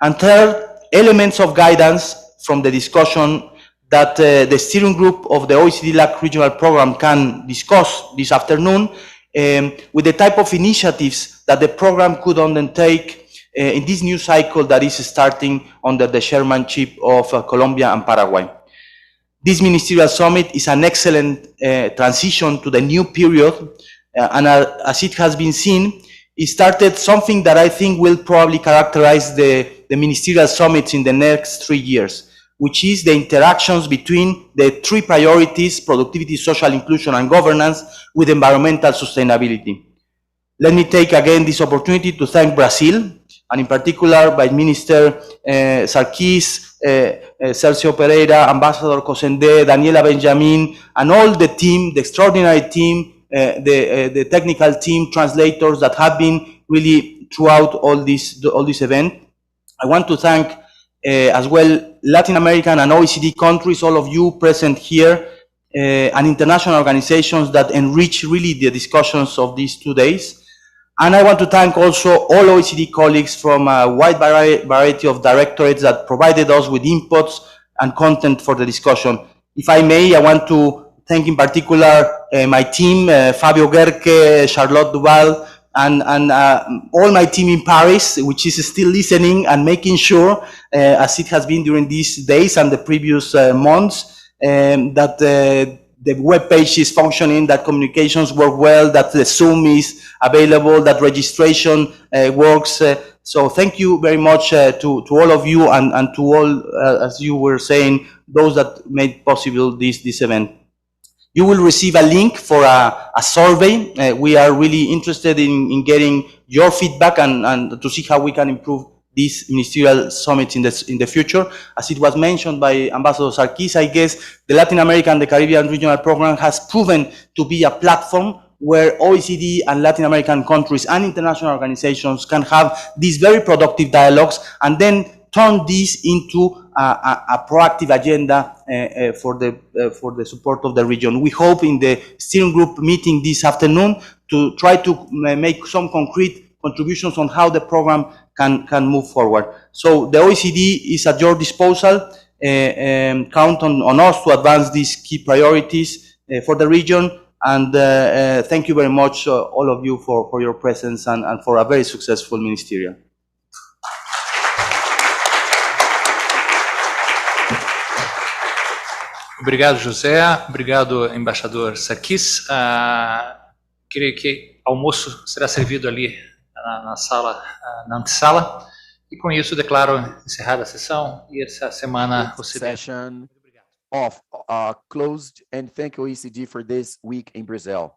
And third, elements of guidance from the discussion that the steering group of the OECD LAC Regional Programme can discuss this afternoon with the type of initiatives that the program could undertake in this new cycle that is starting under the chairmanship of Colombia and Paraguay. This Ministerial Summit is an excellent transition to the new period, and as it has been seen, it started something that I think will probably characterize the Ministerial Summits in the next 3 years, which is the interactions between the 3 priorities: productivity, social inclusion, and governance, with environmental sustainability. Let me take again this opportunity to thank Brazil, and in particular by Minister Sarkis, Sergio Pereira, Ambassador Cosende, Daniela Benjamin, and all the team, the extraordinary team, the technical team, translators that have been really throughout all this event. I want to thank as well Latin American and OECD countries, all of you present here, and international organizations that enrich really the discussions of these 2 days. And I want to thank also all OECD colleagues from a wide variety of directorates that provided us with inputs and content for the discussion. If I may, I want to thank in particular my team, Fabio Gerke, Charlotte Duval, and all my team in Paris, which is still listening and making sure, as it has been during these days and the previous months, that the web page is functioning, that communications work well, that the Zoom is available, that registration works. So thank you very much to all of you, and to all, as you were saying, those that made possible this event. You will receive a link for a survey. We are really interested in getting your feedback and to see how we can improve these ministerial summits in the future. As it was mentioned by Ambassador Sarkis, I guess the Latin American and the Caribbean Regional Programme has proven to be a platform where OECD and Latin American countries and international organizations can have these very productive dialogues and then turn this into a proactive agenda for the support of the region. We hope in the steering group meeting this afternoon to try to make some concrete contributions on how the program can move forward. So the OECD is at your disposal. Count on us to advance these key priorities for the region. And thank you very much, all of you, for your presence and for a very successful ministerial.
Obrigado, José. Obrigado, embaixador Sarkis. Creio que almoço será servido ali na sala, na antessala. E com isso declaro encerrada a sessão e essa semana
session of closed, and thank OECD for this week in Brazil.